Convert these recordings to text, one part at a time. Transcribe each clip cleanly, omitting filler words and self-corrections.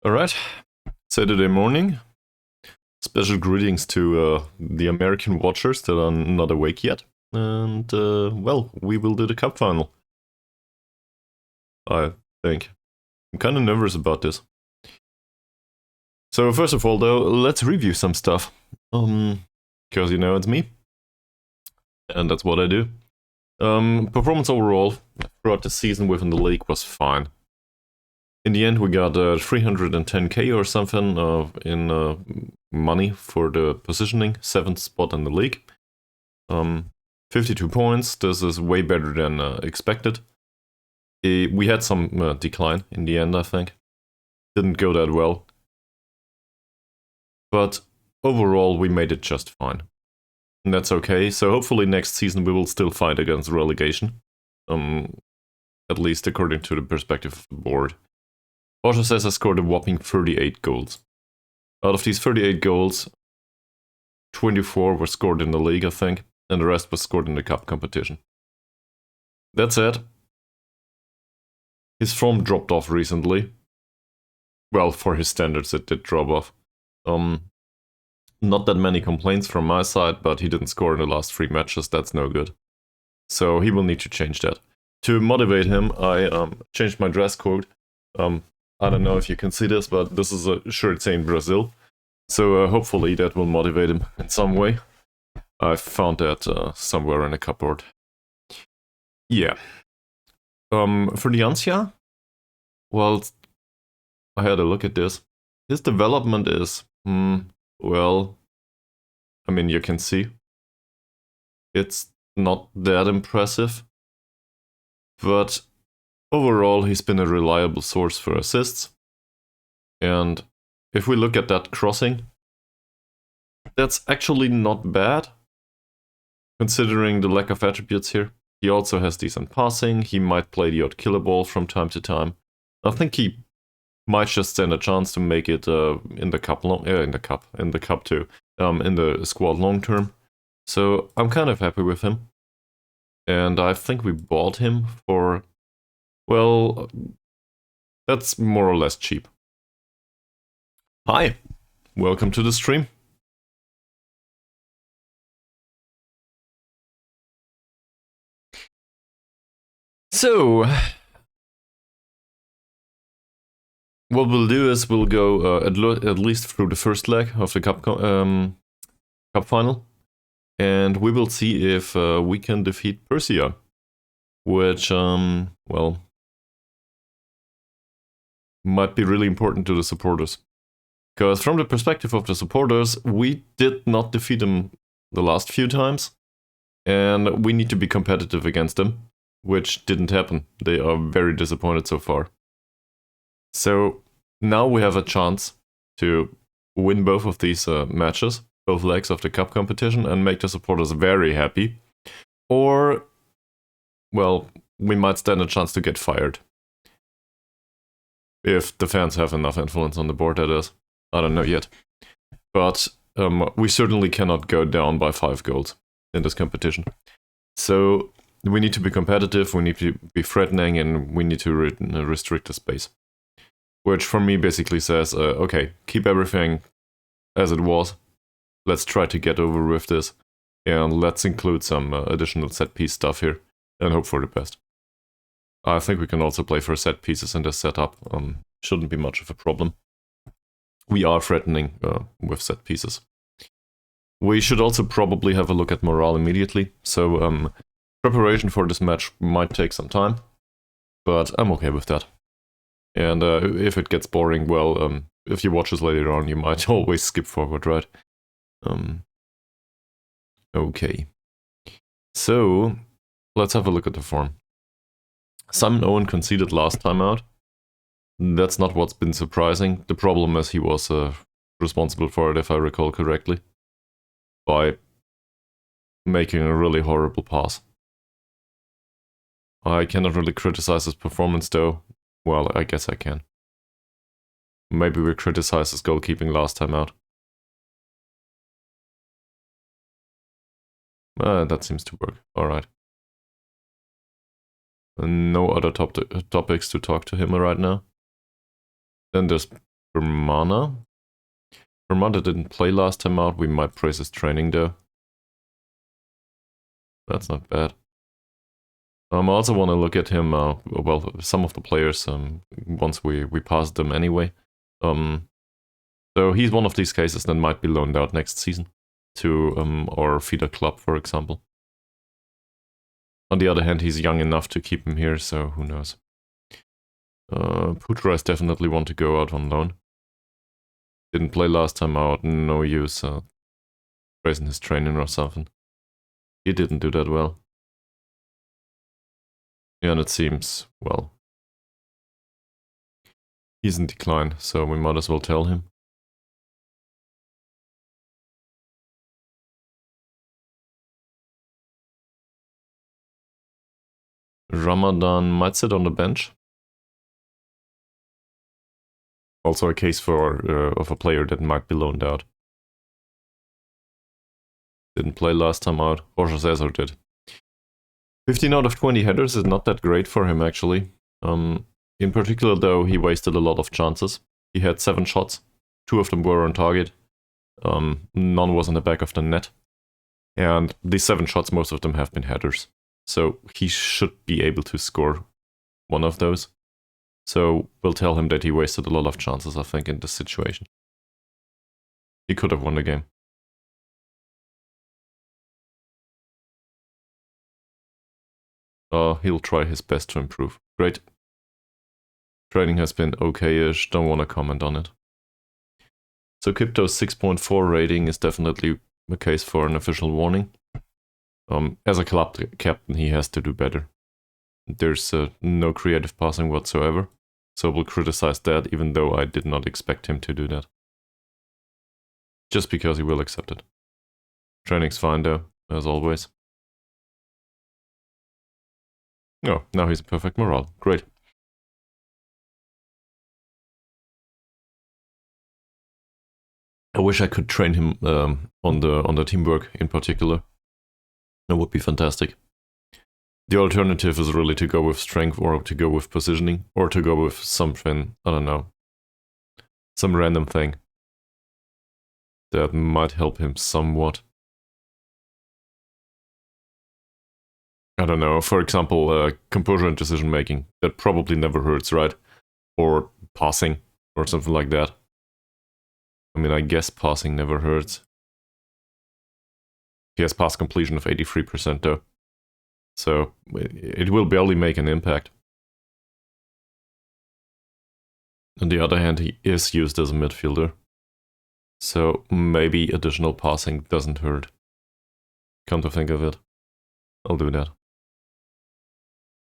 Alright, Saturday morning. Special greetings to the American watchers that are not awake yet. And, well, we will do the cup final. I think. I'm kind of nervous about this. So, first of all, though, let's review some stuff. Because, you know, it's me. And that's what I do. Performance overall throughout the season within the league was fine. In the end, we got 310k or something in money for the positioning, 7th spot in the league. 52 points, this is way better than expected. We had some decline in the end, I think. Didn't go that well. But overall, we made it just fine. And that's okay, so hopefully next season we will still fight against relegation. At least according to the perspective of the board. PSIS has scored a whopping 38 goals. Out of these 38 goals, 24 were scored in the league, I think, and the rest was scored in the cup competition. That said, his form dropped off recently. Well, for his standards, it did drop off. Not that many complaints from my side, but he didn't score in the last 3 matches, that's no good. So he will need to change that. To motivate him, I changed my dress code. I don't know if you can see this, but this is a shirt saying Brazil. So hopefully that will motivate him in some way. I found that somewhere in a cupboard. Yeah. For the Ansia, well, I had a look at this. His development is, well, I mean, you can see. It's not that impressive. But overall, he's been a reliable source for assists. And if we look at that crossing, that's actually not bad, considering the lack of attributes here. He also has decent passing, he might play the odd killer ball from time to time. I think he might just stand a chance to make it in the cup too, in the squad long term. So I'm kind of happy with him. And I think we bought him for, well, that's more or less cheap. Hi, welcome to the stream. So, what we'll do is we'll go at least through the first leg of the cup final, and we will see if we can defeat Persia, which, well, might be really important to the supporters. Because from the perspective of the supporters, we did not defeat them the last few times, and we need to be competitive against them, which didn't happen. They are very disappointed so far. So now we have a chance to win both of these matches, both legs of the cup competition, and make the supporters very happy. Or, well, we might stand a chance to get fired. If the fans have enough influence on the board, that is. I don't know yet. But we certainly cannot go down by 5 goals in this competition. So we need to be competitive, we need to be threatening, and we need to restrict the space. Which for me basically says, okay, keep everything as it was. Let's try to get over with this. And let's include some additional set piece stuff here and hope for the best. I think we can also play for set pieces in this setup. Shouldn't be much of a problem. We are threatening with set pieces. We should also probably have a look at morale immediately. So preparation for this match might take some time, but I'm okay with that. And if it gets boring, well, if you watch this later on, you might always skip forward, right? Okay. So, let's have a look at the form. Simon Owen conceded last time out. That's not what's been surprising. The problem is he was responsible for it, if I recall correctly, by making a really horrible pass. I cannot really criticize his performance though. Well, I guess I can. Maybe we criticize his goalkeeping last time out. That seems to work. Alright. No other topics to talk to him right now. Then there's Hermana. Hermana didn't play last time out. We might praise his training though. That's not bad. I also want to look at him, well, some of the players, once we passed them anyway. So he's one of these cases that might be loaned out next season to our feeder club, for example. On the other hand, he's young enough to keep him here, so who knows. Putra is definitely want to go out on loan. Didn't play last time out, no use praising his training or something. He didn't do that well. Yeah, and it seems, well, he's in decline, so we might as well tell him. Ramadan might sit on the bench. Also a case for of a player that might be loaned out. Didn't play last time out. Jorge Cesar did. 15 out of 20 headers is not that great for him, actually. In particular, though, he wasted a lot of chances. He had 7 shots. 2 of them were on target. None was in the back of the net. And these 7 shots, most of them have been headers. So he should be able to score one of those. So we'll tell him that he wasted a lot of chances, I think, in this situation. He could have won the game. He'll try his best to improve. Great. Training has been okay-ish, don't want to comment on it. So Crypto's 6.4 rating is definitely a case for an official warning. As a club captain, he has to do better. There's no creative passing whatsoever, so we'll criticize that, even though I did not expect him to do that. Just because he will accept it. Training's fine though, as always. Oh, now he's perfect morale. Great. I wish I could train him on the teamwork in particular. That would be fantastic. The alternative is really to go with strength or to go with positioning or to go with something, I don't know, some random thing that might help him somewhat. I don't know, for example, composure and decision making. That probably never hurts, right? Or passing or something like that. I mean, I guess passing never hurts. He has pass completion of 83% though. So it will barely make an impact. On the other hand, he is used as a midfielder. So maybe additional passing doesn't hurt. Come to think of it, I'll do that.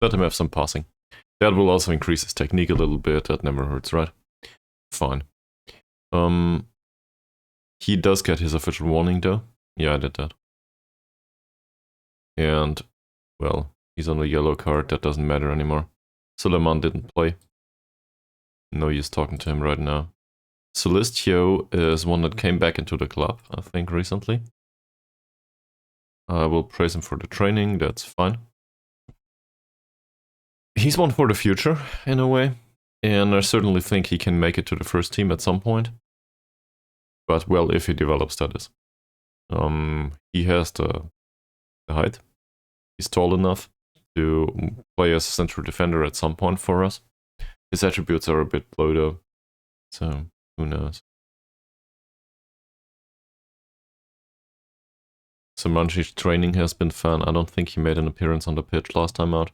Let him have some passing. That will also increase his technique a little bit, that never hurts, right? Fine. He does get his official warning though. Yeah, I did that. And, well, he's on a yellow card, that doesn't matter anymore. Suleiman didn't play. No use talking to him right now. Celestio is one that came back into the club, I think, recently. I will praise him for the training, that's fine. He's one for the future, in a way. And I certainly think he can make it to the first team at some point. But, well, if he develops, that is. He has the height. He's tall enough to play as a central defender at some point for us. His attributes are a bit low though, so who knows. Samanji's training has been fun. I don't think he made an appearance on the pitch last time out.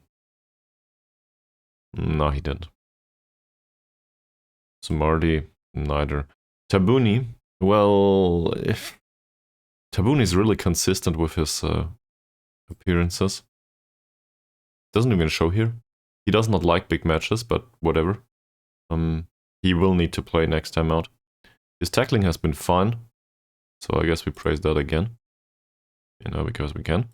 No, he didn't. Samardi, neither. Tabuni, well, if Tabuni's really consistent with his appearances. Doesn't even show here. He does not like big matches, but whatever. He will need to play next time out. His tackling has been fine, so I guess we praise that again. You know, because we can.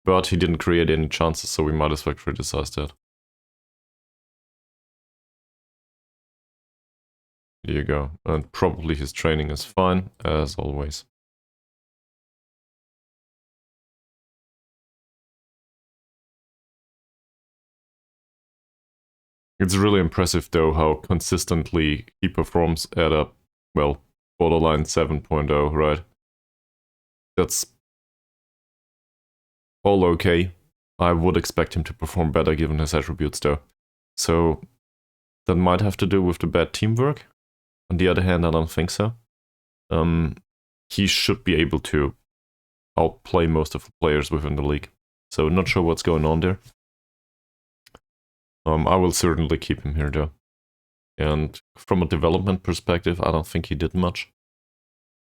But he didn't create any chances, so we might as well criticize that. There you go. And probably his training is fine, as always. It's really impressive, though, how consistently he performs at a, well, borderline 7.0, right? That's all okay. I would expect him to perform better given his attributes, though. So that might have to do with the bad teamwork. On the other hand, I don't think so. He should be able to outplay most of the players within the league. So not sure what's going on there. I will certainly keep him here, though. And from a development perspective, I don't think he did much.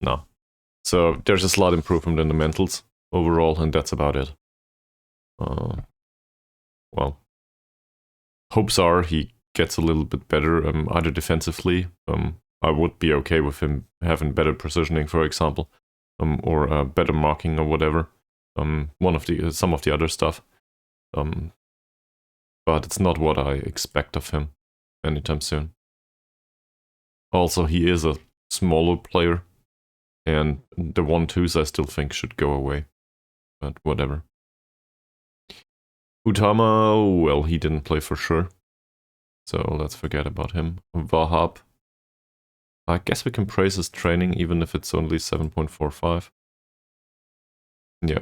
No. So there's a slight improvement in the mentals overall, and that's about it. Well, hopes are he gets a little bit better, either defensively. I would be okay with him having better positioning, for example, or better marking or whatever. Some of the other stuff. But it's not what I expect of him anytime soon. Also, he is a smaller player, and the 1-2s I still think should go away. But whatever. Utama, well, he didn't play for sure. So let's forget about him. Wahab. I guess we can praise his training even if it's only 7.45. Yeah.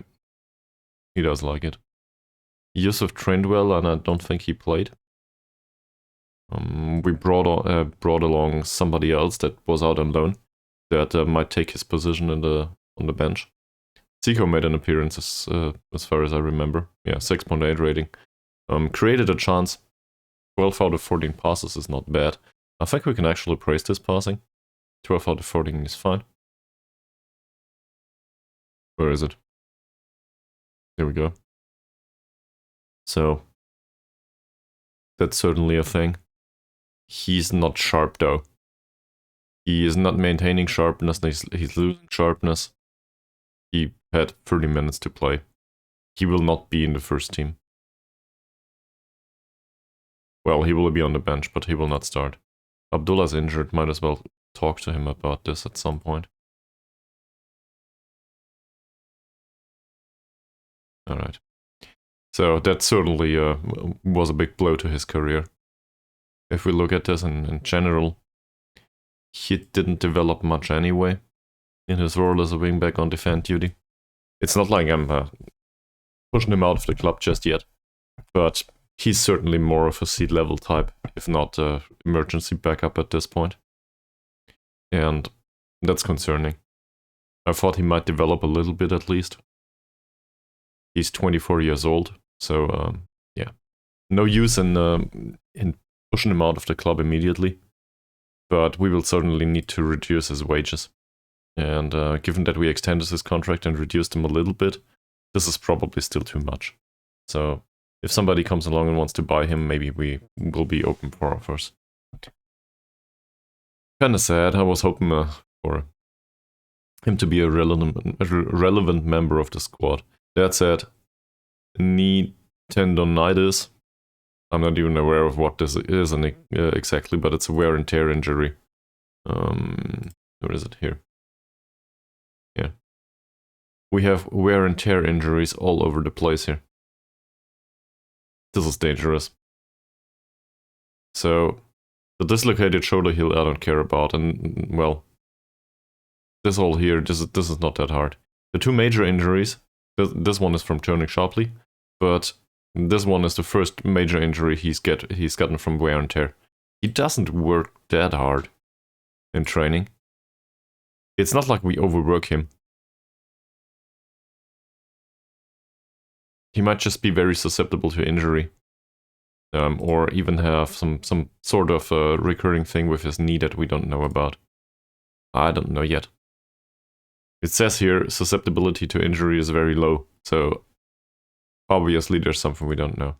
He does like it. Yusuf trained well, and I don't think he played. We brought along somebody else that was out on loan that might take his position on the bench. Zico made an appearance as far as I remember. Yeah, 6.8 rating. Created a chance. 12 out of 14 passes is not bad. I think we can actually praise this passing. 12 out of 14 is fine. Where is it? Here we go. So, that's certainly a thing. He's not sharp, though. He is not maintaining sharpness, he's losing sharpness. He had 30 minutes to play. He will not be in the first team. Well, he will be on the bench, but he will not start. Abdullah's injured, might as well talk to him about this at some point. Alright. So that certainly was a big blow to his career. If we look at this in general, he didn't develop much anyway in his role as a wingback on defend duty. It's not like I'm pushing him out of the club just yet, but he's certainly more of a seed level type, if not emergency backup at this point. And that's concerning. I thought he might develop a little bit at least. He's 24 years old, so yeah. No use in pushing him out of the club immediately, but we will certainly need to reduce his wages. And given that we extended his contract and reduced him a little bit, this is probably still too much. So if somebody comes along and wants to buy him, maybe we will be open for offers. Kinda sad. I was hoping for him to be a relevant member of the squad. That said, knee tendonitis. I'm not even aware of what this is exactly, but it's a wear and tear injury. Where is it here? Yeah. We have wear and tear injuries all over the place here. This is dangerous. So, the dislocated shoulder heel I don't care about, and well, this all here, this is not that hard. The two major injuries, this one is from turning sharply, but this one is the first major injury he's gotten from wear and tear. He doesn't work that hard in training. It's not like we overwork him. He might just be very susceptible to injury. Or even have some sort of recurring thing with his knee that we don't know about. I don't know yet. It says here, susceptibility to injury is very low, so obviously there's something we don't know.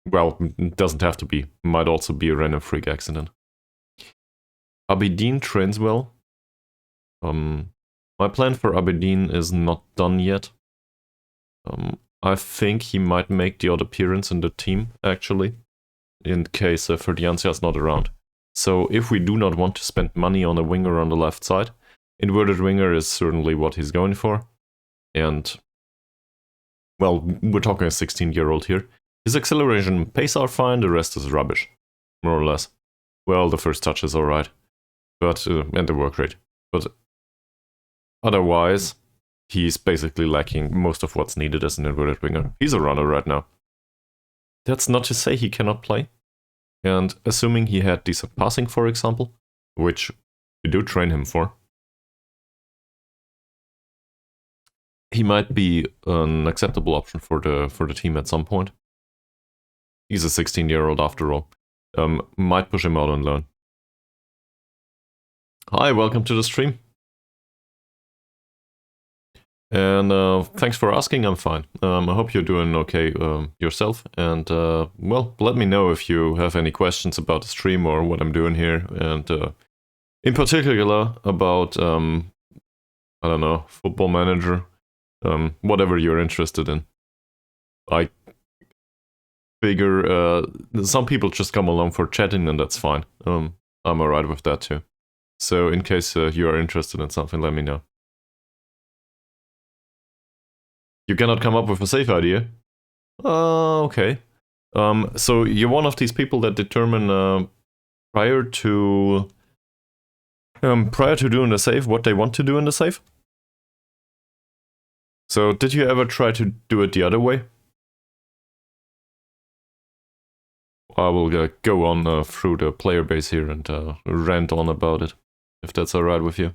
Well, it doesn't have to be. Might also be a random freak accident. Abedin trains well. My plan for Abedin is not done yet. I think he might make the odd appearance in the team, actually, in case Ferdiancia is not around. So if we do not want to spend money on a winger on the left side, inverted winger is certainly what he's going for. And, well, we're talking a 16-year-old here. His acceleration and pace are fine, the rest is rubbish, more or less. Well, the first touch is alright, but and the work rate. But otherwise, he's basically lacking most of what's needed as an inverted winger. He's a runner right now. That's not to say he cannot play. And assuming he had decent passing, for example, which we do train him for, he might be an acceptable option for the team at some point. He's a 16-year-old after all. Might push him out on loan. Hi, welcome to the stream. And thanks for asking, I'm fine. I hope you're doing okay yourself. And, well, let me know if you have any questions about the stream or what I'm doing here. And in particular about, I don't know, Football Manager, whatever you're interested in. I figure some people just come along for chatting and that's fine. I'm alright with that too. So in case you are interested in something, let me know. You cannot come up with a safe idea? Okay. So you're one of these people that determine prior to doing the save what they want to do in the save? So did you ever try to do it the other way? I will go on through the player base here and rant on about it, if that's alright with you.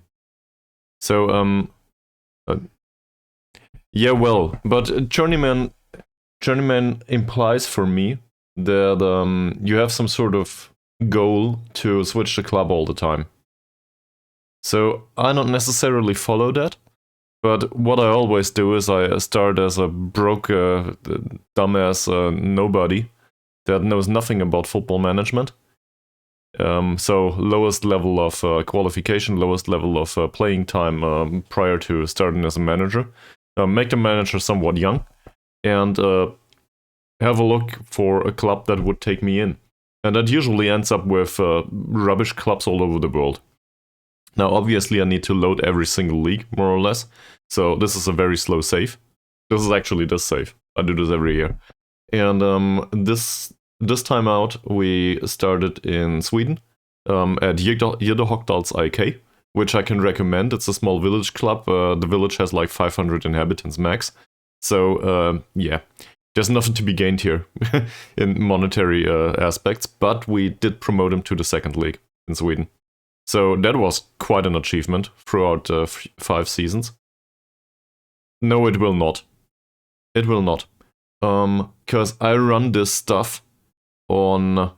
So, yeah, well, but Journeyman implies for me that you have some sort of goal to switch the club all the time. So I don't necessarily follow that, but what I always do is I start as a broke, dumbass nobody that knows nothing about football management. So lowest level of qualification, lowest level of playing time prior to starting as a manager. Make the manager somewhat young, and have a look for a club that would take me in. And that usually ends up with rubbish clubs all over the world. Now, obviously, I need to load every single league, more or less. So this is a very slow save. This is actually this save. I do this every year. And this time out, we started in Sweden at Gjeddehockdals IK, which I can recommend. It's a small village club. The village has like 500 inhabitants max. So, yeah, there's nothing to be gained here in monetary aspects, but we did promote him to the second league in Sweden. So that was quite an achievement throughout 5 seasons. No, it will not. It will not. Because I run this stuff on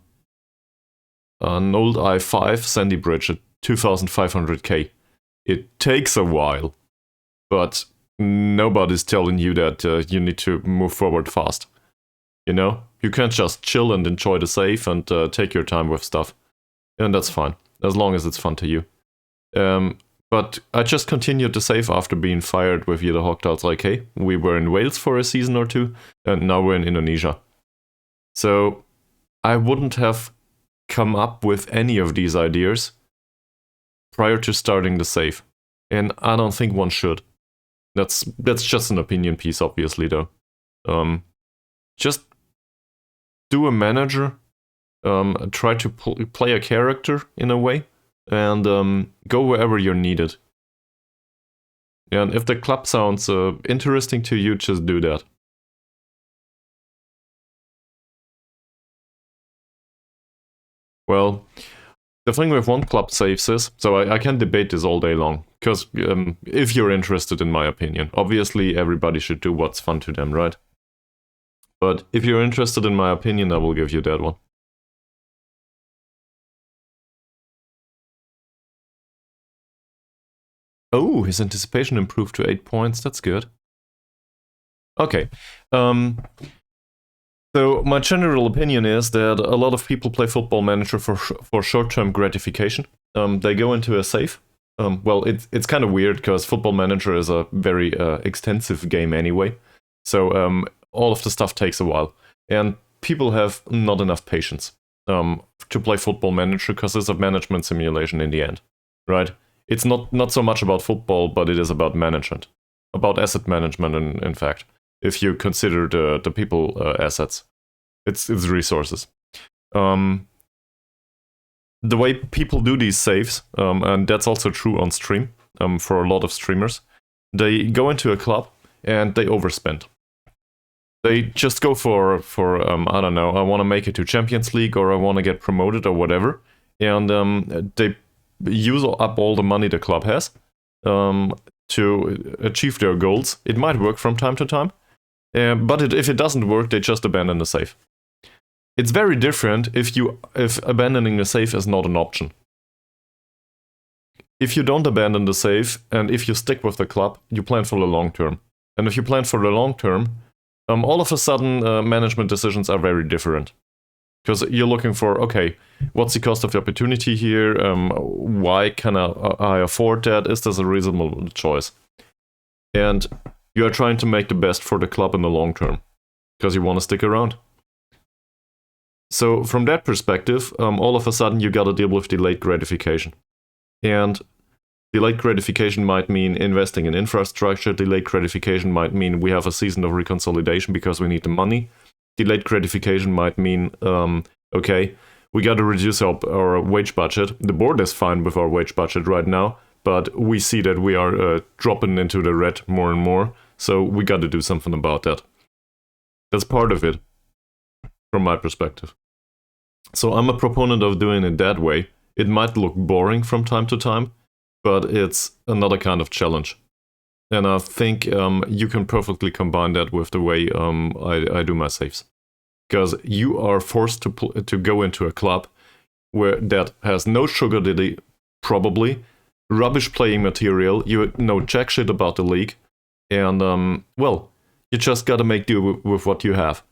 an old i5 Sandy Bridge at 2500k. It takes a while, but nobody's telling you that you need to move forward fast. You know? You can't just chill and enjoy the save and take your time with stuff. And that's fine, as long as it's fun to you. But I just continued to save after being fired with Gjeddehockdals IK. We were in Wales for a season or two, and now we're in Indonesia. So I wouldn't have come up with any of these ideas prior to starting the save. And I don't think one should. That's just an opinion piece, obviously, though. Just do a manager, try to play a character in a way, and go wherever you're needed. And if the club sounds interesting to you, just do that. Well, the thing with one club saves is, so I can debate this all day long, because if you're interested in my opinion, obviously everybody should do what's fun to them, right? But if you're interested in my opinion, I will give you that one. Oh, his anticipation improved to 8 points, that's good. Okay. So my general opinion is that a lot of people play Football Manager for short-term gratification. They go into a save. Well, it's kind of weird because Football Manager is a very extensive game anyway. So all of the stuff takes a while. And people have not enough patience to play Football Manager because it's a management simulation in the end, right? It's not so much about football, but it is about management. About asset management, in fact. If you consider the people assets. It's resources. The way people do these saves, and that's also true on stream for a lot of streamers, they go into a club and they overspend. They just go for I don't know, I want to make it to Champions League or I want to get promoted or whatever, and they use up all the money the club has to achieve their goals. It might work from time to time, but if it doesn't work, they just abandon the save. It's very different if abandoning the save is not an option. If you don't abandon the save and if you stick with the club, you plan for the long term. And if you plan for the long term, all of a sudden management decisions are very different. Because you're looking for, okay, what's the cost of the opportunity here? Why can I afford that? Is this a reasonable choice? And you are trying to make the best for the club in the long term. Because you want to stick around. So from that perspective, all of a sudden you got to deal with delayed gratification. And delayed gratification might mean investing in infrastructure. Delayed gratification might mean we have a season of reconsolidation because we need the money. Delayed gratification might mean, okay, we got to reduce our wage budget. The board is fine with our wage budget right now, but we see that we are dropping into the red more and more, so we got to do something about that. That's part of it, from my perspective. So I'm a proponent of doing it that way. It might look boring from time to time, but it's another kind of challenge. And I think you can perfectly combine that with the way I do my saves. Because you are forced to go into a club where that has no sugar daddy, probably, rubbish playing material, you know jack shit about the league, and, well, you just gotta make do with what you have.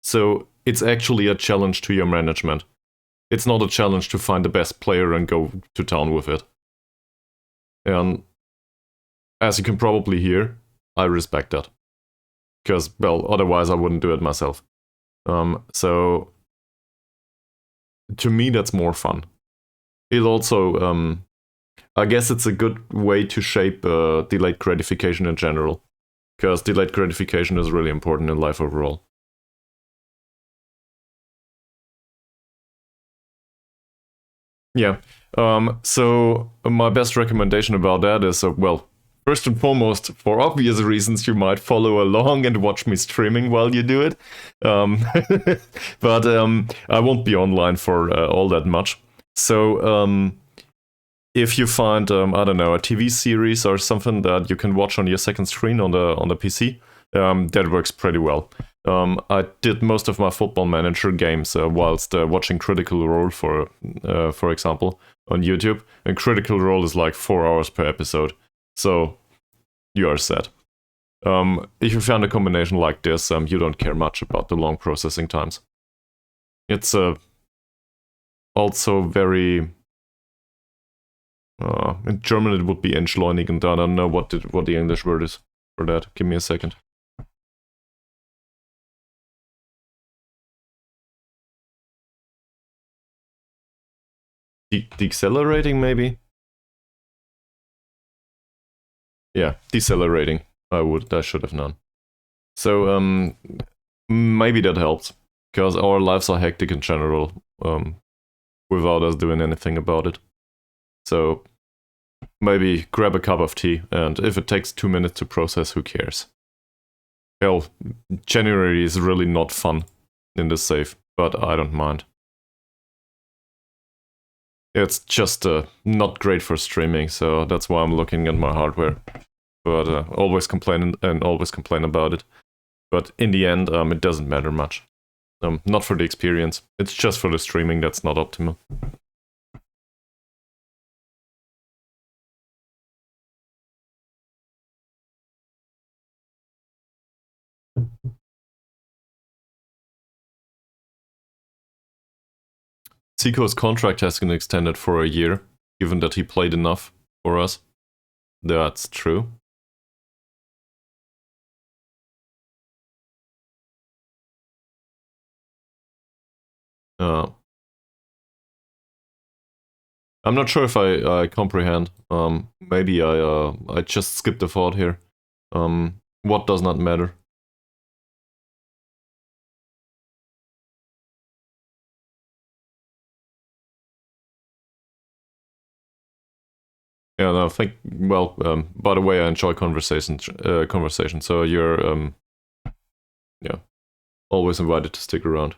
So it's actually a challenge to your management. It's not a challenge to find the best player and go to town with it. And as you can probably hear, I respect that. Because, well, otherwise I wouldn't do it myself. So, to me that's more fun. It also, I guess it's a good way to shape delayed gratification in general. Because delayed gratification is really important in life overall. Yeah. So my best recommendation about that is, well, first and foremost, for obvious reasons, you might follow along and watch me streaming while you do it. But I won't be online for all that much. So if you find, I don't know, a TV series or something that you can watch on your second screen on the PC, that works pretty well. I did most of my Football Manager games whilst watching Critical Role, for example, on YouTube. And Critical Role is like 4 hours per episode, so you are set. If you found a combination like this, you don't care much about the long processing times. It's also very... in German it would be entschleunigend. I don't know what the English word is for that. Give me a second. Decelerating, maybe? Yeah, decelerating. I should have known. So, maybe that helps. Because our lives are hectic in general, without us doing anything about it. So, maybe grab a cup of tea, and if it takes 2 minutes to process, who cares? Hell, January is really not fun in this save, but I don't mind. It's just not great for streaming, so that's why I'm looking at my hardware. But always complain about it. But in the end, it doesn't matter much. Not for the experience. It's just for the streaming that's not optimal. Zico's contract has been extended for a year, given that he played enough for us. That's true. I'm not sure if I comprehend. Maybe I just skipped a thought here. What does not matter? And I think, well, by the way, I enjoy conversation, so you're, yeah, always invited to stick around.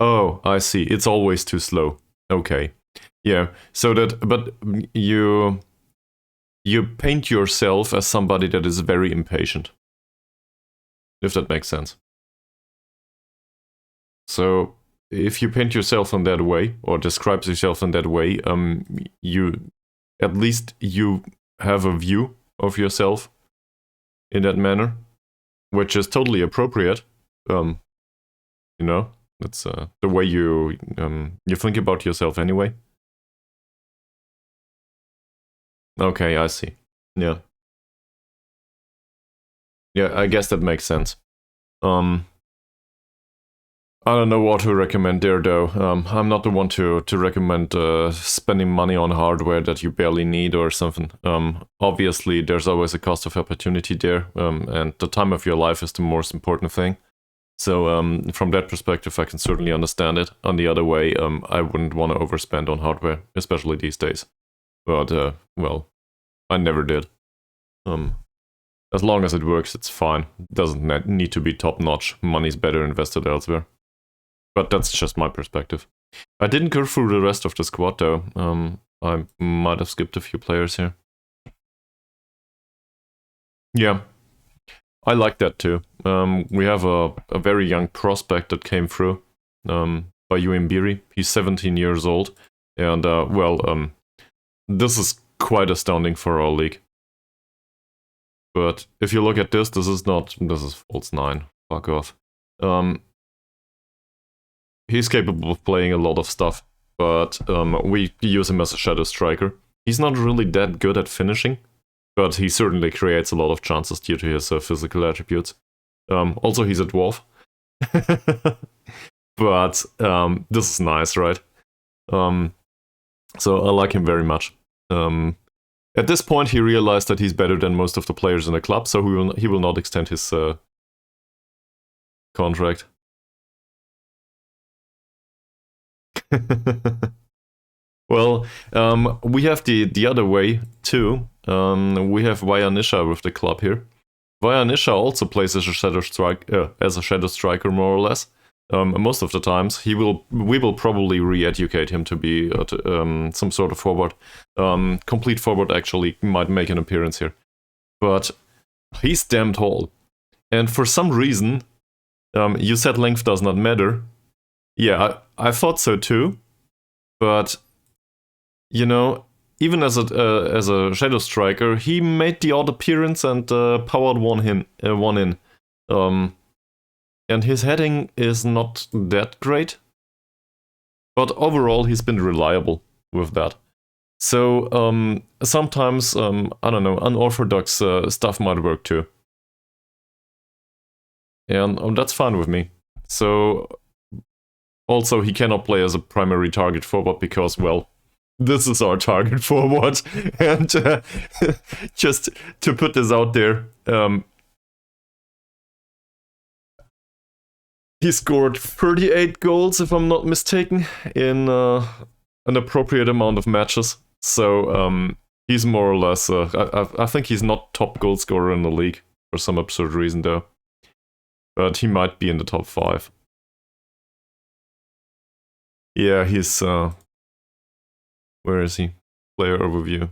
Oh, I see. It's always too slow. Okay. Yeah, so that, but you paint yourself as somebody that is very impatient, if that makes sense. So if you paint yourself in that way, or describe yourself in that way, you at least you have a view of yourself in that manner, which is totally appropriate. You know, that's the way you think about yourself anyway. Okay, I see. Yeah. Yeah, I guess that makes sense. I don't know what to recommend there, though. I'm not the one to recommend spending money on hardware that you barely need or something. Obviously, there's always a cost of opportunity there, and the time of your life is the most important thing. So from that perspective, I can certainly understand it. On the other way, I wouldn't want to overspend on hardware, especially these days. But, well, I never did. As long as it works, it's fine. It doesn't need to be top-notch. Money's better invested elsewhere. But that's just my perspective. I didn't go through the rest of the squad, though. I might have skipped a few players here. Yeah, I like that too. We have a very young prospect that came through by Mbiri. He's 17 years old. And, well, this is quite astounding for our league. But if you look at this, this is false 9. Fuck off. He's capable of playing a lot of stuff, but we use him as a shadow striker. He's not really that good at finishing, but he certainly creates a lot of chances due to his physical attributes. Also, he's a dwarf. But this is nice, right? So I like him very much. At this point, he realized that he's better than most of the players in the club, so he will not extend his contract. Well, we have the other way too. We have Vayanisha with the club here. Vayanisha also plays as a shadow striker, more or less. Most of the times, we will probably re-educate him to be some sort of forward. Complete forward actually might make an appearance here, but he's damn tall, and for some reason, you said length does not matter. Yeah, I thought so too, but you know, even as a shadow striker, he made the odd appearance and powered one in. And his heading is not that great, but overall he's been reliable with that. So sometimes I don't know, unorthodox stuff might work too, and that's fine with me. So. Also, he cannot play as a primary target forward because, well, this is our target forward. And just to put this out there, he scored 38 goals, if I'm not mistaken, in an appropriate amount of matches. So he's more or less, I think he's not top goal scorer in the league for some absurd reason, though. But he might be in the top 5. Yeah, he's, where is he? Player overview.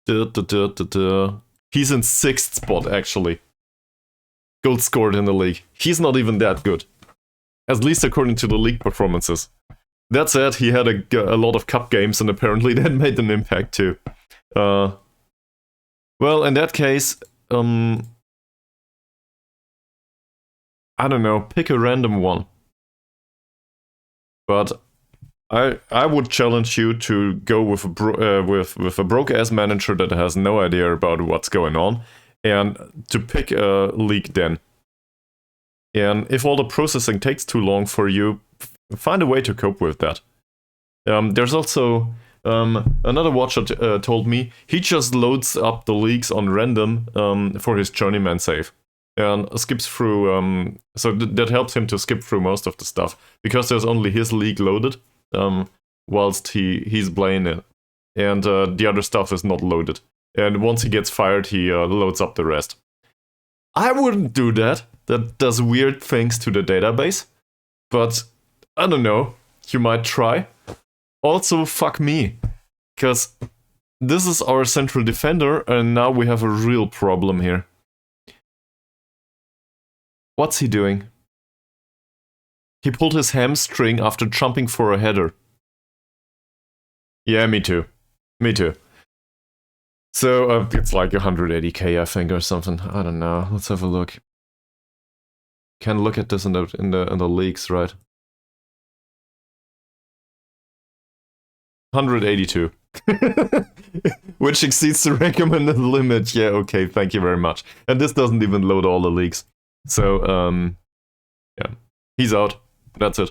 He's in 6th spot, actually. Goals scored in the league. He's not even that good. At least according to the league performances. That said, he had a lot of cup games and apparently that made an impact too. Well, in that case, I don't know, pick a random one. But I would challenge you to go with a broke-ass manager that has no idea about what's going on, and to pick a league then. And if all the processing takes too long for you, find a way to cope with that. There's also another watcher told me he just loads up the leagues on random for his journeyman save. And skips through, so that helps him to skip through most of the stuff, because there's only his league loaded, whilst he's playing it. and the other stuff is not loaded. And once he gets fired, he loads up the rest. I wouldn't do that. That does weird things to the database. But, I don't know, you might try. Also, fuck me. Because this is our central defender, and now we have a real problem here. What's he doing? He pulled his hamstring after jumping for a header. Yeah, me too. Me too. So, it's like 180k, I think, or something. I don't know. Let's have a look. Can look at this in the leagues, right? 182. Which exceeds the recommended limit. Yeah, okay, thank you very much. And this doesn't even load all the leagues. So, yeah. He's out. That's it.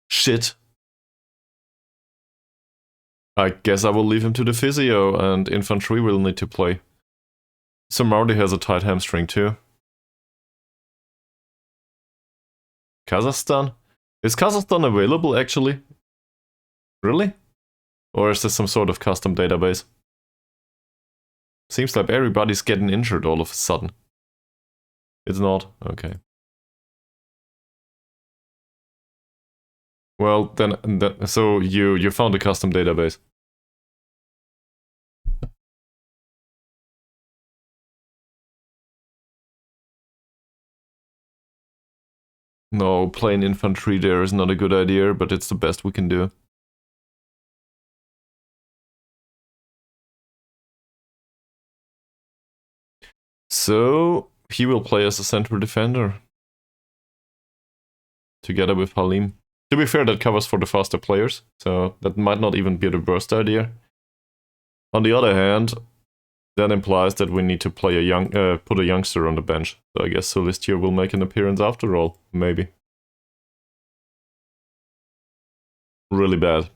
Shit. I guess I will leave him to the physio, and infantry will need to play. So Marty has a tight hamstring too. Kazakhstan? Is Kazakhstan available actually? Really? Or is this some sort of custom database? Seems like everybody's getting injured all of a sudden. It's not? Okay. Well, then so you found a custom database. No, playing infantry there is not a good idea, but it's the best we can do. So, he will play as a central defender. Together with Halim. To be fair, that covers for the faster players, so that might not even be the worst idea. On the other hand, that implies that we need to play put a youngster on the bench. So I guess Solistio will make an appearance after all, maybe. Really bad.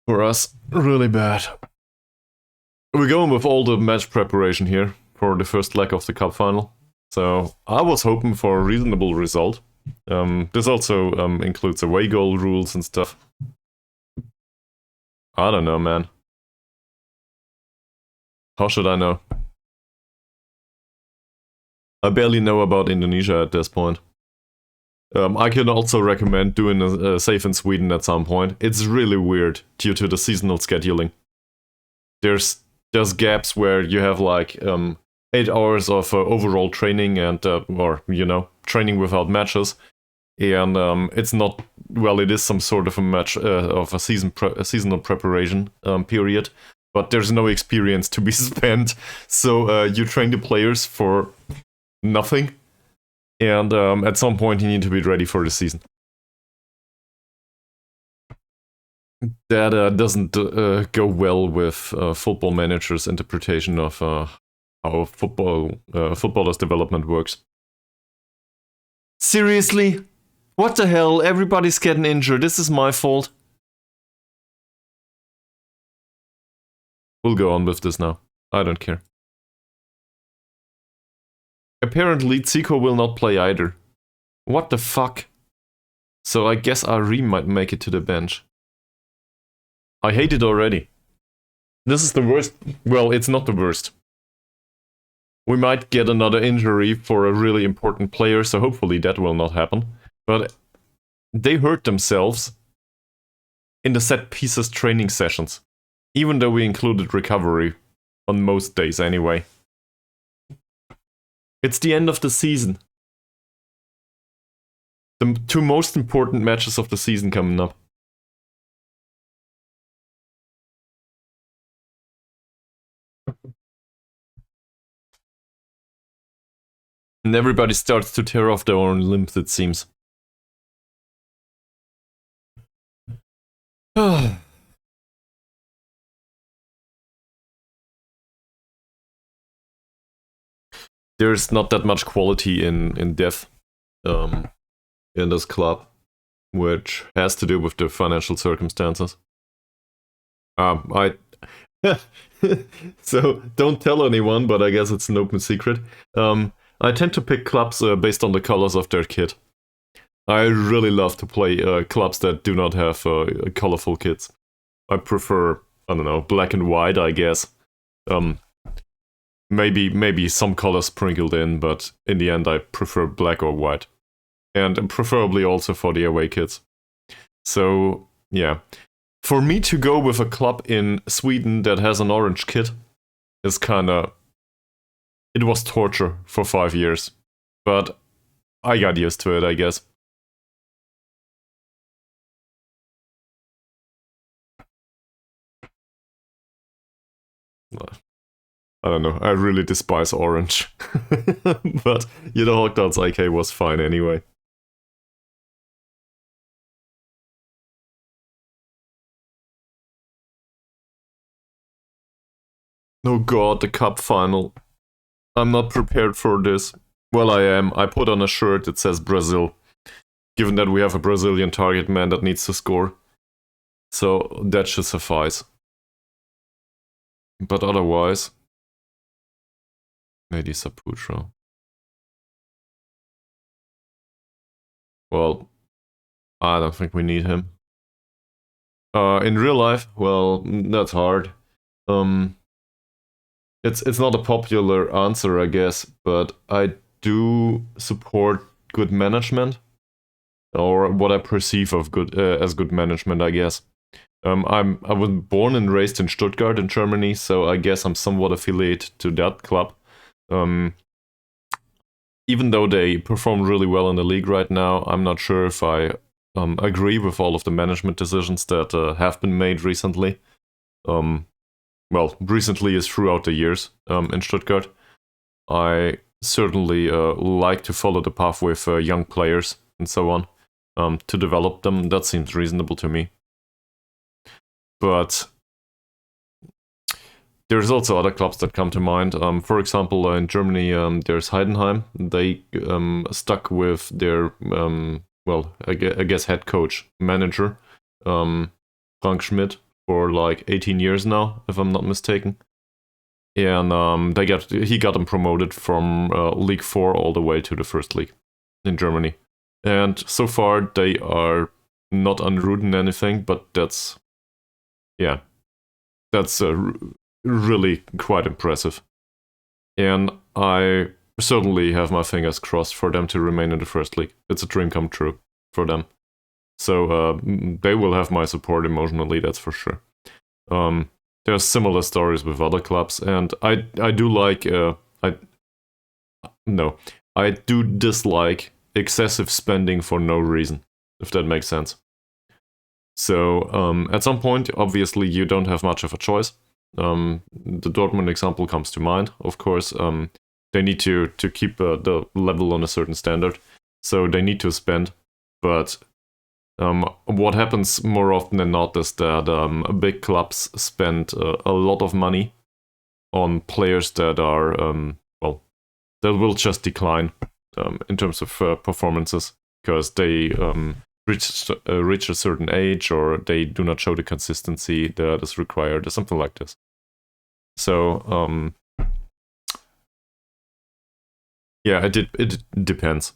For us, really bad. We're going with all the match preparation here for the first leg of the cup final. So I was hoping for a reasonable result. This also includes away goal rules and stuff. I don't know, man. How should I know? I barely know about Indonesia at this point. I can also recommend doing a save in Sweden at some point. It's really weird due to the seasonal scheduling. There's gaps where you have like 8 hours of overall training and or training without matches, and it's not, well, it is some sort of a match of a seasonal preparation period, but there's no experience to be spent, so you train the players for nothing, and at some point you need to be ready for the season. That doesn't go well with Football Manager's interpretation of how footballers' development works. Seriously? What the hell? Everybody's getting injured. This is my fault. We'll go on with this now. I don't care. Apparently, Zico will not play either. What the fuck? So I guess Ari might make it to the bench. I hate it already. This is the worst. Well, it's not the worst. We might get another injury for a really important player, so hopefully that will not happen. But they hurt themselves in the set pieces training sessions, even though we included recovery on most days anyway. It's the end of the season. The 2 most important matches of the season coming up. And everybody starts to tear off their own limbs, it seems. There's not that much quality in depth in this club, which has to do with the financial circumstances. So don't tell anyone, but I guess it's an open secret. I tend to pick clubs based on the colors of their kit. I really love to play clubs that do not have colorful kits. I prefer, I don't know, black and white, I guess. Maybe some color sprinkled in, but in the end I prefer black or white. And preferably also for the away kits. So, yeah. For me to go with a club in Sweden that has an orange kit is kinda... It was torture for 5 years. But I got used to it, I guess. I don't know, I really despise orange. But, you know, Hogdance IK was fine anyway. Oh god, the cup final. I'm not prepared for this. Well, I am. I put on a shirt that says Brazil, given that we have a Brazilian target man that needs to score. So that should suffice. But otherwise... Maybe Saputra. Well, I don't think we need him. In real life, well, that's hard. It's not a popular answer, I guess, but I do support good management, or what I perceive of good as good management, I guess. I was born and raised in Stuttgart in Germany, so I guess I'm somewhat affiliated to that club. Even though they perform really well in the league right now, I'm not sure if I agree with all of the management decisions that have been made recently. Well, recently is throughout the years in Stuttgart. I certainly like to follow the path with young players and so on to develop them. That seems reasonable to me. But there's also other clubs that come to mind. For example, in Germany, there's Heidenheim. They stuck with their, well, I guess head coach, manager, Frank Schmidt, for like 18 years now, if I'm not mistaken. And he got them promoted from League 4 all the way to the first league in Germany. And so far, they are not unroot in anything, but that's really quite impressive. And I certainly have my fingers crossed for them to remain in the first league. It's a dream come true for them. So they will have my support emotionally, that's for sure. There are similar stories with other clubs, and I do like I do dislike excessive spending for no reason, if that makes sense. So at some point, obviously, you don't have much of a choice. The Dortmund example comes to mind, of course. They need to keep the level on a certain standard, so they need to spend. But what happens more often than not is that big clubs spend a lot of money on players that are, that will just decline in terms of performances, because they reach a certain age, or they do not show the consistency that is required, or something like this. So, yeah, it depends.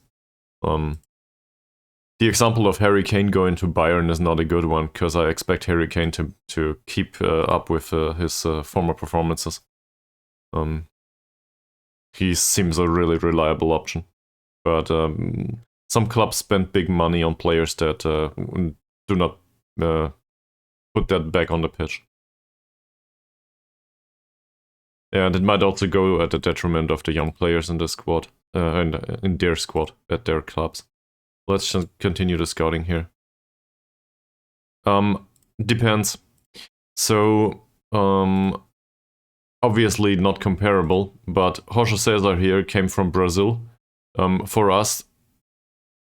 The example of Harry Kane going to Bayern is not a good one, because I expect Harry Kane to keep up with his former performances. He seems a really reliable option. But some clubs spend big money on players that do not put that back on the pitch. And it might also go at the detriment of the young players in the squad, and in their squad, at their clubs. Let's just continue the scouting here. Depends. So, obviously not comparable, but Jorge Cesar here came from Brazil. For us,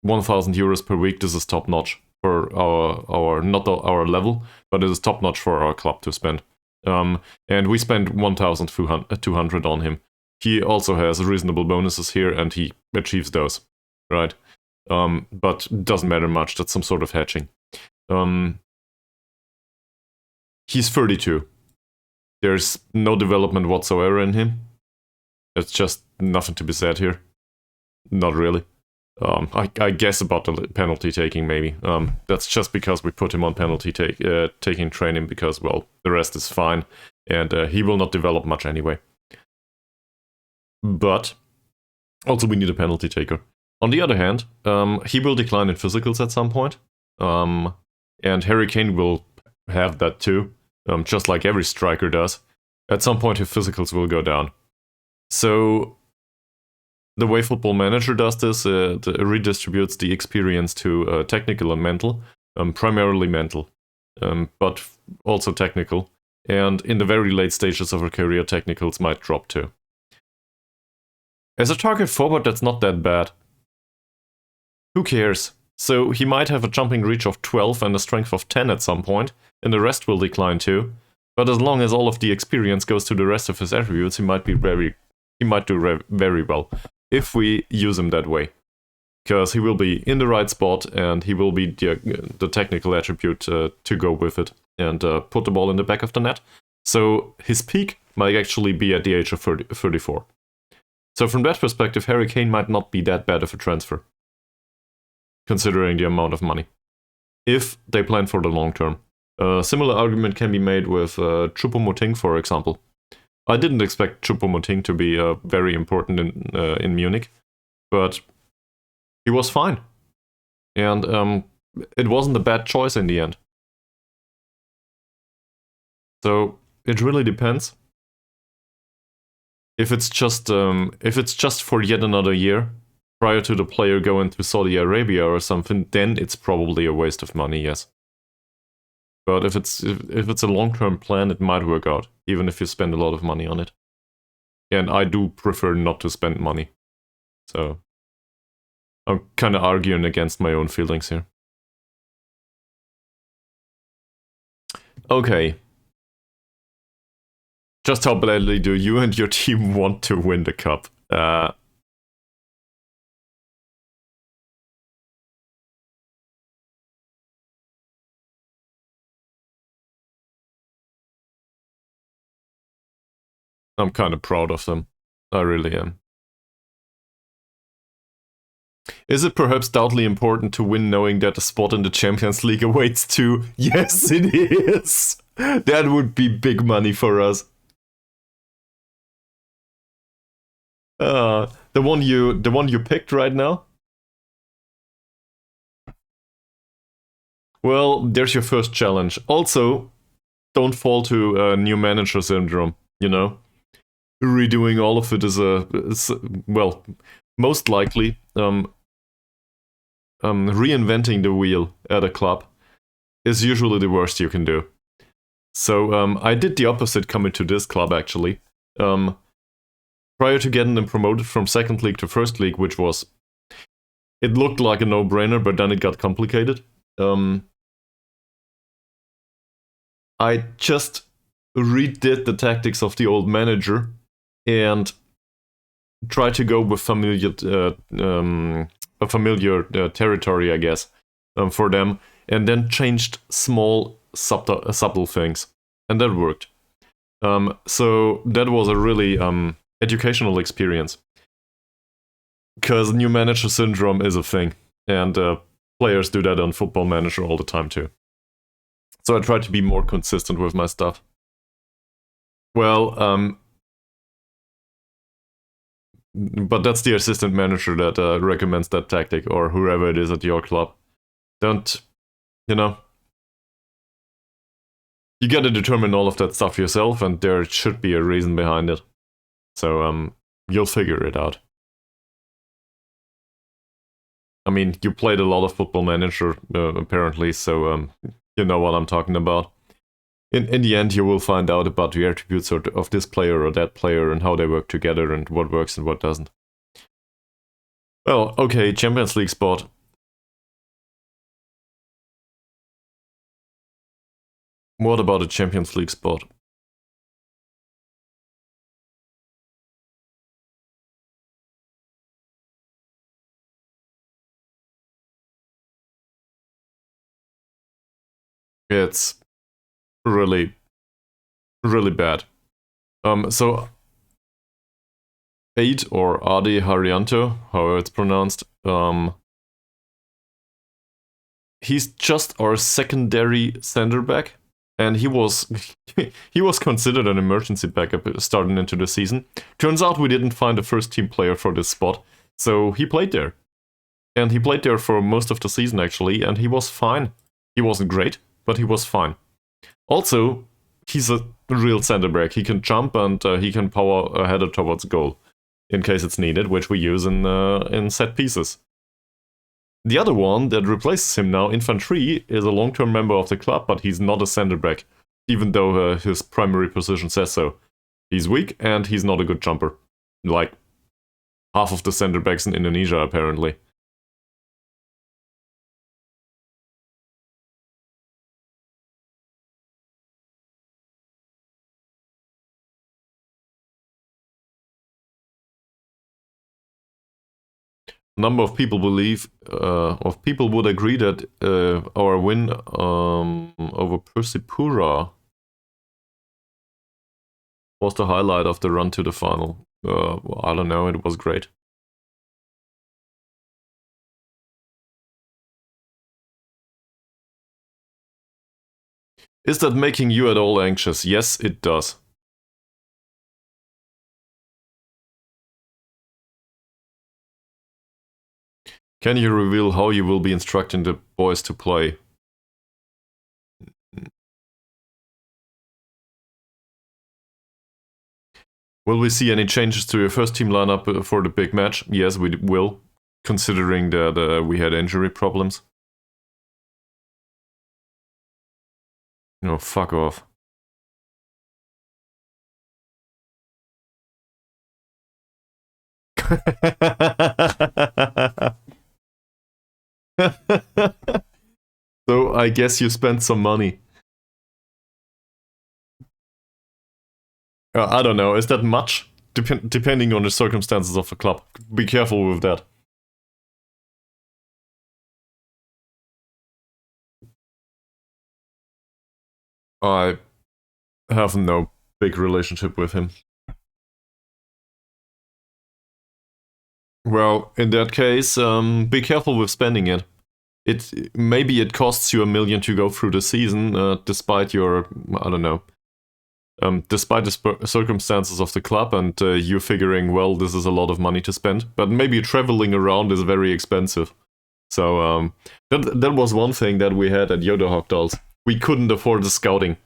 1,000 euros per week, this is top notch for our not our level, but it is top notch for our club to spend. And we spent 1,200 on him. He also has reasonable bonuses here, and he achieves those, right? But doesn't matter much. That's some sort of hedging. He's 32. There's no development whatsoever in him. It's just nothing to be said here. Not really. I guess about the penalty taking, maybe. That's just because we put him on penalty taking training because, well, the rest is fine, and he will not develop much anyway. But also, we need a penalty taker. On the other hand, he will decline in physicals at some point, and Harry Kane will have that too, just like every striker does. At some point, his physicals will go down. So the way Football Manager does this, it redistributes the experience to technical and mental, primarily mental, but also technical. And in the very late stages of a career, technicals might drop too. As a target forward, that's not that bad. Who cares? So he might have a jumping reach of 12 and a strength of 10 at some point, and the rest will decline too. But as long as all of the experience goes to the rest of his attributes, he might do very well if we use him that way. Because he will be in the right spot, and he will be the technical attribute to go with it, and put the ball in the back of the net. So his peak might actually be at the age of 34. So from that perspective, Harry Kane might not be that bad of a transfer, considering the amount of money, if they plan for the long term. A similar argument can be made with Choupo-Moting, for example. I didn't expect Choupo-Moting to be very important in Munich, but he was fine. And it wasn't a bad choice in the end. So it really depends. If it's just for yet another year, prior to the player going to Saudi Arabia or something, then it's probably a waste of money, yes. But if it's a long-term plan, it might work out, even if you spend a lot of money on it. And I do prefer not to spend money. So I'm kind of arguing against my own feelings here. Okay. Just how badly do you and your team want to win the cup? I'm kind of proud of them. I really am. Is it perhaps doubly important to win knowing that a spot in the Champions League awaits too? Yes, it is! That would be big money for us. The one you picked right now? Well, there's your first challenge. Also, don't fall to new manager syndrome, you know? Redoing all of it is well, most likely reinventing the wheel at a club is usually the worst you can do. So I did the opposite coming to this club, actually. Prior to getting them promoted from second league to first league, which was... It looked like a no-brainer, but then it got complicated. I just redid the tactics of the old manager and tried to go with a familiar territory, I guess, for them, and then changed small, subtle things, and that worked. So that was a really educational experience, because new manager syndrome is a thing, and players do that on Football Manager all the time too. So I tried to be more consistent with my stuff. Well, but that's the assistant manager that recommends that tactic, or whoever it is at your club. Don't, you gotta determine all of that stuff yourself, and there should be a reason behind it. So, you'll figure it out. I mean, you played a lot of Football Manager, apparently, so you know what I'm talking about. In the end, you will find out about the attributes of this player or that player and how they work together and what works and what doesn't. Well, okay, Champions League spot. What about a Champions League spot? It's really, really bad. So 8 or Ade Haryanto, however it's pronounced. He's just our secondary center back, and he was he was considered an emergency backup starting into the season. Turns out we didn't find a first team player for this spot, so he played there. And he played there for most of the season actually, and he was fine. He wasn't great, but he was fine. Also, he's a real center back. He can jump and he can power a header towards goal in case it's needed, which we use in set pieces. The other one that replaces him now, Infantry, is a long-term member of the club, but he's not a center back, even though his primary position says so. He's weak and he's not a good jumper. Like half of the center backs in Indonesia, apparently. Number of people would agree that our win over Persipura was the highlight of the run to the final. I don't know, it was great. Is that making you at all anxious? Yes, it does. Can you reveal how you will be instructing the boys to play? Will we see any changes to your first team lineup for the big match? Yes, we will, considering that we had injury problems. No, fuck off. So I guess you spent some money. I don't know, is that much? Depending on the circumstances of the club. Be careful with that. I have no big relationship with him. Well, in that case, be careful with spending it. Maybe it costs you $1 million to go through the season, despite your, I don't know, despite the circumstances of the club, and you figuring, well, this is a lot of money to spend. But maybe traveling around is very expensive. So that was one thing that we had at Yoda Hogdals. We couldn't afford the scouting.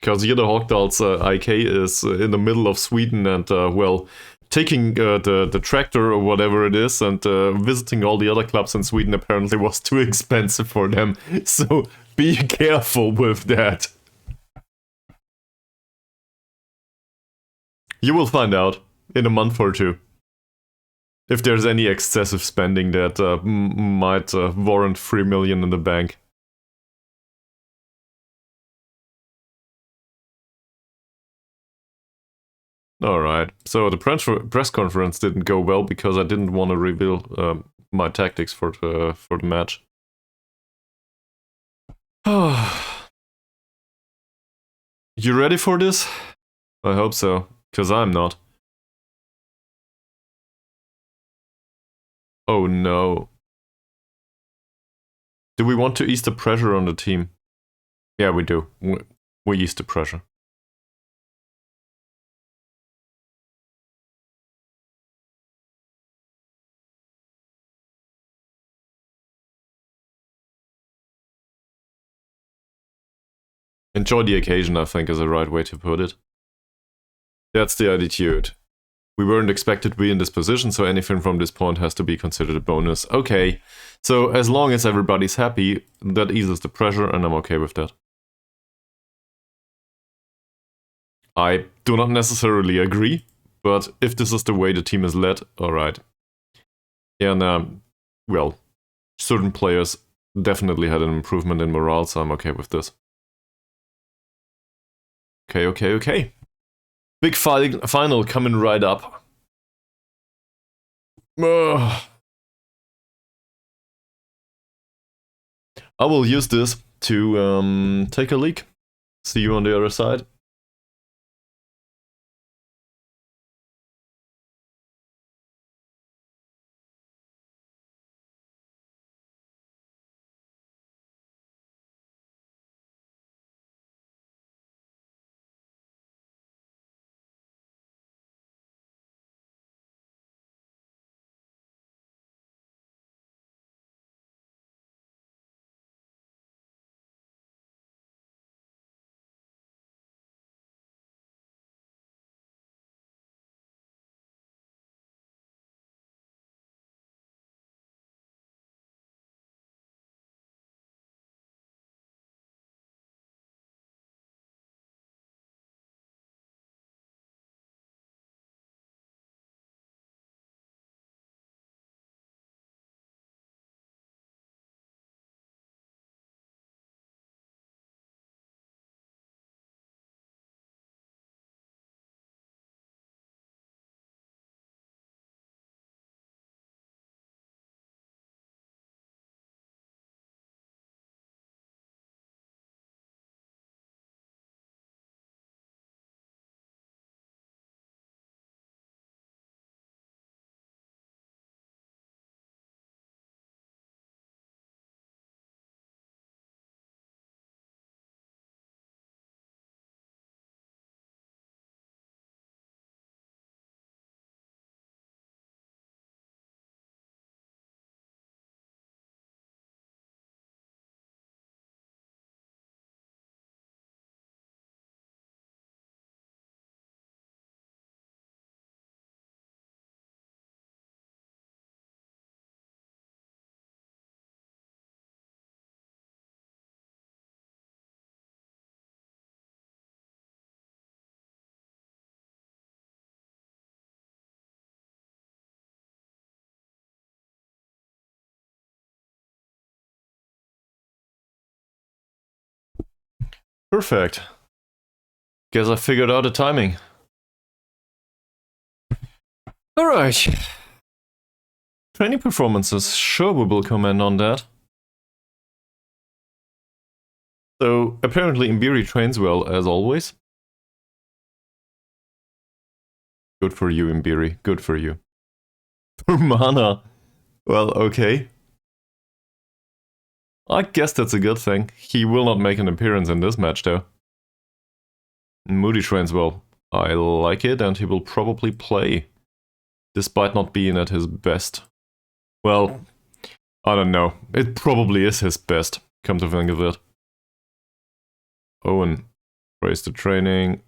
Because Yoda Hogdals IK is in the middle of Sweden, and well, taking the tractor or whatever it is and visiting all the other clubs in Sweden apparently was too expensive for them. So be careful with that. You will find out in a month or two if there's any excessive spending that might warrant 3 million in the bank. Alright, so the press conference didn't go well because I didn't want to reveal my tactics for the match. You ready for this? I hope so, because I'm not. Oh no. Do we want to ease the pressure on the team? Yeah, we do. We ease the pressure. Enjoy the occasion, I think, is the right way to put it. That's the attitude. We weren't expected to be in this position, so anything from this point has to be considered a bonus. Okay, so as long as everybody's happy, that eases the pressure, and I'm okay with that. I do not necessarily agree, but if this is the way the team is led, alright. And, well, certain players definitely had an improvement in morale, so I'm okay with this. Okay. Big final coming right up. I will use this to take a leak. See you on the other side. Perfect. Guess I figured out the timing. Alright. Training performances, sure we will comment on that. So, apparently Imbiri trains well, as always. Good for you, Imbiri. Good for you. For mana. Well, okay. I guess that's a good thing. He will not make an appearance in this match, though. Moody trains well. I like it, and he will probably play, despite not being at his best. Well, I don't know. It probably is his best, come to think of it. Owen, praise the training.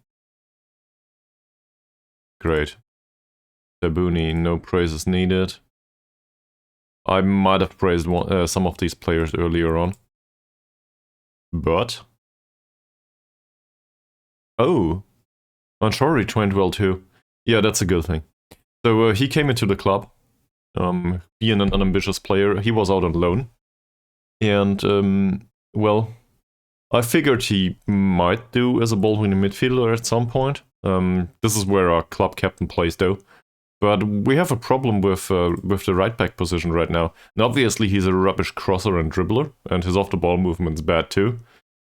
Great. Tabuni, no praises needed. I might have praised some of these players earlier on. But... oh! Anshori trained well too. Yeah, that's a good thing. So he came into the club, being an unambitious player. He was out on loan. And, well, I figured he might do as a ball-winning midfielder at some point. This is where our club captain plays, though. But we have a problem with the right-back position right now. And obviously he's a rubbish crosser and dribbler, and his off-the-ball movement's bad too.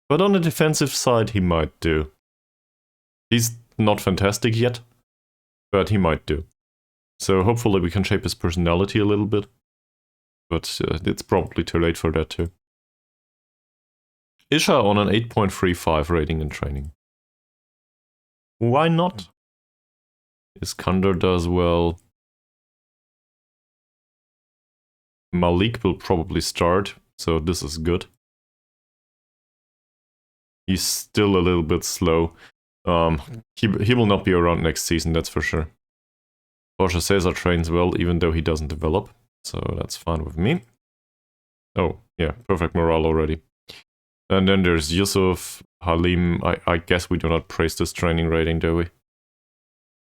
But on the defensive side, he might do. He's not fantastic yet, but he might do. So hopefully we can shape his personality a little bit. But it's probably too late for that too. Isha on an 8.35 rating in training. Why not? Iskander does well. Malik will probably start, so this is good. He's still a little bit slow. He will not be around next season, that's for sure. Borja Cesar trains well, even though he doesn't develop, so that's fine with me. Oh, yeah, perfect morale already. And then there's Yusuf, Halim. I guess we do not praise this training rating, do we?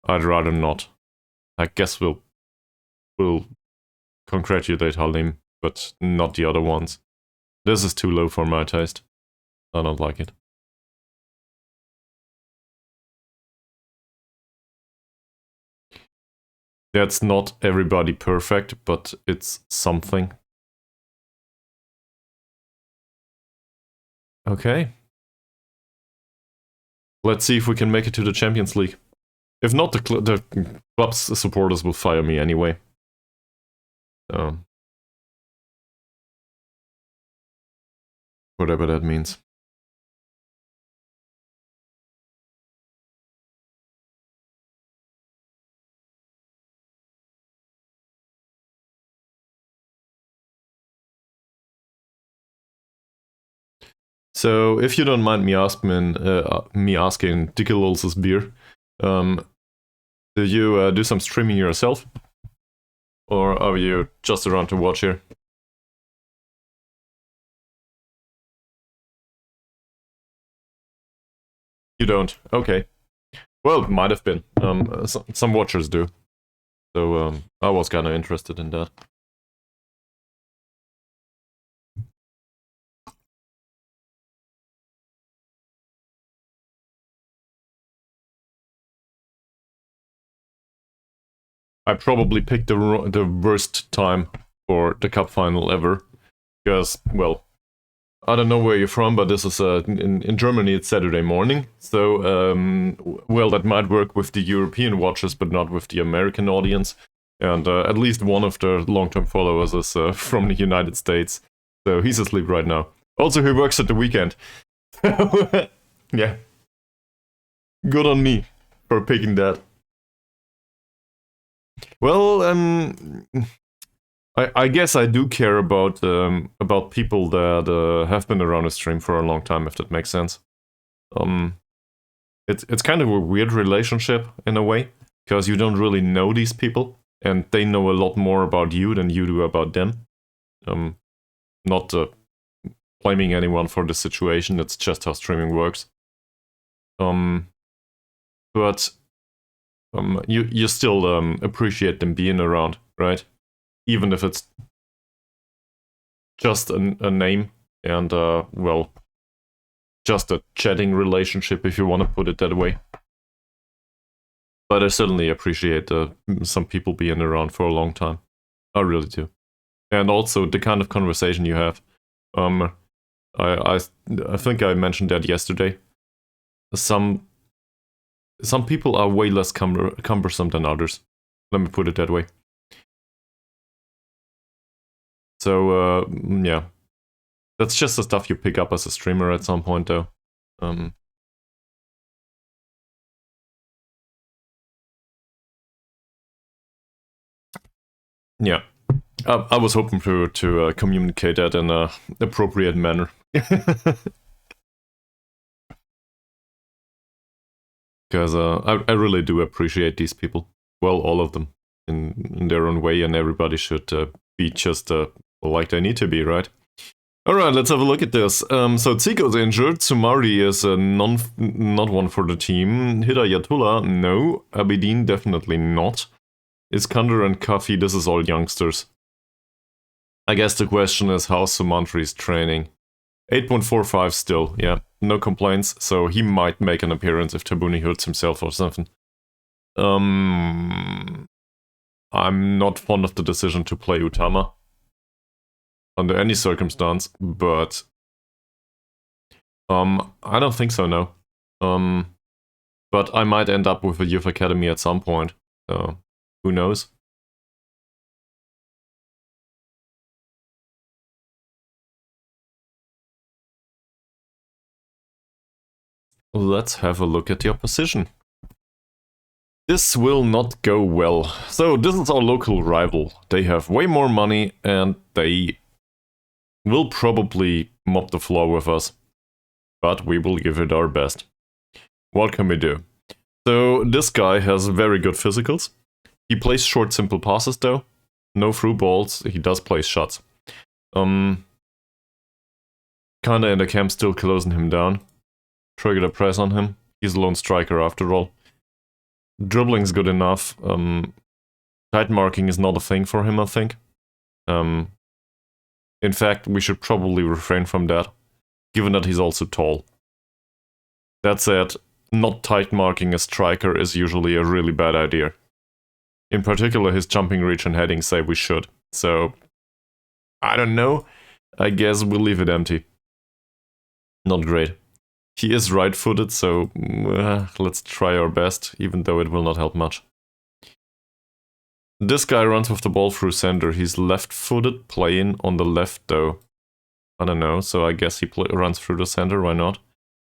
I'd rather not. I guess we'll congratulate Halim, but not the other ones. This is too low for my taste. I don't like it. That's not everybody perfect, but it's something. Okay. Let's see if we can make it to the Champions League. If not, the club's supporters will fire me anyway. So, whatever that means. So, if you don't mind me asking Dickelol's beer, do you do some streaming yourself? Or are you just around to watch here? You don't? Okay. Well, might have been. Some watchers do. So I was kind of interested in that. I probably picked the worst time for the cup final ever. Because, well, I don't know where you're from, but this is in Germany it's Saturday morning. So, well, that might work with the European watchers, but not with the American audience. And at least one of the long-term followers is from the United States. So he's asleep right now. Also, he works at the weekend. Yeah. Good on me for picking that. Well, I guess I do care about people that have been around the stream for a long time, if that makes sense. It's kind of a weird relationship in a way, because you don't really know these people, and they know a lot more about you than you do about them. Not blaming anyone for the situation, it's just how streaming works. But you still appreciate them being around, right? Even if it's just a name, and well, just a chatting relationship, if you want to put it that way. But I certainly appreciate some people being around for a long time. I really do. And also the kind of conversation you have. I think I mentioned that yesterday. Some people are way less cumbersome than others. Let me put it that way. So, yeah. That's just the stuff you pick up as a streamer at some point, though. Yeah. I was hoping to communicate that in an appropriate manner. Because I really do appreciate these people. Well, all of them in their own way, and everybody should be just like they need to be, right? Alright, let's have a look at this. So Zico's injured, Sumari is not one for the team, Hidayatullah, no, Abidin definitely not. Iskander and Kafi, this is all youngsters. I guess the question is how Sumantri's training. 8.45 still, yeah, no complaints, so he might make an appearance if Tabuni hurts himself or something. I'm not fond of the decision to play Utama under any circumstance, but I don't think so, no. But I might end up with a youth academy at some point, who knows? Let's have a look at the opposition. This will not go well. So this is our local rival. They have way more money and they will probably mop the floor with us. But we will give it our best. What can we do? So this guy has very good physicals. He plays short, simple passes though. No through balls. He does place shots. Kinda in the camp, still closing him down. Trigger the press on him. He's a lone striker after all. Dribbling's good enough. Tight marking is not a thing for him, I think. In fact, we should probably refrain from that, given that he's also tall. That said, not tight marking a striker is usually a really bad idea. In particular, his jumping reach and heading say we should. So, I don't know. I guess we'll leave it empty. Not great. He is right-footed, so let's try our best, even though it will not help much. This guy runs with the ball through center. He's left-footed, playing on the left, though. I don't know, so I guess he runs through the center, why not?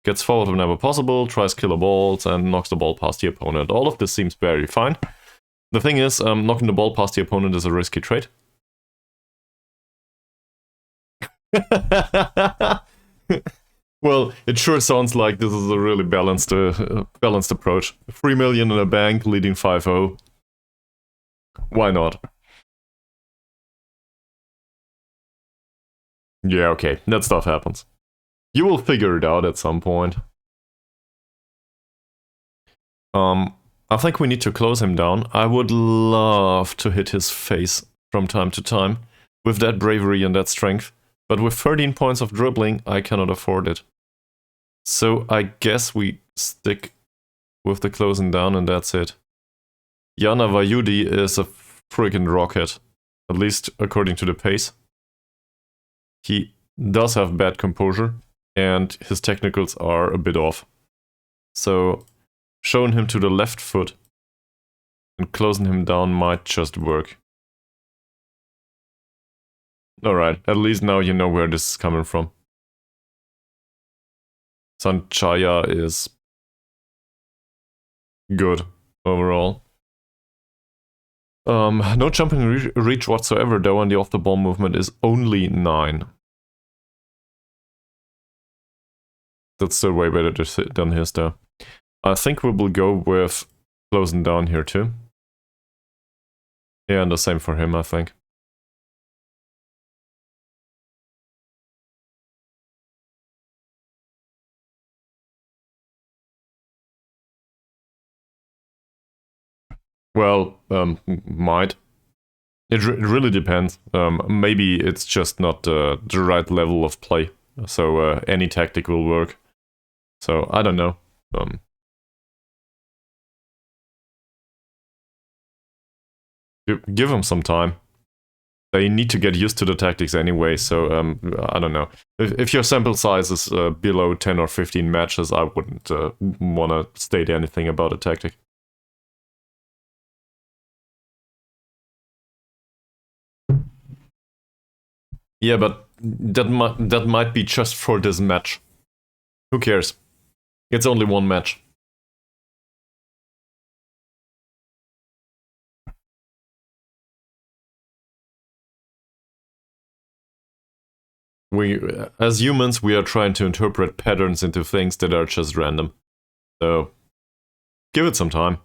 Gets forward whenever possible, tries killer balls, and knocks the ball past the opponent. All of this seems very fine. The thing is, knocking the ball past the opponent is a risky trait. Well, it sure sounds like this is a really balanced approach. 3 million in a bank, leading 5-0. Why not? Yeah, okay, that stuff happens. You will figure it out at some point. I think we need to close him down. I would love to hit his face from time to time, with that bravery and that strength. But with 13 points of dribbling, I cannot afford it. So I guess we stick with the closing down and that's it. Yana Vayudi is a freaking rocket, at least according to the pace. He does have bad composure, and his technicals are a bit off. So showing him to the left foot and closing him down might just work. Alright, at least now you know where this is coming from. Sanchaya is good overall. No jumping reach whatsoever though, and the off-the-ball movement is only 9. That's still way better than his though. I think we will go with closing down here too. Yeah, and the same for him, I think. Well, might. It really depends. Maybe it's just not the right level of play, so any tactic will work. So I don't know. Give them some time. They need to get used to the tactics anyway, so I don't know. If your sample size is below 10 or 15 matches, I wouldn't want to state anything about a tactic. Yeah, but that might be just for this match. Who cares? It's only one match. We, as humans, we are trying to interpret patterns into things that are just random. So, give it some time.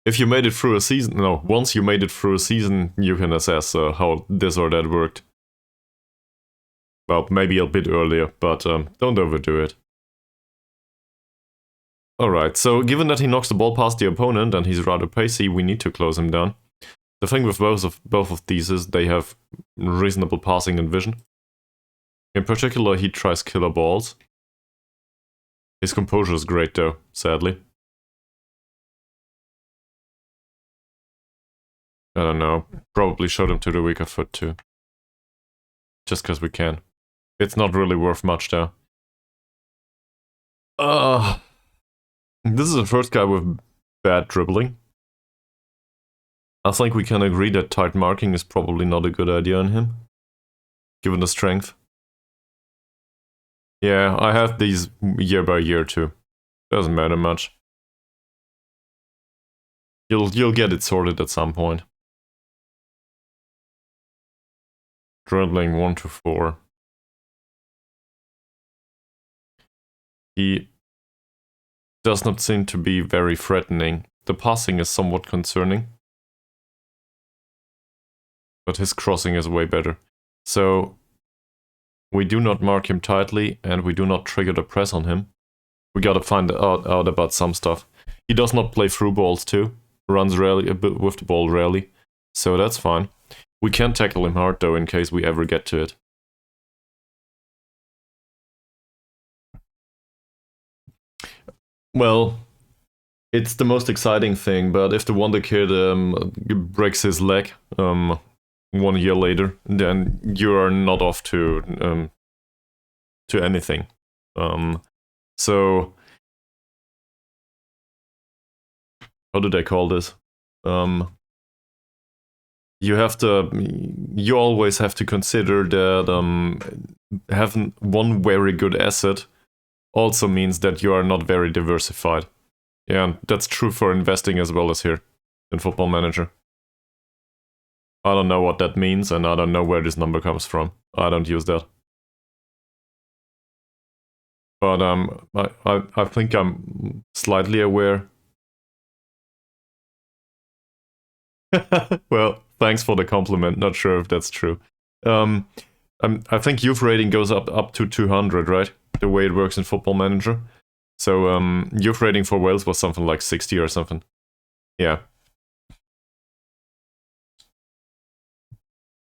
If you made it through a season, no, once you made it through a season, you can assess how this or that worked. Well, maybe a bit earlier, but don't overdo it. Alright, so given that he knocks the ball past the opponent and he's rather pacey, we need to close him down. The thing with both of these is they have reasonable passing and vision. In particular, he tries killer balls. His composure is great though, sadly. I don't know, probably showed him to the weaker foot too. Just because we can. It's not really worth much though. This is the first guy with bad dribbling. I think we can agree that tight marking is probably not a good idea on him, given the strength. Yeah, I have these year by year too. Doesn't matter much. You'll get it sorted at some point. Dribbling 1 to 4. He does not seem to be very threatening. The passing is somewhat concerning, but his crossing is way better. So we do not mark him tightly and we do not trigger the press on him. We gotta find out about some stuff. He does not play through balls too. Runs rarely, with the ball rarely. So that's fine. We can tackle him hard though in case we ever get to it. Well, it's the most exciting thing, but if the Wonder Kid breaks his leg 1 year later, then you are not off to anything. So how do they call this? You always have to consider that having one very good asset also means that you are not very diversified. Yeah, that's true for investing as well as here in Football Manager. I don't know what that means, and I don't know where this number comes from. I don't use that. But I think I'm slightly aware. Well, thanks for the compliment. Not sure if that's true. I think youth rating goes up to 200, right? The way it works in Football Manager. So youth rating for Wales was something like 60 or something. Yeah.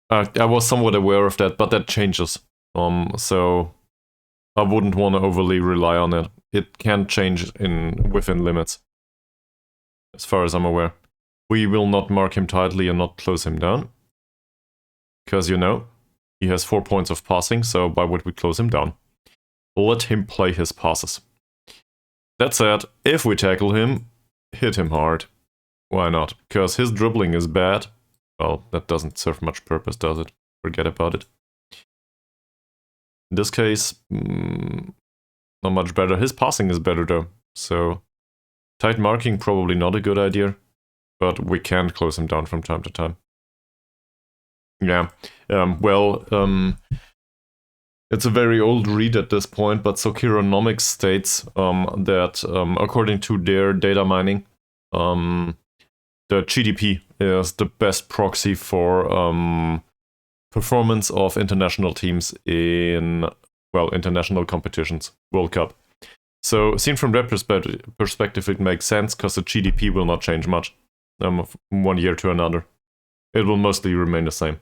I was somewhat aware of that, but that changes. So I wouldn't want to overly rely on it. It can change within limits, as far as I'm aware. We will not mark him tightly and not close him down. Because, you know, he has 4 points of passing, so why would we close him down? Let him play his passes. That said, if we tackle him, hit him hard. Why not? Because his dribbling is bad. Well, that doesn't serve much purpose, does it? Forget about it. In this case, not much better. His passing is better though, so tight marking probably not a good idea, but we can close him down from time to time. Yeah, it's a very old read at this point, but Sokironomics states that according to their data mining, the GDP is the best proxy for performance of international teams in, well, international competitions, World Cup. So seen from that perspective, it makes sense because the GDP will not change much from 1 year to another. It will mostly remain the same.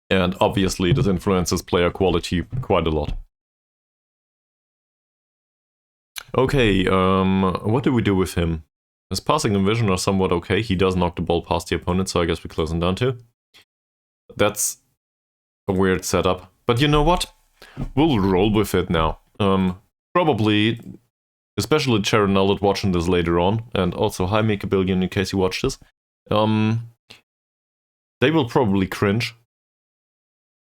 And obviously this influences player quality quite a lot. Okay, what do we do with him? His passing and vision are somewhat okay. He does knock the ball past the opponent, so I guess we close him down too. That's a weird setup. But you know what? We'll roll with it now. Probably, especially Sharon Nullet watching this later on, and also hi Make a Billion in case you watch this. They will probably cringe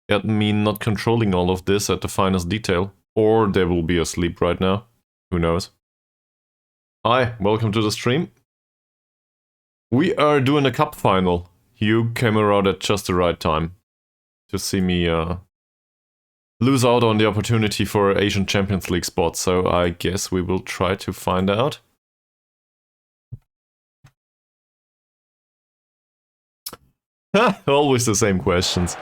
at me not controlling all of this at the finest detail. Or they will be asleep right now. Who knows? Hi, welcome to the stream. We are doing a cup final. You came around at just the right time to see me lose out on the opportunity for Asian Champions League spot, so I guess we will try to find out. Always the same questions.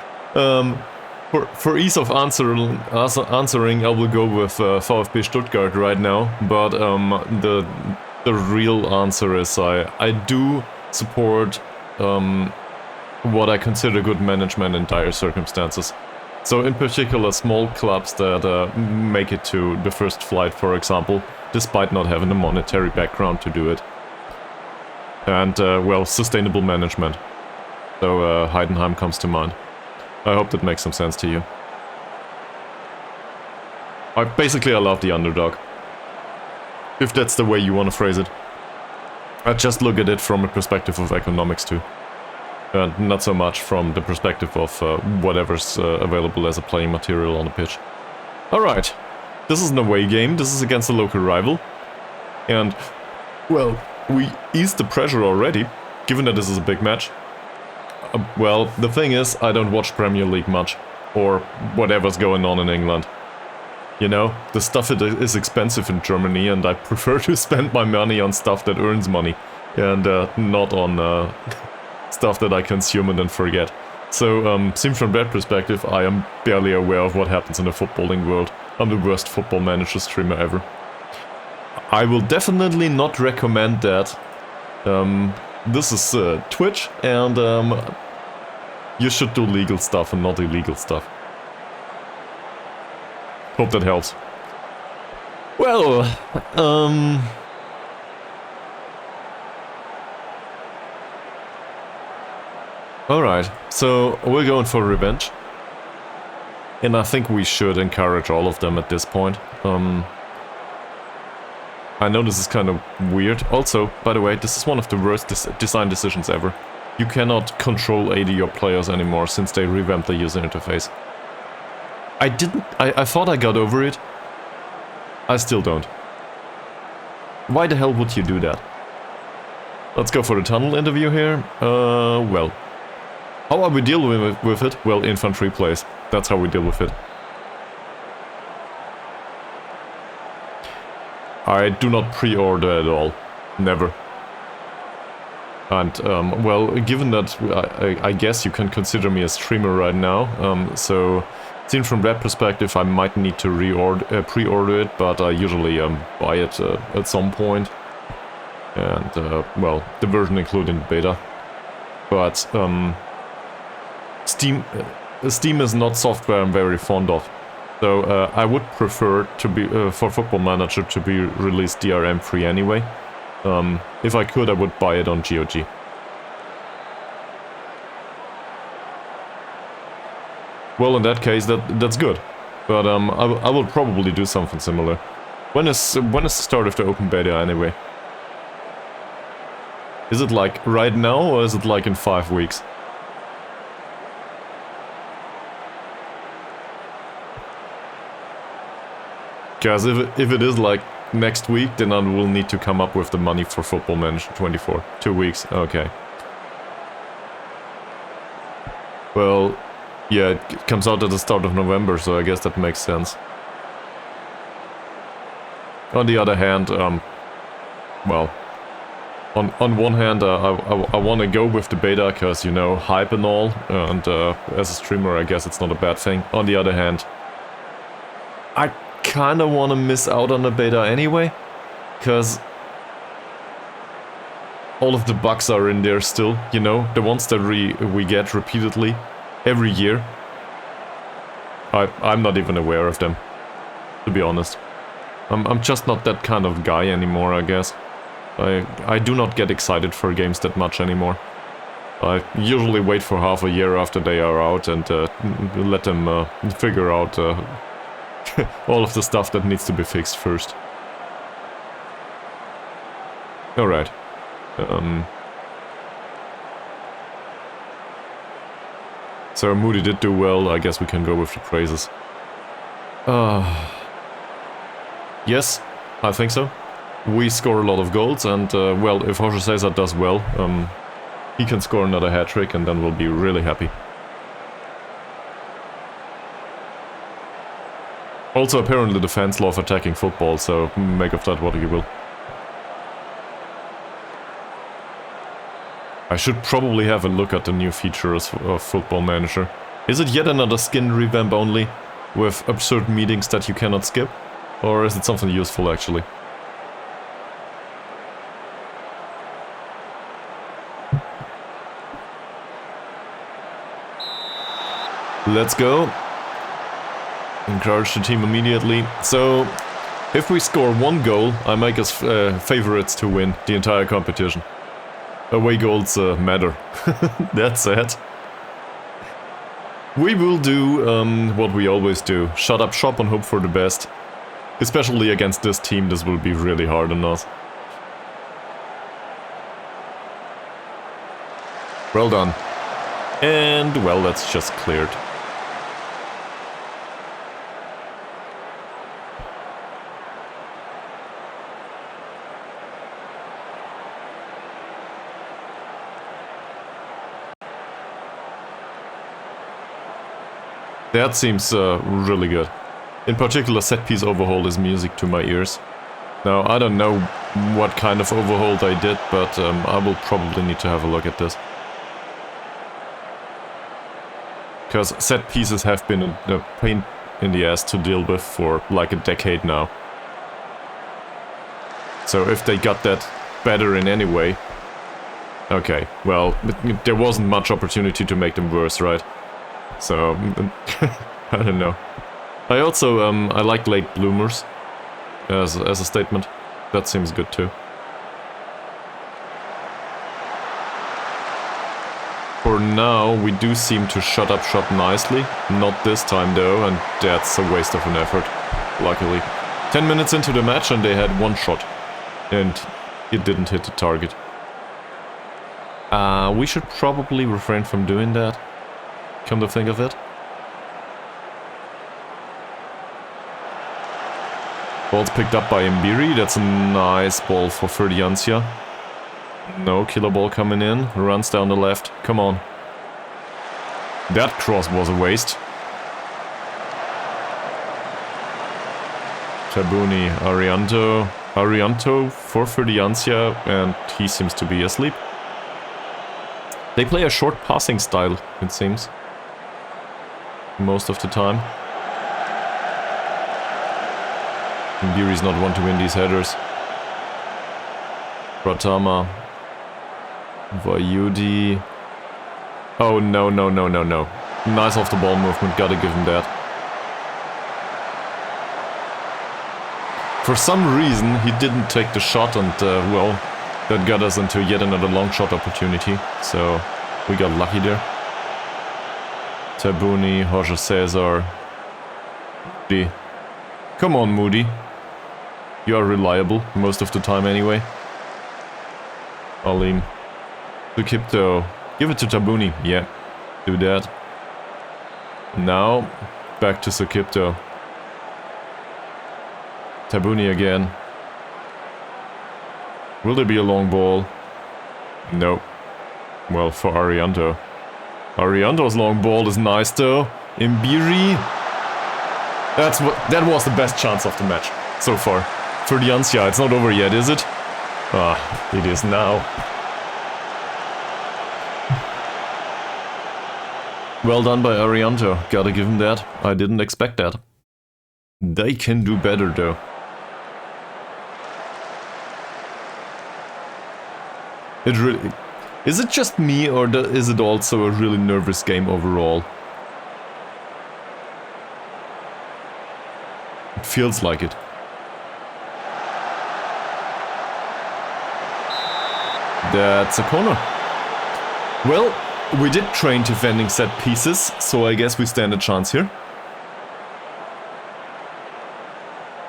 For ease of answering, I will go with VfB Stuttgart right now, but the real answer is I do support what I consider good management in dire circumstances. So in particular small clubs that make it to the first flight, for example, despite not having a monetary background to do it. And, well, sustainable management. So Heidenheim comes to mind. I hope that makes some sense to you. I love the underdog. If that's the way you want to phrase it. I just look at it from a perspective of economics too. Not so much from the perspective of whatever's available as a playing material on the pitch. Alright, this is an away game, this is against a local rival. And, well, we eased the pressure already, given that this is a big match. Well, the thing is, I don't watch Premier League much, or whatever's going on in England. You know, the stuff is expensive in Germany, and I prefer to spend my money on stuff that earns money, and not on stuff that I consume and then forget. So, seen from that perspective, I am barely aware of what happens in the footballing world. I'm the worst football manager streamer ever. I will definitely not recommend that. This is Twitch, and you should do legal stuff and not illegal stuff. Hope that helps. Well, alright, so we're going for revenge. And I think we should encourage all of them at this point. I know this is kind of weird. Also, by the way, this is one of the worst design decisions ever. You cannot control AD your players anymore since they revamped the user interface. I thought I got over it. I still don't. Why the hell would you do that? Let's go for the tunnel interview here. Well. How are we dealing with it? Well, infantry plays. That's how we deal with it. I do not pre-order at all. Never. And, well, given that I guess you can consider me a streamer right now, so seen from that perspective I might need to pre-order it, but I usually buy it at some point. And, well, the version including the beta. But, Steam is not software I'm very fond of. So I would prefer to be for Football Manager to be released DRM free anyway. If I could, I would buy it on GOG. Well, in that case, that's good. But I will probably do something similar. When is the start of the open beta anyway? Is it like right now, or is it like in 5 weeks? Because if it is like next week, then I will need to come up with the money for Football Manager 24. 2 weeks, okay. Well, yeah, it comes out at the start of November, so I guess that makes sense. On the other hand, well, on one hand, I want to go with the beta, because, you know, hype and all, and as a streamer, I guess it's not a bad thing. On the other hand, I kind of want to miss out on the beta anyway, because all of the bugs are in there still, you know, the ones that we get repeatedly every year. I'm not even aware of them, to be honest. I'm just not that kind of guy anymore, I guess. I do not get excited for games that much anymore. I usually wait for half a year after they are out and let them figure out all of the stuff that needs to be fixed first. Alright. So Moody did do well, I guess we can go with the praises. Yes, I think so. We score a lot of goals and, well, if Jorge Cesar does well, he can score another hat-trick and then we'll be really happy. Also, apparently the fans love attacking football, so make of that what you will. I should probably have a look at the new features of Football Manager. Is it yet another skin revamp only, with absurd meetings that you cannot skip? Or is it something useful actually? Let's go. Encourage the team immediately. So, if we score one goal, I make us favorites to win the entire competition. Away goals matter. That's sad. We will do what we always do. Shut up shop and hope for the best. Especially against this team, this will be really hard on us. Well done. And, well, that's just cleared. That seems really good. In particular, set-piece overhaul is music to my ears. Now, I don't know what kind of overhaul they did, but I will probably need to have a look at this. Because set-pieces have been a pain in the ass to deal with for like a decade now. So if they got that better in any way... Okay, well, there wasn't much opportunity to make them worse, right? So, I don't know. I also, I like late bloomers as a statement. That seems good too. For now, we do seem to shut up shop nicely. Not this time though, and that's a waste of an effort, luckily. 10 minutes into the match and they had one shot. And it didn't hit the target. We should probably refrain from doing that. Come to think of it. Ball's picked up by Mbiri. That's a nice ball for Ferdiancia. No killer ball coming in. Runs down the left. Come on. That cross was a waste. Tabuni, Arianto for Ferdiancia, and he seems to be asleep. They play a short passing style, it seems. Most of the time. Mbiri's not one to win these headers. Pratama. Vayudi. Oh, no. Nice off the ball movement, gotta give him that. For some reason, he didn't take the shot and, well, that got us into yet another long shot opportunity. So, we got lucky there. Tabuni, Jorge Cesar. Moody. Come on, Moody. You are reliable, most of the time anyway. Alim. Sukipto. Give it to Tabuni. Yeah, do that. Now, back to Sukipto. Tabuni again. Will there be a long ball? No. Well, for Arianto. Arianto's long ball is nice though. Mbiri. That was the best chance of the match so far. For the Ferdiancia, it's not over yet, is it? Ah, it is now. Well done by Arianto. Gotta give him that. I didn't expect that. They can do better though. It really... Is it just me, or is it also a really nervous game overall? It feels like it. That's a corner. Well, we did train defending set pieces, so I guess we stand a chance here.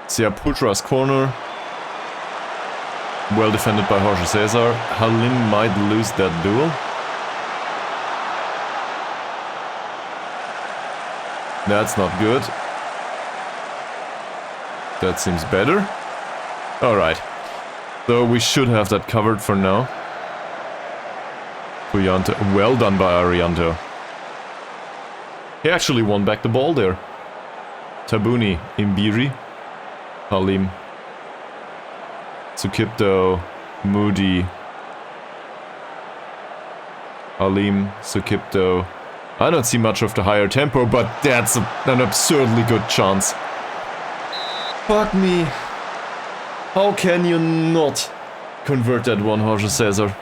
Putra's corner. Well defended by Jorge Cesar. Halim might lose that duel. That's not good. That seems better. Alright. So we should have that covered for now. Puyanto. Well done by Arianto. He actually won back the ball there. Tabuni, Imbiri, Halim, Sukipto, Moody, Halim, Sukipto. I don't see much of the higher tempo, but that's an absurdly good chance. Fuck me. How can you not convert that one, Jorge Cesar?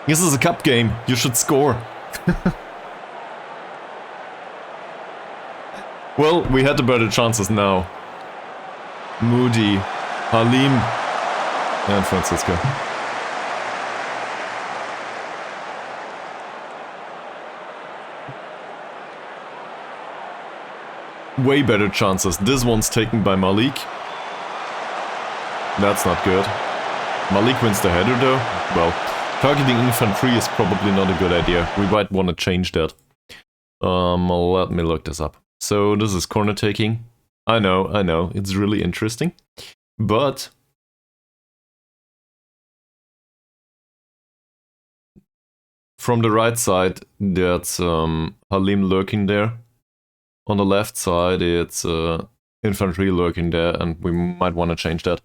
This is a cup game. You should score. Well, we had the better chances now. Moody, Halim, and Francisco. Way better chances. This one's taken by Malik. That's not good. Malik wins the header though. Well, targeting infantry is probably not a good idea. We might want to change that. Let me look this up. So this is corner taking. I know, it's really interesting. But from the right side, that's Halim lurking there. On the left side, it's infantry lurking there, and we might want to change that.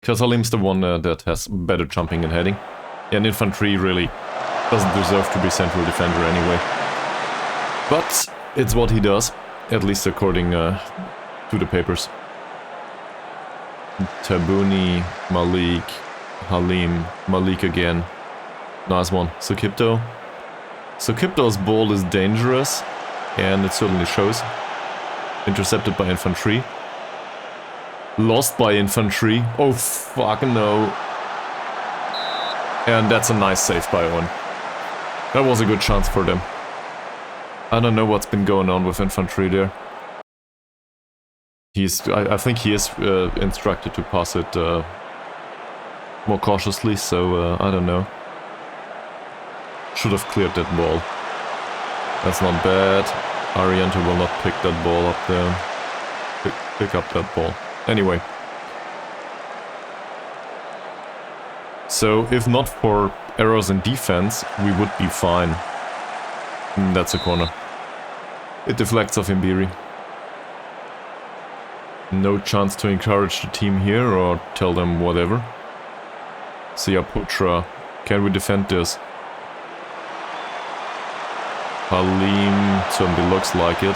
Because Halim's the one that has better jumping and heading. And infantry really doesn't deserve to be central defender anyway. But it's what he does, at least according to the papers. Tabuni, Malik, Halim, Malik again. Nice one. Sukipto. Sukipto's ball is dangerous, and it certainly shows. Intercepted by infantry. Lost by infantry. Oh, fuck no. And that's a nice save by Owen. That was a good chance for them. I don't know what's been going on with infantry there. I think he is instructed to pass it more cautiously, so I don't know. Should have cleared that ball. That's not bad. Arianto will not pick that ball up there. Pick up that ball. Anyway. So, if not for errors in defense, we would be fine. That's a corner. It deflects off Imbiri. No chance to encourage the team here or tell them whatever. Putra. Can we defend this? Halim certainly looks like it.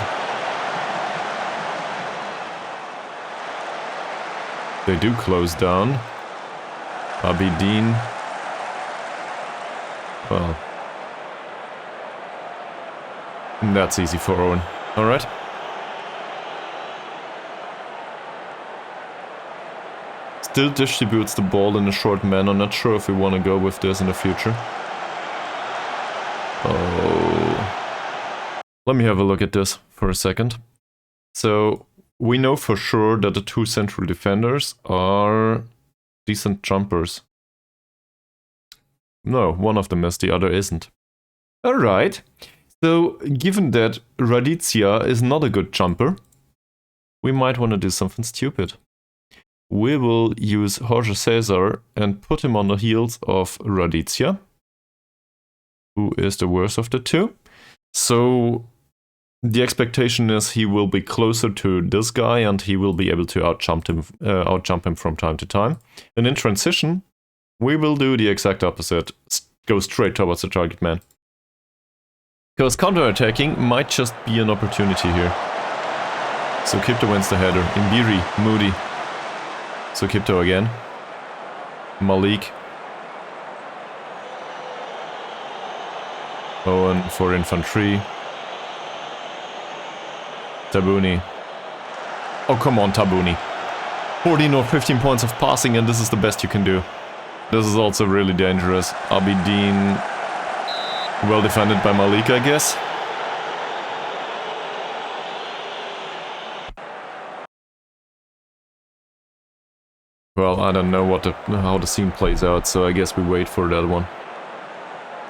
They do close down. Abidin. Well. That's easy for Owen. Alright. Still distributes the ball in a short manner. Not sure if we want to go with this in the future. Oh. Let me have a look at this for a second. So, we know for sure that the two central defenders are decent jumpers. No, one of them is, the other isn't. Alright. So, given that Radizia is not a good jumper, we might want to do something stupid. We will use Jorge Cesar and put him on the heels of Radizia, who is the worst of the two. So, the expectation is he will be closer to this guy and he will be able to outjump him from time to time. And in transition, we will do the exact opposite. Go straight towards the target man. Because counterattacking might just be an opportunity here. So Kipto wins the header. Imbiri, Moody. So Kipto again. Malik. Owen for infantry. Tabuni. Oh, come on, Tabuni. 14 or 15 points of passing, and this is the best you can do. This is also really dangerous. Abidin, well defended by Malik, I guess. Well, I don't know how the scene plays out, so I guess we wait for that one.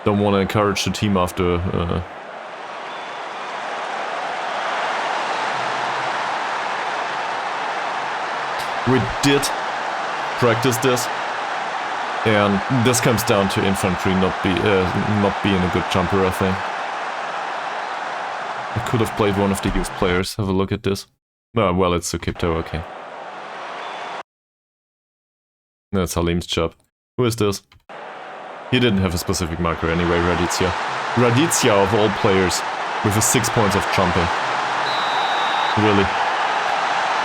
Don't want to encourage the team after... We did practice this, and this comes down to infantry not being a good jumper, I think. I could have played one of the youth players. Have a look at this. Oh, well, it's Sukipto, okay. That's Halim's job. Who is this? He didn't have a specific marker anyway, Raditya. Raditya, of all players, with a 6 points of jumping. Really.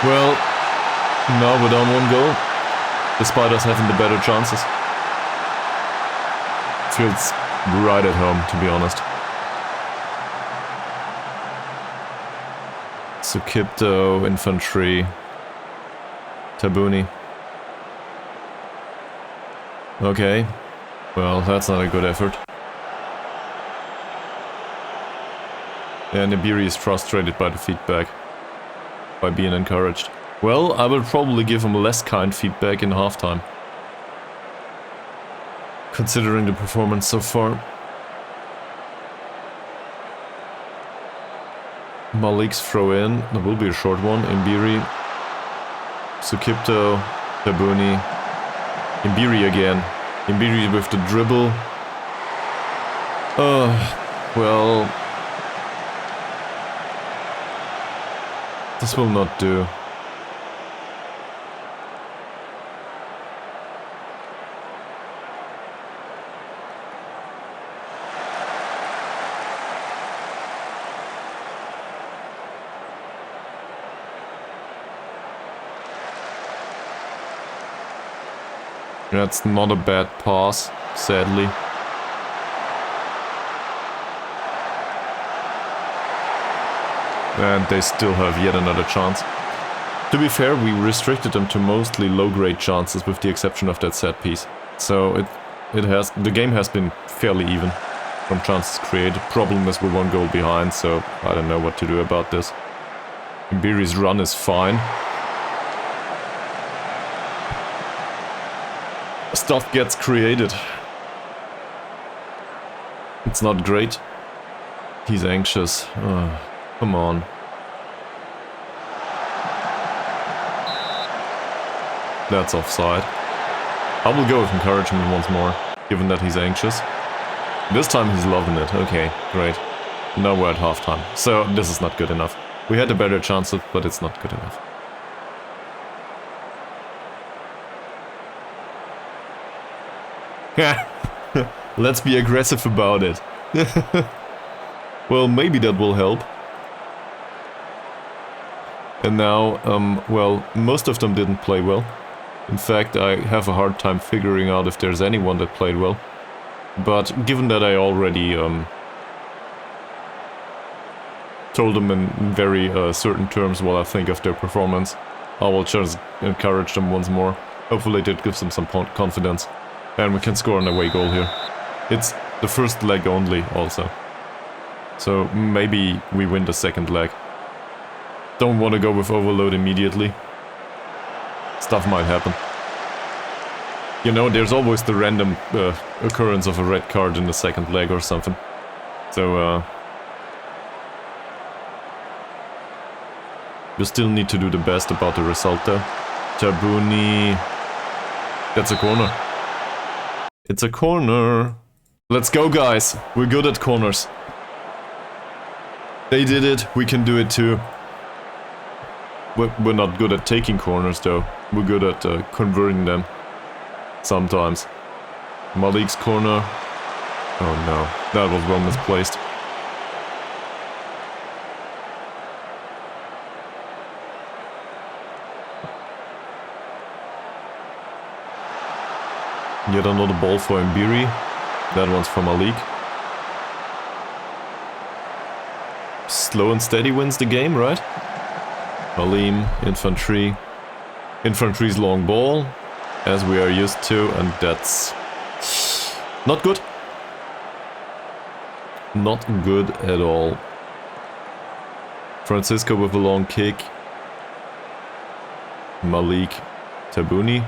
Well, now we're down 1 goal, despite us having the better chances. Feels right at home, to be honest. Sukipto, infantry, Tabuni. Okay, well, that's not a good effort. And Ibiri is frustrated by the feedback, by being encouraged. Well, I will probably give him less kind feedback in halftime, considering the performance so far. Malik's throw in, there will be a short one. Ibiri, Sukipto, Tabuni, Ibiri again. Ibiri with the dribble. Well, this will not do. That's not a bad pass, sadly. And they still have yet another chance. To be fair, we restricted them to mostly low-grade chances with the exception of that set piece. So the game has been fairly even from chances created. Problem is we're 1 goal behind, so I don't know what to do about this. Ibiri's run is fine.Stuff gets created. It's not great. He's anxious. Oh, come on. That's offside. I will go with encouragement once more, given that he's anxious. This time he's loving it. Okay, great. Now we're at halftime. So this is not good enough. We had a better chance, but it's not good enough. Let's be aggressive about it. Well, maybe that will help. And now, well, most of them didn't play well. In fact, I have a hard time figuring out if there's anyone that played well. But given that I already told them in very certain terms what I think of their performance, I will just encourage them once more. Hopefully that gives them some confidence. And we can score an away goal here. It's the first leg only, also. So maybe we win the second leg. Don't want to go with overload immediately. Stuff might happen. You know, there's always the random occurrence of a red card in the second leg or something. So, you still need to do the best about the result though. Tabuni... That's a corner. It's a corner. Let's go, guys. We're good at corners. They did it. We can do it too. We're not good at taking corners though. We're good at converting them. Sometimes. Malik's corner. Oh no. That was well misplaced. Yet another ball for Mbiri. That one's for Malik. Slow and steady wins the game, right? Malim, infantry. Infantry's long ball, as we are used to, and that's not good. Not good at all. Francisco with a long kick. Malik. Tabuni.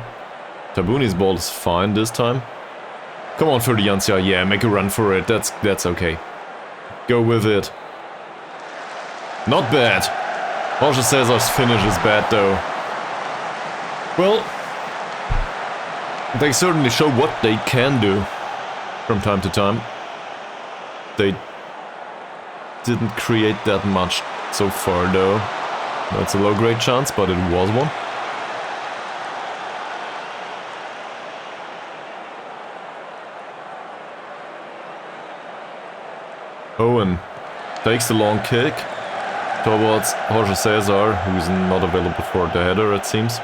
Tabuni's ball is fine this time. Come on, Ferdiancia. Yeah, make a run for it. That's okay. Go with it. Not bad. Jorge Cesar's finish is bad though. Well, they certainly show what they can do from time to time. They didn't create that much so far though. That's a low-grade chance, but it was one. Owen takes the long kick towards Jorge Cesar, who's not available for the header, it seems.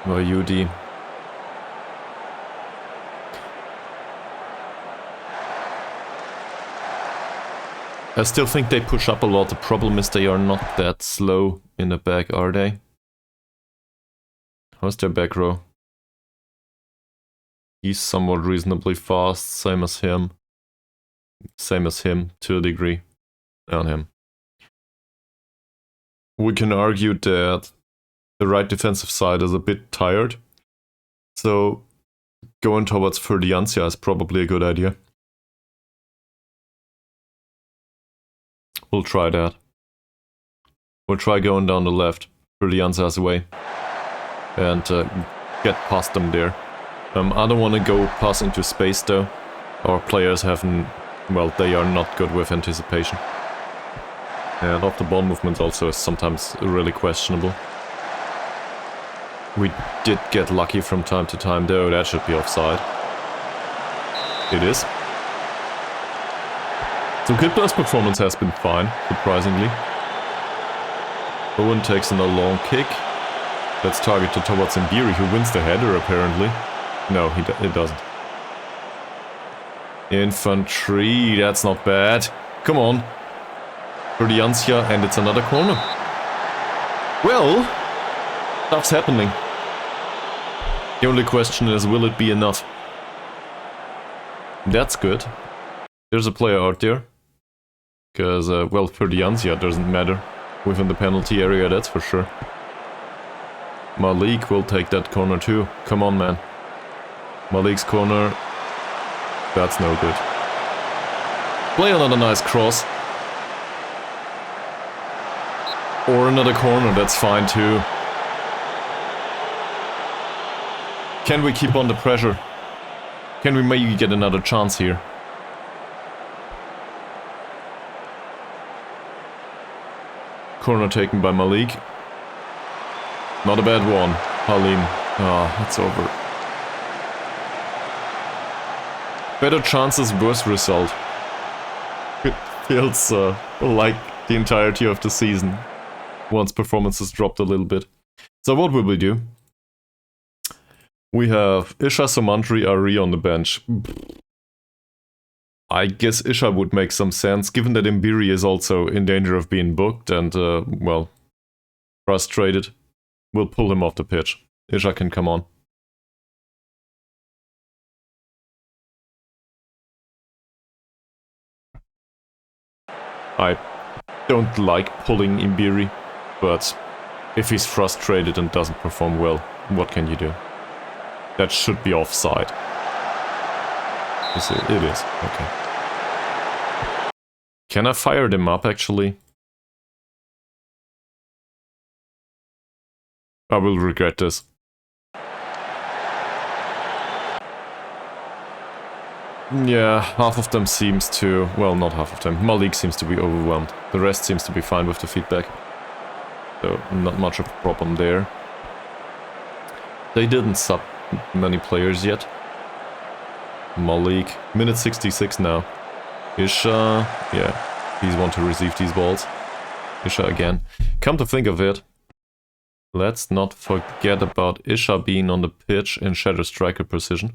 Yudi. I still think they push up a lot. The problem is they are not that slow in the back, are they? How's their back row? He's somewhat reasonably fast, same as him. Same as him, to a degree. On him. We can argue that the right defensive side is a bit tired. So going towards Ferdiancia is probably a good idea. We'll try that. We'll try going down the left. Ferdiancia's way. And get past them there. I don't want to go pass into space though. Our players haven't... well, they are not good with anticipation. And off-the-ball movement also is sometimes really questionable. We did get lucky from time to time though, that should be offside. It is. So Kipler's performance has been fine, surprisingly. Owen takes another long kick. That's targeted towards Mbiri, who wins the header apparently. No, it doesn't. Infantry, that's not bad. Come on. Ferdiancia, and it's another corner. Well, stuff's happening. The only question is, will it be enough? That's good. There's a player out there. Because, well, Ferdiancia doesn't matter within the penalty area, that's for sure. Malik will take that corner too. Come on, man. Malik's corner. That's no good. Play another nice cross. Or another corner, that's fine too. Can we keep on the pressure? Can we maybe get another chance here? Corner taken by Malik. Not a bad one. Halim. Ah, it's over. Better chances, worse result. It feels like the entirety of the season. Once performances dropped a little bit. So what will we do? We have Isha, Somantri, Ari on the bench. I guess Isha would make some sense, given that Mbiri is also in danger of being booked and, well, frustrated. We'll pull him off the pitch. Isha can come on. I don't like pulling Mbiri, but if he's frustrated and doesn't perform well, what can you do? That should be offside. It is. Okay. Can I fire them up, actually? I will regret this. Yeah, half of them seems to... well, not half of them. Malik seems to be overwhelmed. The rest seems to be fine with the feedback. So, not much of a problem there. They didn't sub many players yet. Malik, minute 66 now. Isha, yeah, he's one to receive these balls. Isha again. Come to think of it, let's not forget about Isha being on the pitch in shadow striker position.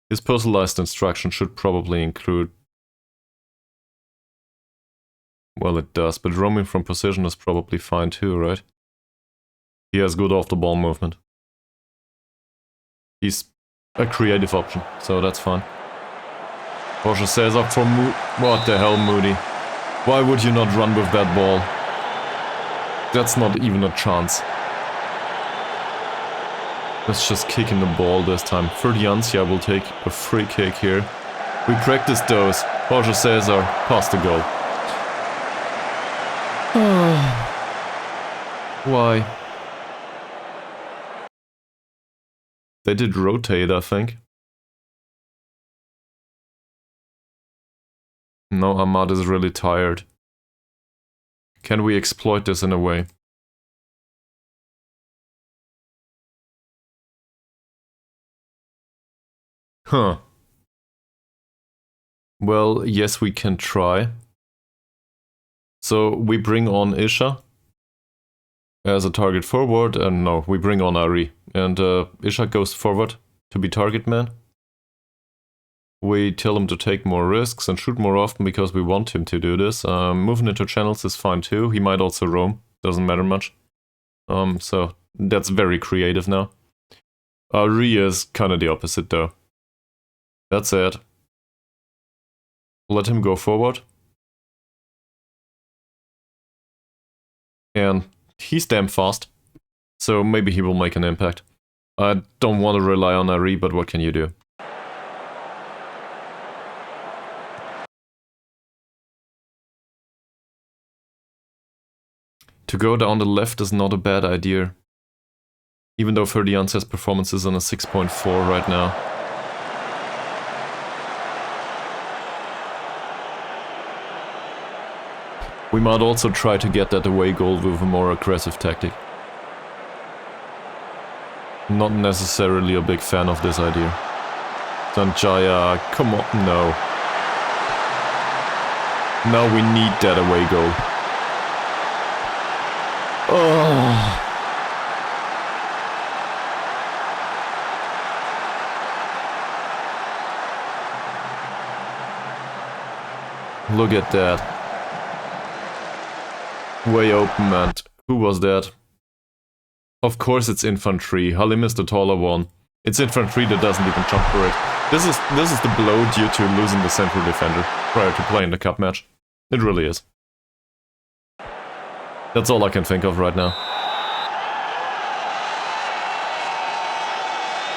His personalized instruction should probably include Well, it does, but roaming from position is probably fine too, right? He has good off-the-ball movement. He's a creative option, so that's fine. Jorge says up for What the hell, Moody? Why would you not run with that ball? That's not even a chance. Let's just kick in the ball this time. Ferdiancia will take a free kick here. We practiced those. Jorge Cesar passed the goal. Why? They did rotate, I think. No, Ahmad is really tired. Can we exploit this in a way? Huh. Well, yes, we can try. So we bring on Isha as a target forward, and no, we bring on Ari. And Isha goes forward to be target man. We tell him to take more risks and shoot more often because we want him to do this. Moving into channels is fine too. He might also roam, doesn't matter much. So that's very creative now. Ari is kind of the opposite though. That's it. Let him go forward. And he's damn fast. So maybe he will make an impact. I don't want to rely on Ari, but what can you do? To go down the left is not a bad idea. Even though Ferdiance's performance is on a 6.4 right now. We might also try to get that away goal with a more aggressive tactic. Not necessarily a big fan of this idea. Sanjaya, come on, no. Now we need that away goal. Oh. Look at that. Way open, and who was that? Of course it's infantry. Halim is the taller one. It's infantry that doesn't even jump for it. This is the blow due to losing the central defender prior to playing the cup match. It really is. That's all I can think of right now.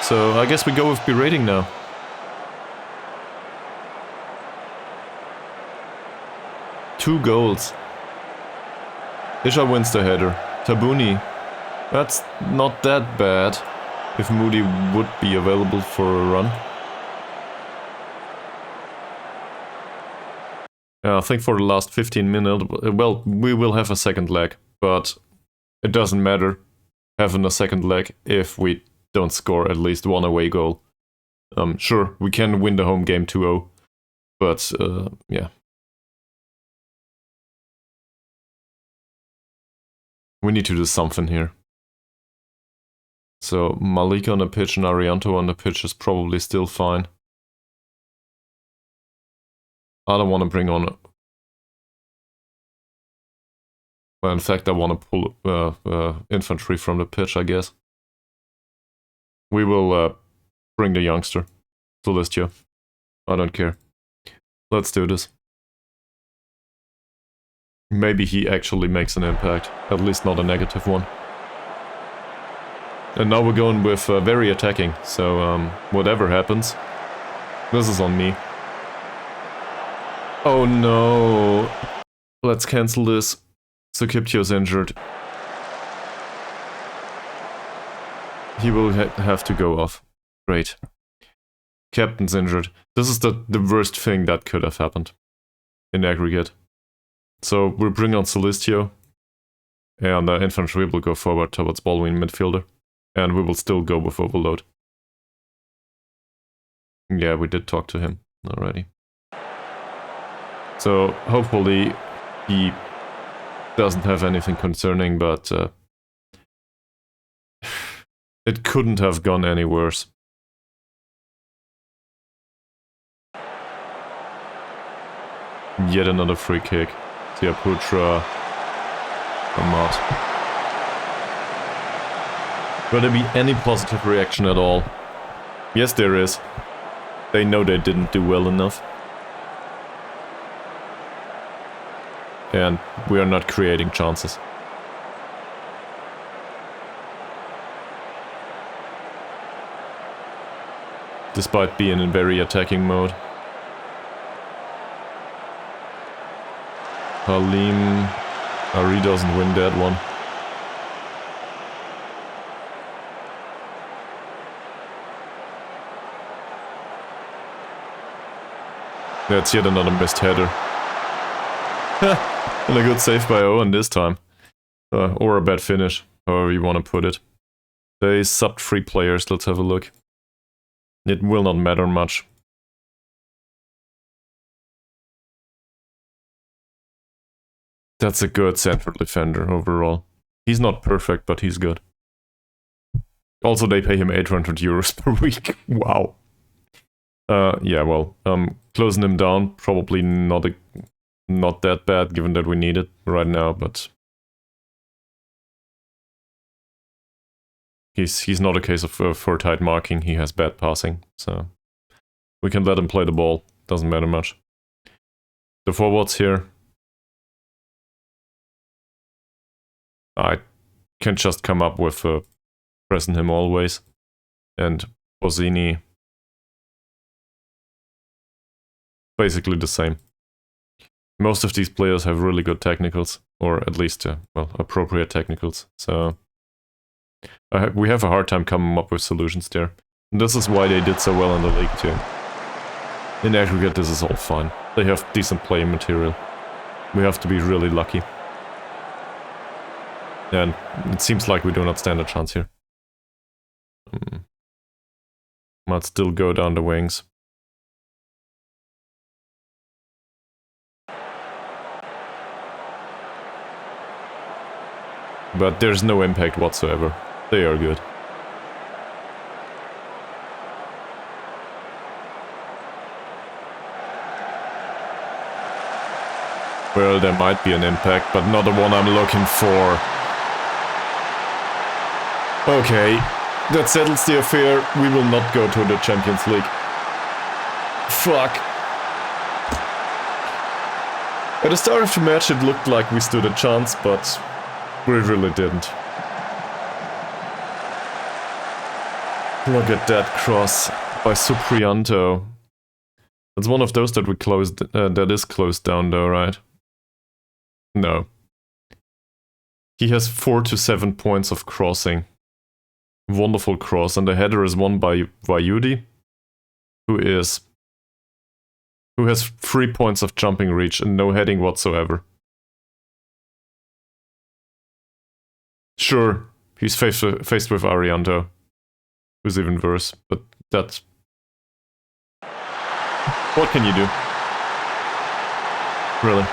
So I guess we go with berating now. Two goals. Isha wins the header. Tabuni. That's not that bad. If Moody would be available for a run. I think for the last 15 minutes, well, we will have a second leg, but it doesn't matter having a second leg if we don't score at least one away goal. Sure, we can win the home game 2-0, but yeah. We need to do something here. So Malika on the pitch and Arianto on the pitch is probably still fine. I don't want to bring on... Well, in fact, I want to pull infantry from the pitch, I guess. We will bring the youngster, Celestia. I don't care. Let's do this. Maybe he actually makes an impact, at least not a negative one. And now we're going with very attacking, so whatever happens, this is on me. Oh no! Let's cancel this. Sukiptio's injured. He will have to go off. Great. Captain's injured. This is the worst thing that could have happened in aggregate. So we'll bring on Celestio, and infantry will go forward towards Baldwin midfielder, and we will still go with overload. Yeah, we did talk to him already. So hopefully he doesn't have anything concerning, but it couldn't have gone any worse. Yet another free kick. Putra, Ahmad. Will there be any positive reaction at all? Yes, there is. They know they didn't do well enough. And we are not creating chances. Despite being in very attacking mode. Halim... Ari doesn't win that one. That's yet another missed header. And a good save by Owen this time. Or a bad finish, however you want to put it. They subbed 3 players, let's have a look. It will not matter much. That's a good central defender overall. He's not perfect, but he's good. Also, they pay him 800 euros per week. Wow. Yeah, well, closing him down, probably not that bad, given that we need it right now, but... He's not a case of for tight marking, he has bad passing, so... We can let him play the ball, doesn't matter much. The forwards here... I can just come up with pressing him always. And Bozzini... basically the same. Most of these players have really good technicals, or at least, well, appropriate technicals, so... we have a hard time coming up with solutions there. And this is why they did so well in the league too. In aggregate, this is all fine. They have decent playing material. We have to be really lucky. And it seems like we do not stand a chance here. Might still go down the wings. But there's no impact whatsoever. They are good. Well, there might be an impact, but not the one I'm looking for. Okay, that settles the affair. We will not go to the Champions League. Fuck. At the start of the match it looked like we stood a chance, but we really didn't. Look at that cross by Suprianto. It's one of those that we closed, that is closed down though, right? No. He has 4 to 7 points of crossing. Wonderful cross, and the header is won by Vayudi, who has 3 points of jumping reach and no heading whatsoever. Sure, he's faced with Arianto, who's even worse, but that's... What can you do? Really?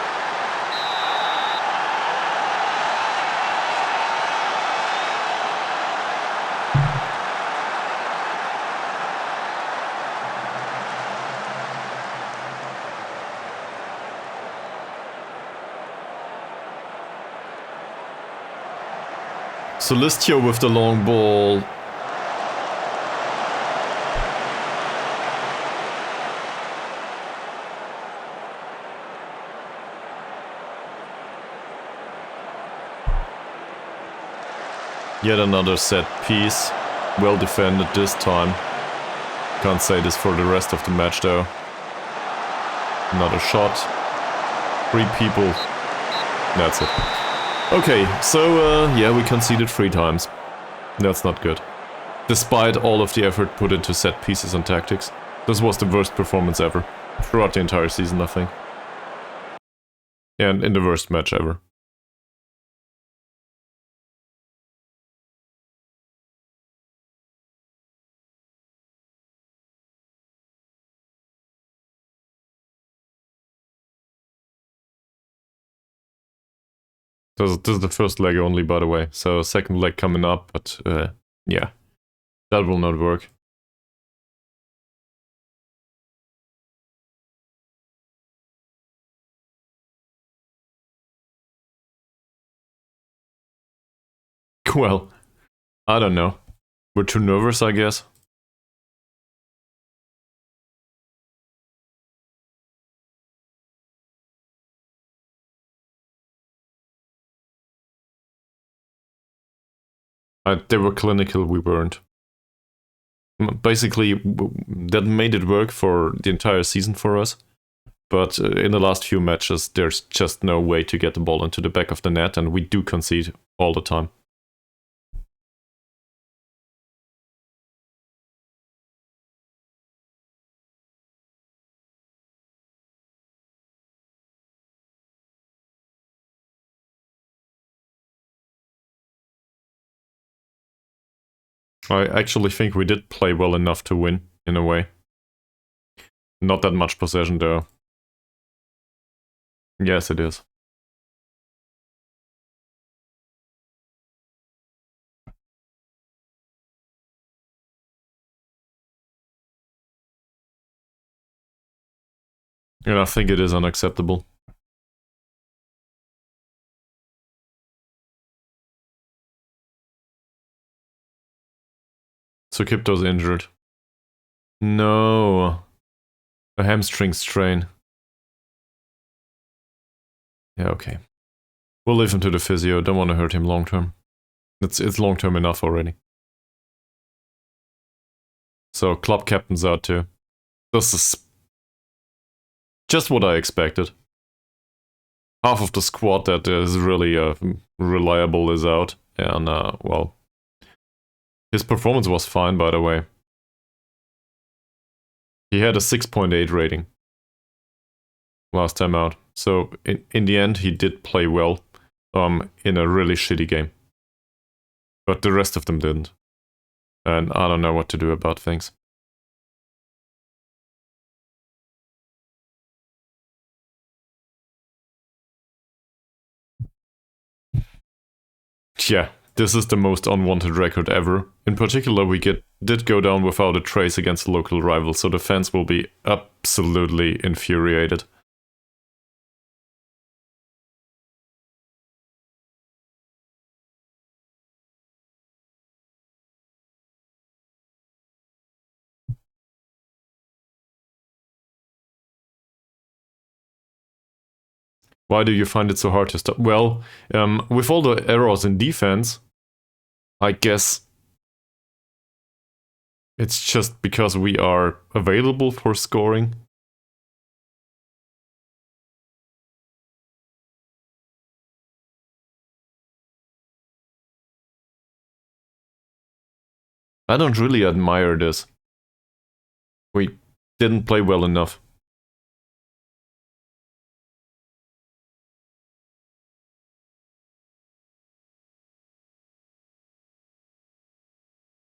Solistio with the long ball. Yet another set piece. Well defended this time. Can't say this for the rest of the match though. Another shot. 3 people. That's it. Okay, so yeah, we conceded 3 times. That's not good. Despite all of the effort put into set pieces and tactics. This was the worst performance ever. Throughout the entire season, I think. And in the worst match ever. This is the first leg only, by the way, so second leg coming up, but yeah, that will not work. Well, I don't know. We're too nervous, I guess. They were clinical, we weren't. Basically, that made it work for the entire season for us. But in the last few matches, there's just no way to get the ball into the back of the net, and we do concede all the time. I actually think we did play well enough to win, in a way. Not that much possession, though. Yes, it is. And I think it is unacceptable. So Kipto's injured. No. A hamstring strain. Yeah, okay. We'll leave him to the physio. Don't want to hurt him long term. It's long term enough already. So club captain's out too. This is just what I expected. Half of the squad that is really reliable is out. And, well, his performance was fine, by the way. He had a 6.8 rating last time out. So in the end, he did play well in a really shitty game. But the rest of them didn't. And I don't know what to do about things. Yeah, this is the most unwanted record ever. In particular, we did go down without a trace against a local rival, so the fans will be absolutely infuriated. Why do you find it so hard to stop? Well, with all the errors in defense, I guess it's just because we are available for scoring. I don't really admire this. We didn't play well enough.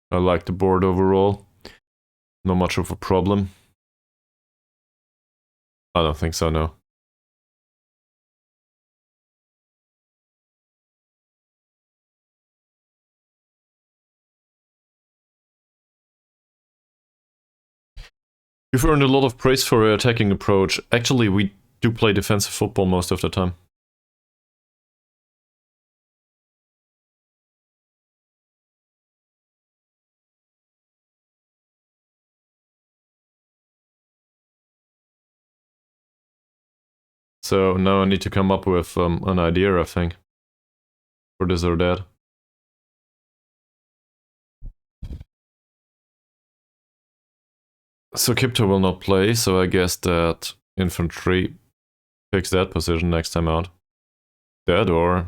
I like the board overall. Not much of a problem. I don't think so, no. You've earned a lot of praise for your attacking approach. Actually, we do play defensive football most of the time. So now I need to come up with an idea, I think, for this or that. So Kipto will not play, so I guess that infantry picks that position next time out. That or...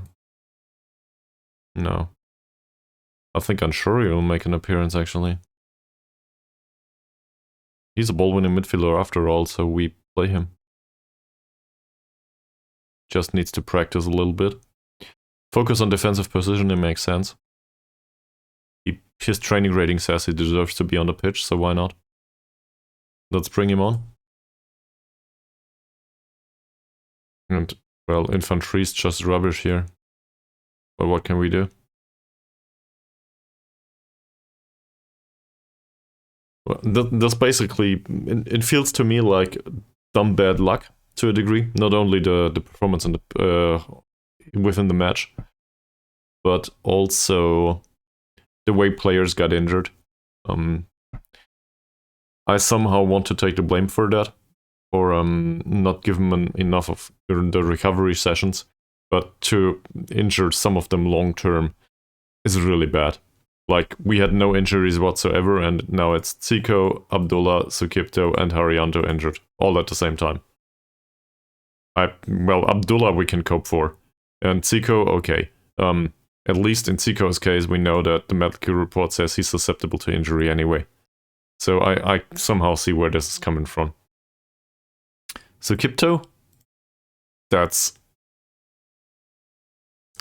no. I think Anshuri will make an appearance, actually. He's a ball-winning midfielder after all, so we play him. Just needs to practice a little bit. Focus on defensive positioning makes sense. His training rating says he deserves to be on the pitch, so why not? Let's bring him on. And, well, infantry's just rubbish here. But what can we do? Well, that's basically... it feels to me like dumb bad luck, to a degree. Not only the performance in within the match, but also the way players got injured. I somehow want to take the blame for that, or not give them enough of the recovery sessions, but to injure some of them long term is really bad. Like, we had no injuries whatsoever, and now it's Zico, Abdullah, Sukipto, and Haryanto injured, all at the same time. Well, Abdullah we can cope for, and Zico, okay. At least in Zico's case, we know that the medical report says he's susceptible to injury anyway. So I somehow see where this is coming from. Sukipto? That's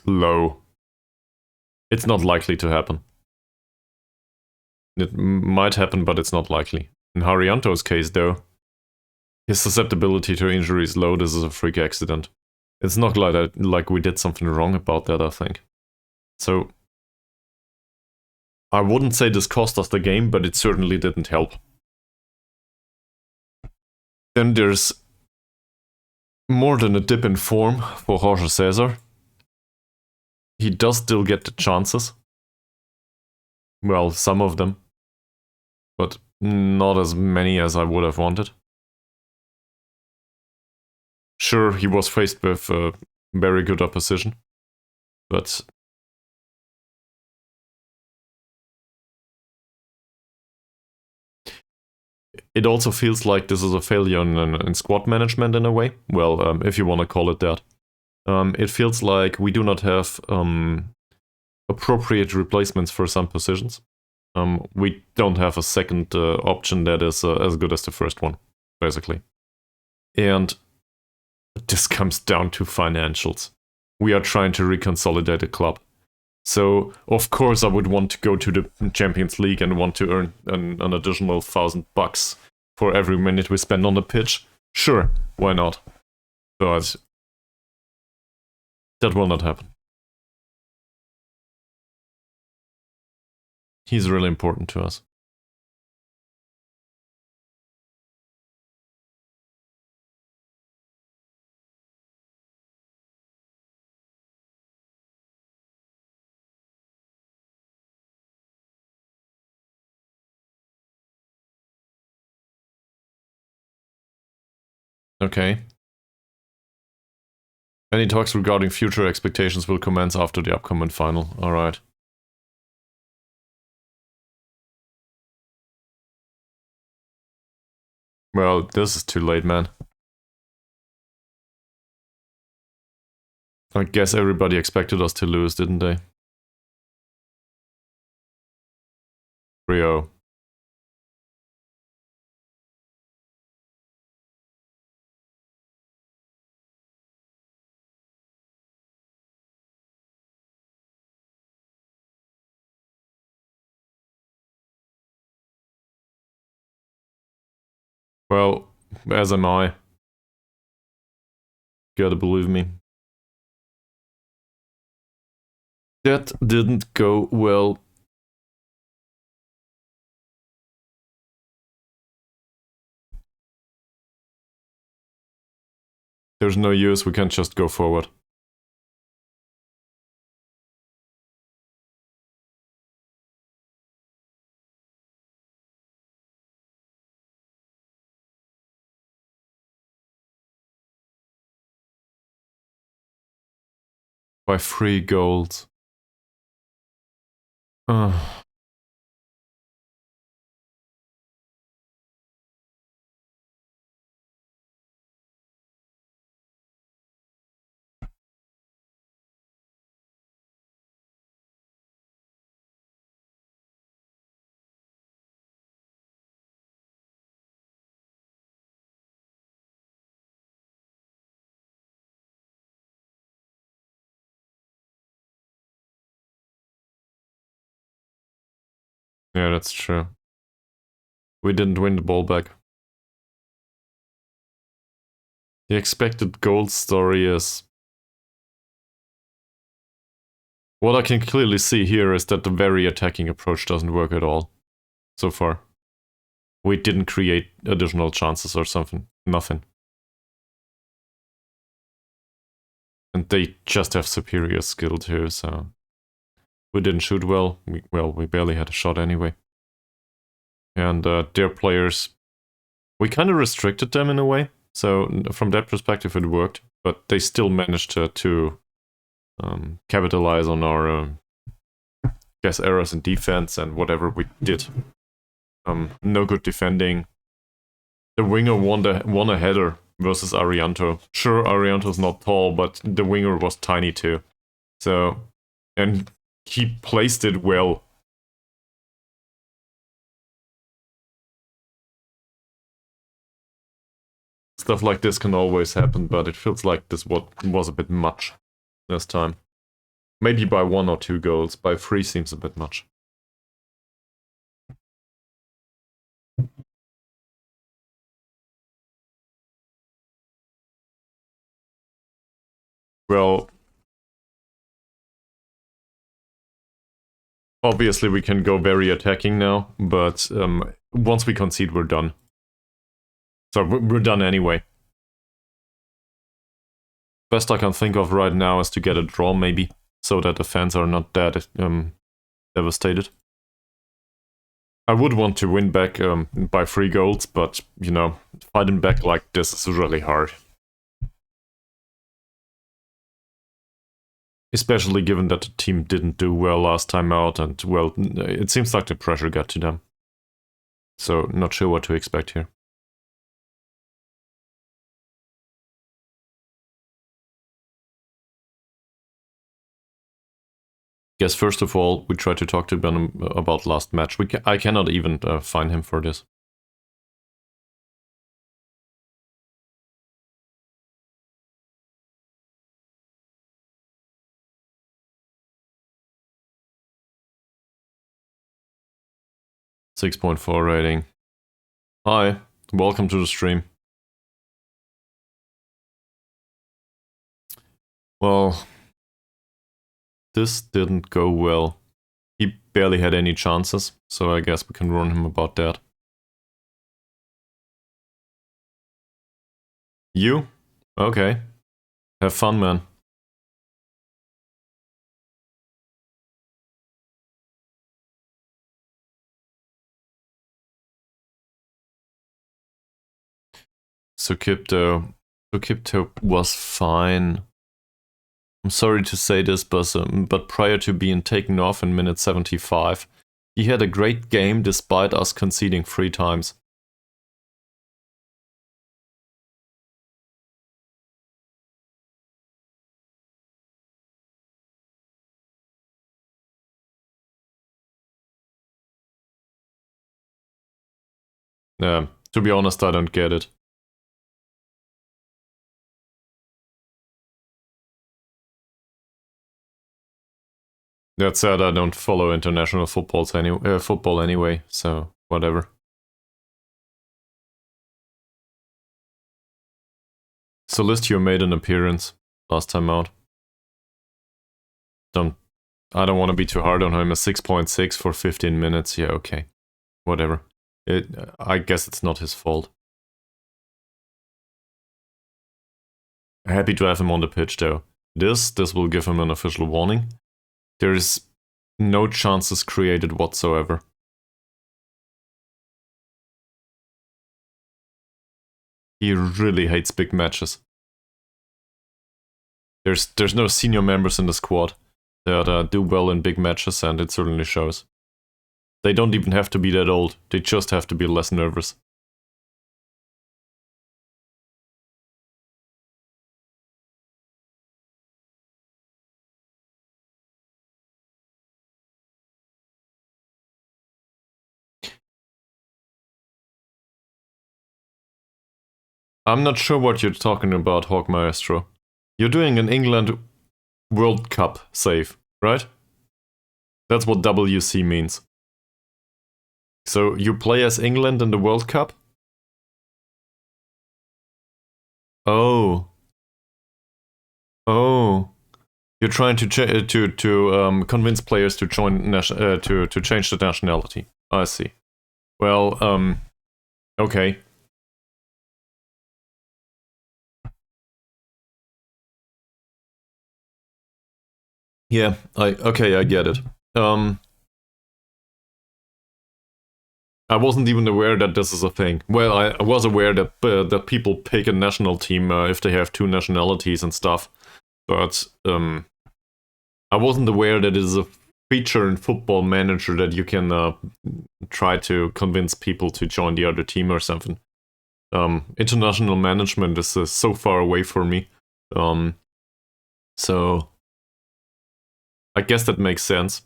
low. It's not likely to happen. It might happen, but it's not likely. In Haryanto's case, though, his susceptibility to injury is low. This is a freak accident. It's not like we did something wrong about that, I think. So, I wouldn't say this cost us the game, but it certainly didn't help. Then there's more than a dip in form for Jorge Cesar. He does still get the chances. Well, some of them. But not as many as I would have wanted. Sure, he was faced with very good opposition. But it also feels like this is a failure in squad management in a way. Well, if you want to call it that. It feels like we do not have appropriate replacements for some positions. We don't have a second option that is as good as the first one, basically. And this comes down to financials. We are trying to reconsolidate a club. So, of course, I would want to go to the Champions League and want to earn an additional $1,000 for every minute we spend on the pitch. Sure, why not? But that will not happen. He's really important to us. Okay. Any talks regarding future expectations will commence after the upcoming final. Alright. Well, this is too late, man. I guess everybody expected us to lose, didn't they? 3-0. Well, as am I. Gotta believe me. That didn't go well. There's no use, we can't just go forward. By 3 goals. Yeah, that's true. We didn't win the ball back. The expected goal story is... What I can clearly see here is that the very attacking approach doesn't work at all. So far. We didn't create additional chances or something. Nothing. And they just have superior skill too, so... We didn't shoot well. We barely had a shot anyway. And their players, we kind of restricted them in a way. So from that perspective, it worked. But they still managed to capitalize on our errors in defense and whatever we did. No good defending. The winger won a header versus Arianto. Sure, Arianto's not tall, but the winger was tiny too. So, and he placed it well. Stuff like this can always happen, but it feels like this was a bit much this time. Maybe by 1 or 2 goals. By 3 seems a bit much. Well, obviously we can go very attacking now, but once we concede, we're done. So we're done anyway. Best I can think of right now is to get a draw, maybe, so that the fans are not that devastated. I would want to win back by 3 goals, but, you know, fighting back like this is really hard. Especially given that the team didn't do well last time out, and, well, it seems like the pressure got to them. So, not sure what to expect here. Guess first of all, we try to talk to Ben about last match. I cannot even find him for this. .4 rating. Hi, welcome to the stream. Well, this didn't go well. He barely had any chances, so I guess we can warn him about that. You? Okay. Have fun, man. So Crypto was fine. I'm sorry to say this, but prior to being taken off in minute 75, he had a great game despite us conceding 3 times. Yeah, to be honest, I don't get it. That said, I don't follow international football anyway, so whatever. Celestio made an appearance last time out. I don't want to be too hard on him. A 6.6 for 15 minutes. Yeah, okay. Whatever. I guess it's not his fault. Happy to have him on the pitch though. This will give him an official warning. There is no chances created whatsoever. He really hates big matches. There's no senior members in the squad that do well in big matches, and it certainly shows. They don't even have to be that old. They just have to be less nervous. I'm not sure what you're talking about, Hawk Maestro. You're doing an England World Cup save, right? That's what WC means. So you play as England in the World Cup? Oh. Oh. You're trying to convince players to join to change the nationality. I see. Well, okay. Yeah, I get it. I wasn't even aware that this is a thing. Well, I was aware that that people pick a national team if they have two nationalities and stuff, but I wasn't aware that it is a feature in Football Manager that you can try to convince people to join the other team or something. International management is so far away from me, so I guess that makes sense.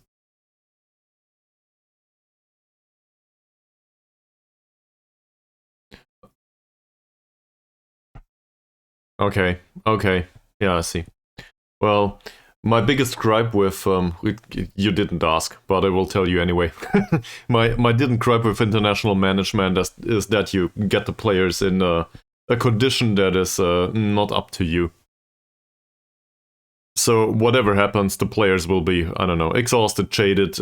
Okay, okay, yeah, I see. Well, my biggest gripe with you didn't ask, but I will tell you anyway. My didn't gripe with international management is that you get the players in a condition that is not up to you. So whatever happens, the players will be, I don't know, exhausted, jaded,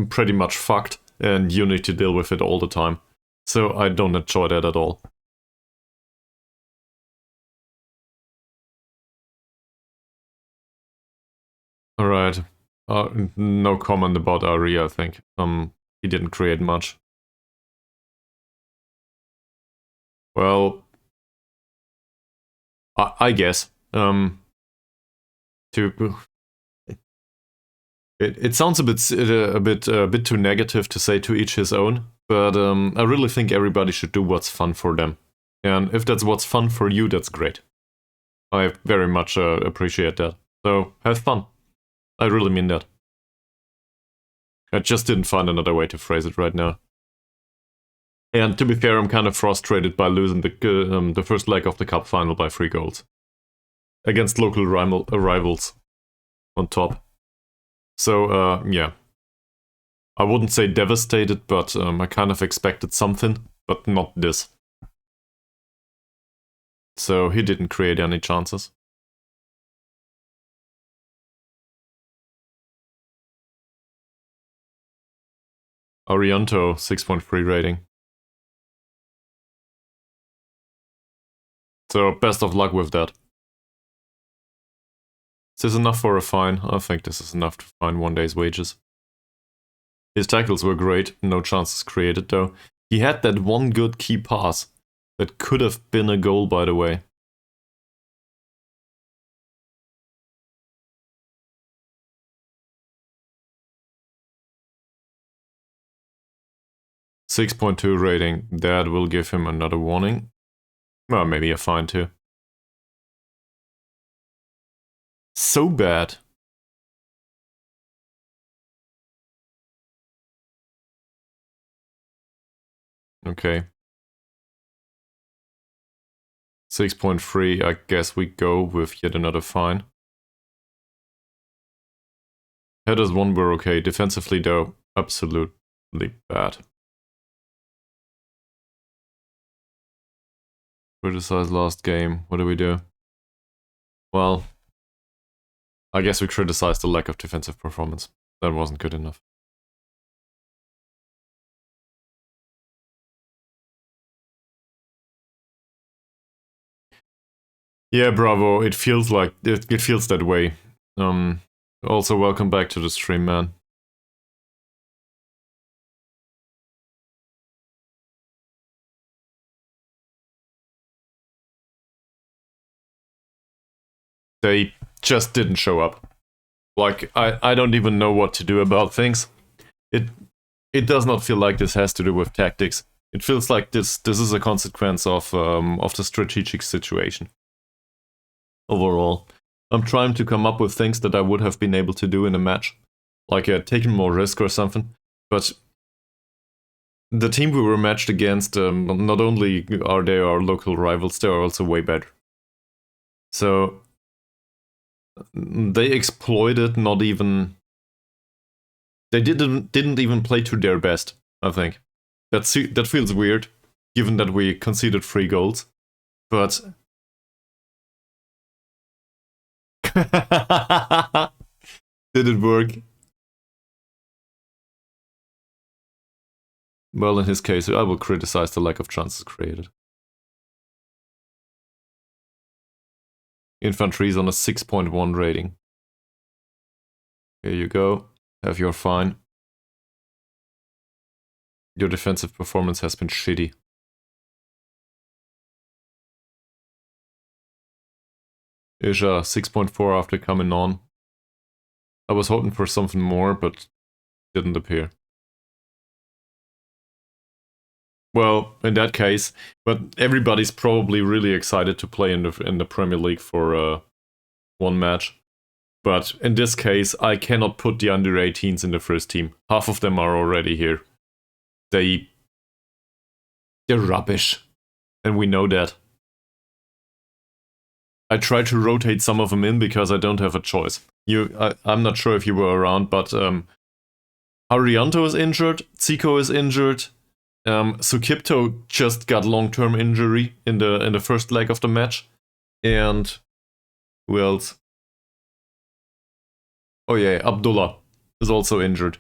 pretty much fucked, and you need to deal with it all the time. So I don't enjoy that at all. All right. No comment about Ari, I think. He didn't create much. Well, I guess. To it sounds a bit too negative to say to each his own, but I really think everybody should do what's fun for them, and if that's what's fun for you, that's great. I very much appreciate that. So have fun. I really mean that. I just didn't find another way to phrase it right now. And to be fair, I'm kind of frustrated by losing the first leg of the cup final by 3 goals against local rivals on top. So yeah, I wouldn't say devastated, but I kind of expected something, but not this. So he didn't create any chances. Arianto, 6.3 rating. So best of luck with that. Is this enough for a fine? I think this is enough to fine 1 day's wages. His tackles were great, no chances created though. He had that one good key pass that could have been a goal, by the way. .2 rating. That will give him another warning. Well, maybe a fine too. So bad. Okay. 6.3, I guess we go with yet another fine. Headers 1 were okay. Defensively though, absolutely bad. Criticize last game. What do we do? Well, I guess we criticized the lack of defensive performance. That wasn't good enough. Yeah, bravo. It feels like it feels that way. Also, welcome back to the stream, man. They just didn't show up. Like, I don't even know what to do about things. It does not feel like this has to do with tactics. It feels like this is a consequence of the strategic situation. Overall, I'm trying to come up with things that I would have been able to do in a match, like taking more risk or something. But the team we were matched against, not only are they our local rivals, they are also way better. So they exploited not even. They didn't even play to their best. I think that feels weird, given that we conceded 3 goals. But did it work? Well, in his case, I will criticize the lack of chances created. Infantry is on a 6.1 rating. Here you go. Have your fine. Your defensive performance has been shitty. Isha 6.4 after coming on. I was hoping for something more, but didn't appear. Well, in that case, but everybody's probably really excited to play in the Premier League for one match. But in this case, I cannot put the under 18s in the first team. Half of them are already here. They're rubbish, and we know that. I tried to rotate some of them in because I don't have a choice. I'm not sure if you were around, but Arianto is injured, Zico is injured. Sukipto just got long-term injury in the first leg of the match, and who else? Oh yeah, Abdullah is also injured.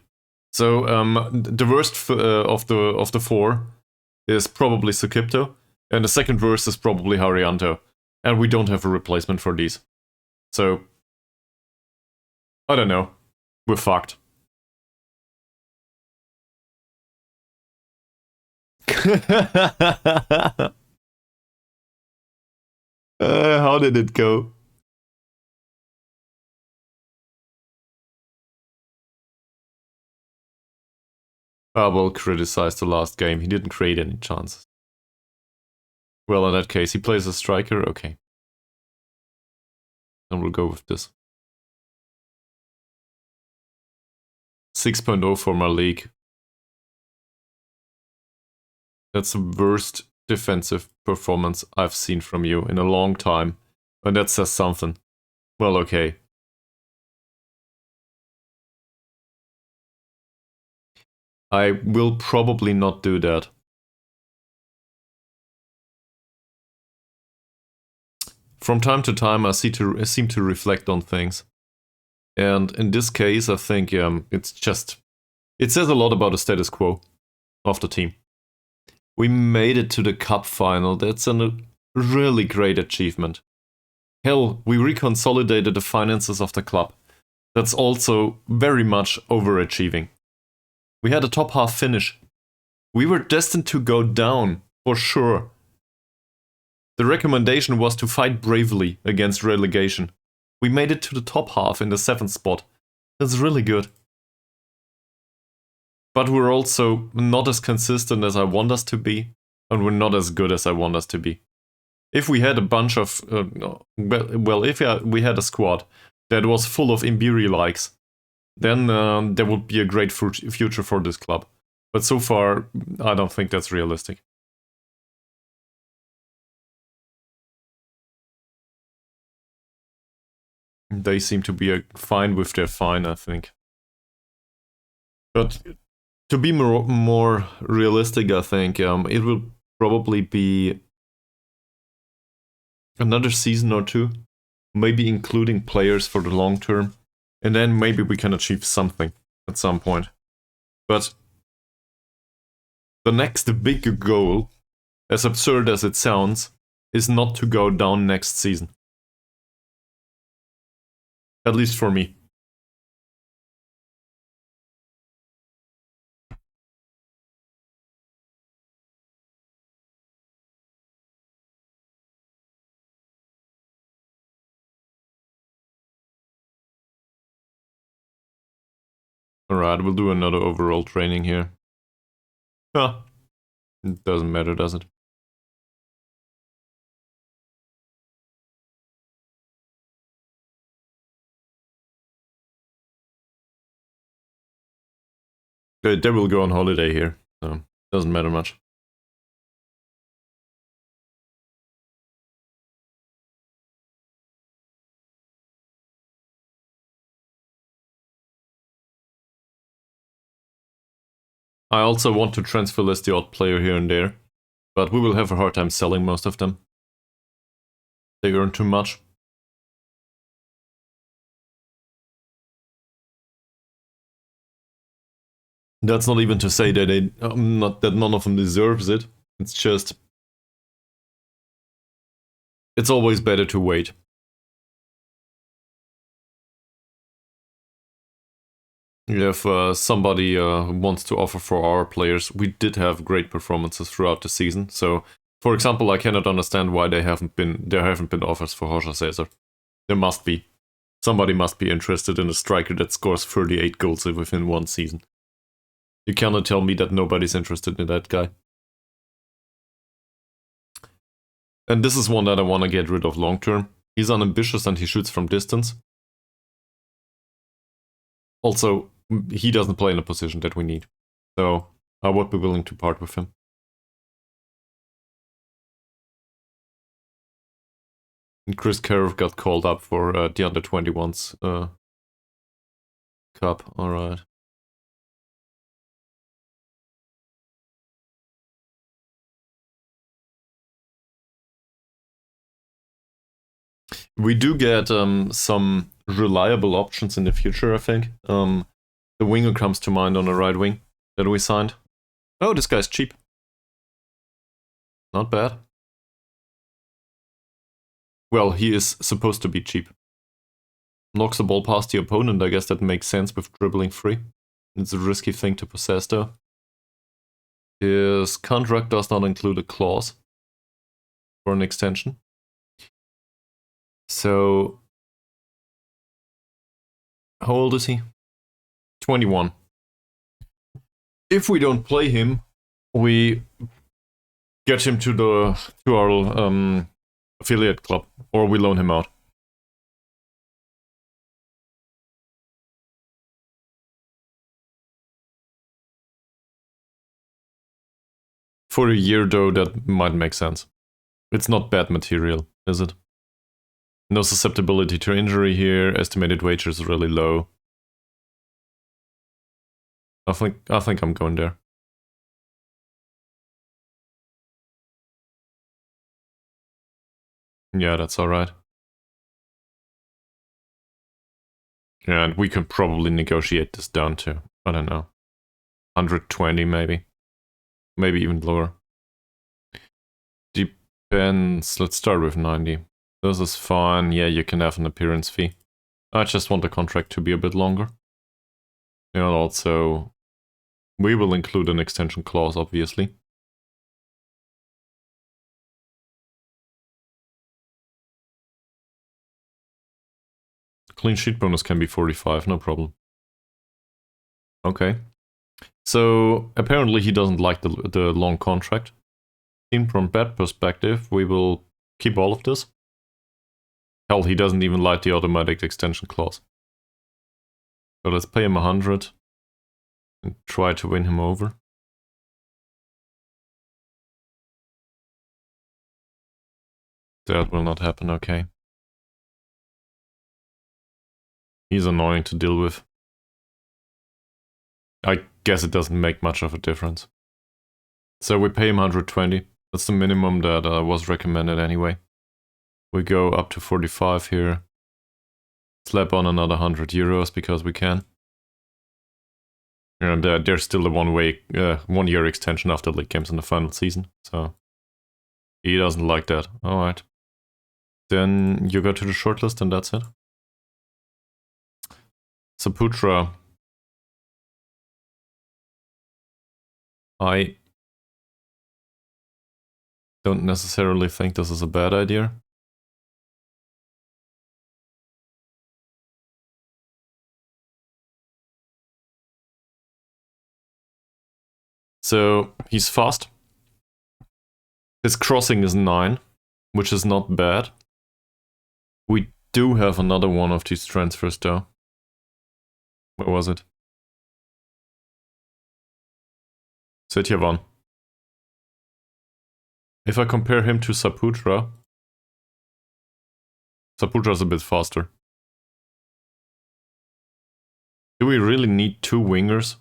So the worst of the four is probably Sukipto, and the second worst is probably Harianto, and we don't have a replacement for these. So I don't know. We're fucked. How did it go? I will criticize the last game. He didn't create any chances. Well, in that case, he plays a striker. Okay. And we'll go with this. 6.0 for my league. That's the worst defensive performance I've seen from you in a long time. And that says something. Well, okay. I will probably not do that. From time to time, I seem to reflect on things. And in this case, I think it says a lot about the status quo of the team. We made it to the cup final. That's a really great achievement. Hell, we reconsolidated the finances of the club. That's also very much overachieving. We had a top half finish. We were destined to go down, for sure. The recommendation was to fight bravely against relegation. We made it to the top half in the 7th spot. That's really good. But we're also not as consistent as I want us to be, and we're not as good as I want us to be. If we had a bunch of, if we had a squad that was full of Imbiri likes, then there would be a great future for this club. But so far, I don't think that's realistic. They seem to be fine with their fine, I think. But to be more realistic, I think it will probably be another season or two, maybe including players for the long term, and then maybe we can achieve something at some point. But the next big goal, as absurd as it sounds, is not to go down next season. At least for me. Alright, we'll do another overall training here. Huh. It doesn't matter, does it? They will go on holiday here, so doesn't matter much. I also want to transfer list the odd player here and there, but we will have a hard time selling most of them. They earn too much. That's not even to say that that none of them deserves it. It's just it's always better to wait. If somebody wants to offer for our players, we did have great performances throughout the season. So, for example, I cannot understand why there haven't been offers for Roger Caesar. There must be. Somebody must be interested in a striker that scores 38 goals within one season. You cannot tell me that nobody's interested in that guy. And this is one that I want to get rid of long term. He's unambitious and he shoots from distance. Also, he doesn't play in a position that we need. So I would be willing to part with him. And Chris Kerr got called up for the under-21s cup. Alright. We do get some reliable options in the future, I think. The winger comes to mind on the right wing that we signed. Oh, this guy's cheap. Not bad. Well, he is supposed to be cheap. Knocks the ball past the opponent, I guess that makes sense with dribbling free. It's a risky thing to possess though. His contract does not include a clause for an extension. So, how old is he? 21. If we don't play him, we get him to our affiliate club, or we loan him out. For a year though, that might make sense. It's not bad material, is it? No susceptibility to injury here, estimated wage is really low. I think I'm going there. Yeah, that's alright. Yeah, and we can probably negotiate this down to, I don't know, 120 maybe. Maybe even lower. Depends, let's start with 90. This is fine, yeah, you can have an appearance fee. I just want the contract to be a bit longer. And also, we will include an extension clause, obviously. Clean sheet bonus can be 45, no problem. Okay. So, apparently he doesn't like the long contract. From that perspective, we will keep all of this. Hell, he doesn't even like the automatic extension clause. So let's pay him 100 and try to win him over. That will not happen, okay. He's annoying to deal with. I guess it doesn't make much of a difference. So we pay him 120. That's the minimum that was recommended anyway. We go up to 45 here. Slap on another 100 euros because we can. And there's still a 1 year extension after league games in the final season. So he doesn't like that. Alright. Then you go to the shortlist and that's it. Saputra. I don't necessarily think this is a bad idea. So he's fast. His crossing is 9, which is not bad. We do have another one of these transfers though. Where was it? Setyavan. If I compare him to Saputra, Saputra's a bit faster. Do we really need 2 wingers?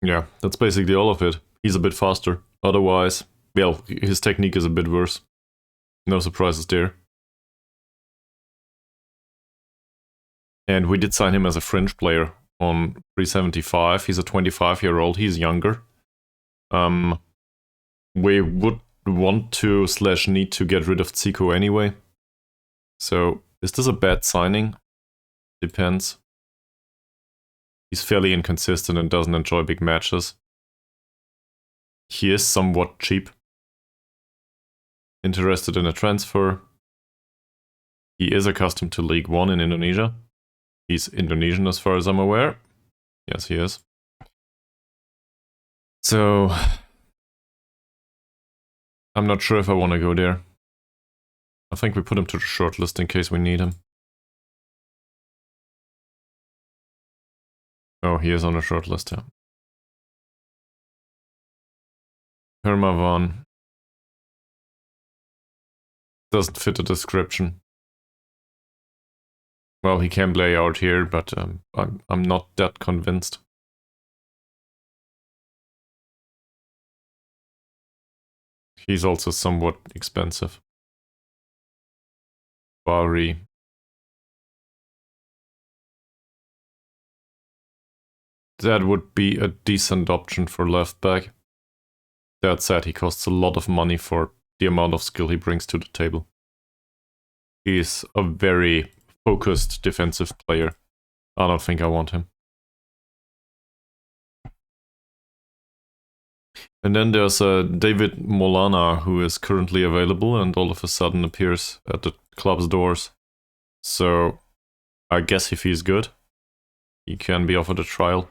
Yeah, that's basically all of it. He's a bit faster. Otherwise, well, his technique is a bit worse. No surprises there. And we did sign him as a fringe player. on 375. He's a 25-year-old. He's younger. We would want to / need to get rid of Zico anyway. So is this a bad signing? Depends. He's fairly inconsistent and doesn't enjoy big matches. He is somewhat cheap. Interested in a transfer. He is accustomed to League One in Indonesia. He's Indonesian as far as I'm aware. Yes, he is. So I'm not sure if I want to go there. I think we put him to the shortlist in case we need him. Oh, he is on the shortlist, yeah. Hermavan doesn't fit the description. Well, he can play out here, but I'm not that convinced. He's also somewhat expensive. Bari. That would be a decent option for left back. That said, he costs a lot of money for the amount of skill he brings to the table. He's a very focused defensive player. I don't think I want him. And then there's David Molana, who is currently available and all of a sudden appears at the club's doors. So I guess if he's good, he can be offered a trial.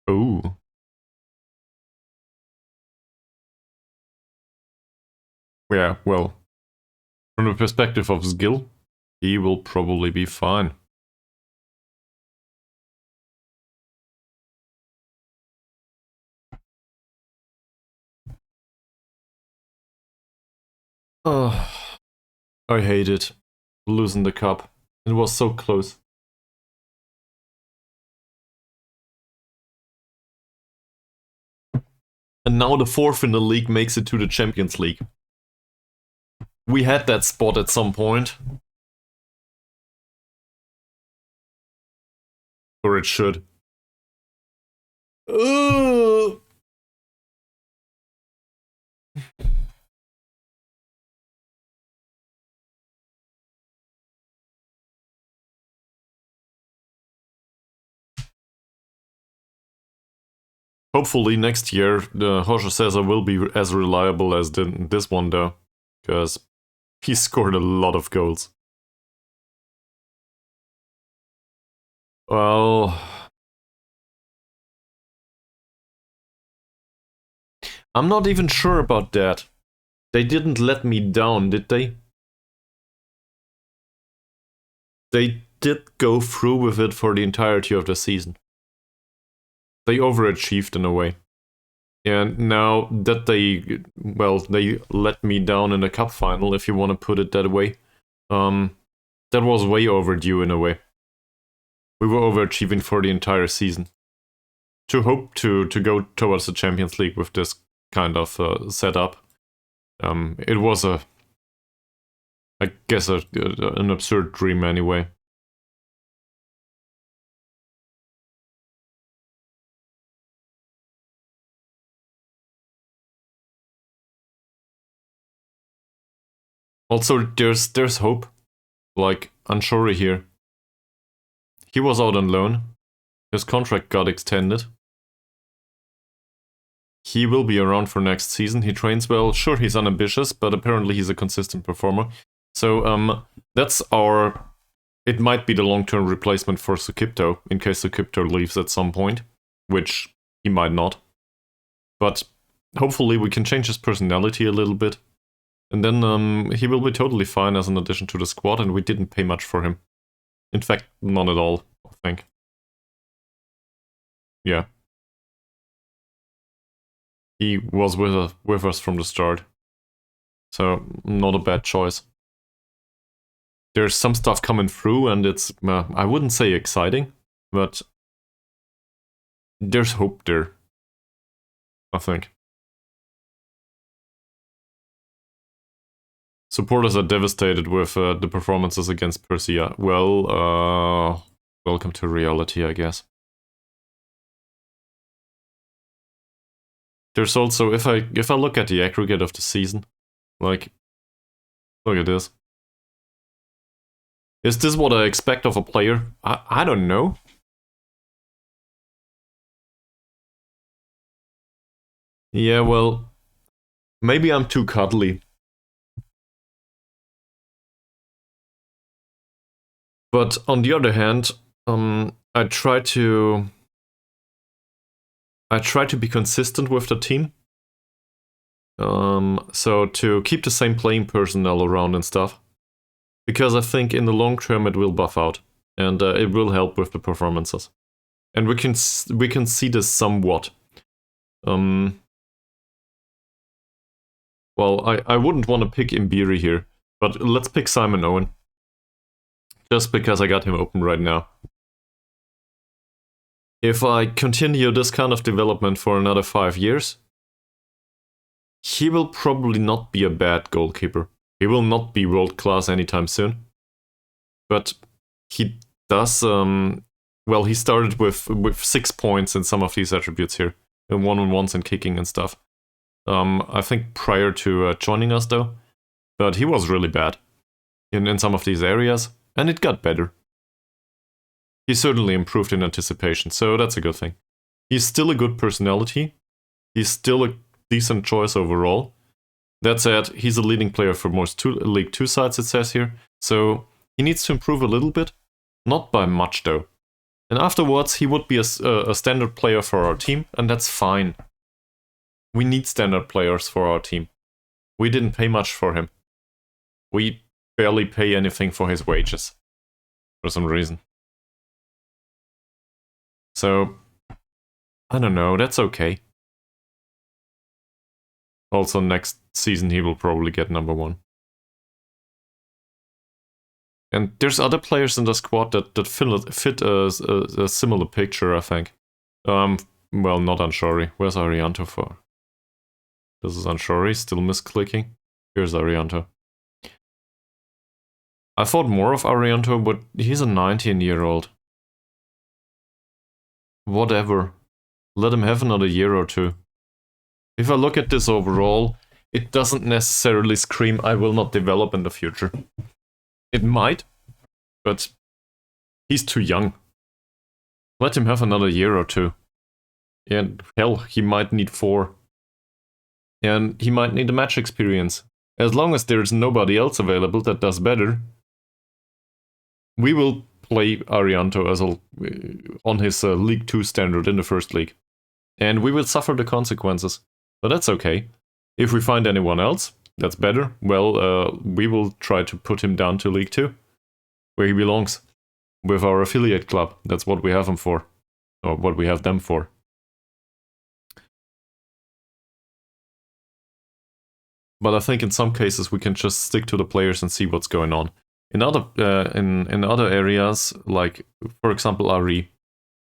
Oh. Yeah, well, from the perspective of skill, he will probably be fine. Oh, I hate it. Losing the cup. It was so close. And now the fourth in the league makes it to the Champions League. We had that spot at some point. Or it should. Hopefully next year the Jorge Cesar will be as reliable as this one though. Because he scored a lot of goals. Well, I'm not even sure about that. They didn't let me down, did they? They did go through with it for the entirety of the season. They overachieved in a way. And now that they let me down in the cup final, if you want to put it that way, that was way overdue in a way. We were overachieving for the entire season. To hope to go towards the Champions League with this kind of setup, it was an absurd dream anyway. Also, there's hope. Like Anshori here. He was out on loan. His contract got extended. He will be around for next season. He trains well. Sure, he's unambitious, but apparently he's a consistent performer. So that's our... It might be the long-term replacement for Sukipto, in case Sukipto leaves at some point, which he might not. But hopefully we can change his personality a little bit. And then he will be totally fine as an addition to the squad, and we didn't pay much for him. In fact, none at all, I think. Yeah. He was with us from the start. So, not a bad choice. There's some stuff coming through, and it's, I wouldn't say exciting, but there's hope there, I think. Supporters are devastated with the performances against Persia. Well, welcome to reality, I guess. There's also, if I look at the aggregate of the season, like, look at this. Is this what I expect of a player? I don't know. Yeah, well, maybe I'm too cuddly. But on the other hand, I try to be consistent with the team. So to keep the same playing personnel around and stuff. Because I think in the long term it will buff out. And it will help with the performances. And we can see this somewhat. Well, I wouldn't want to pick Imbiri here. But let's pick Simon Owen. Just because I got him open right now. If I continue this kind of development for another 5 years, he will probably not be a bad goalkeeper. He will not be world class anytime soon. But he does, well, he started with 6 points in some of these attributes here. In one-on-ones and kicking and stuff. I think prior to joining us though. But he was really bad in some of these areas. And it got better. He certainly improved in anticipation, so that's a good thing. He's still a good personality. He's still a decent choice overall. That said, he's a leading player for most League 2 sides, it says here. So he needs to improve a little bit. Not by much, though. And afterwards, he would be a standard player for our team, and that's fine. We need standard players for our team. We didn't pay much for him. We barely pay anything for his wages. For some reason. So, I don't know, that's okay. Also, next season he will probably get number 1. And there's other players in the squad that fit a similar picture, I think. Well, not Anshori. Where's Arianto for? This is Anshori, still misclicking. Here's Arianto. I thought more of Arianto, but he's a 19-year-old. Whatever. Let him have another year or 2. If I look at this overall, it doesn't necessarily scream I will not develop in the future. It might, but he's too young. Let him have another year or 2. And hell, he might need 4. And he might need a match experience. As long as there's nobody else available that does better, we will play Arianto as on his League 2 standard in the first league. And we will suffer the consequences. But that's okay. If we find anyone else that's better, well, we will try to put him down to League 2, where he belongs, with our affiliate club. That's what we have him for, or what we have them for. But I think in some cases we can just stick to the players and see what's going on. In other areas, like for example Ari.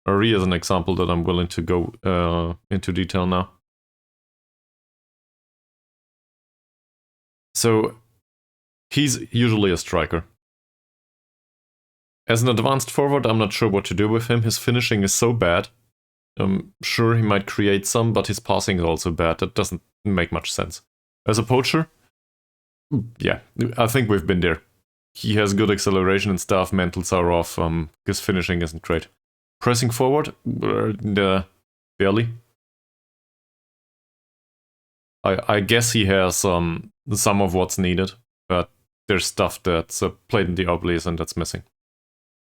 Ari is an example that I'm willing to go into detail now. So he's usually a striker. As an advanced forward, I'm not sure what to do with him. His finishing is so bad. Sure, he might create some, but his passing is also bad. That doesn't make much sense. As a poacher, yeah, I think we've been there. He has good acceleration and stuff, mentals are off, his finishing isn't great. Pressing forward, barely. I guess he has some of what's needed, but there's stuff that's played in the obelisk and that's missing.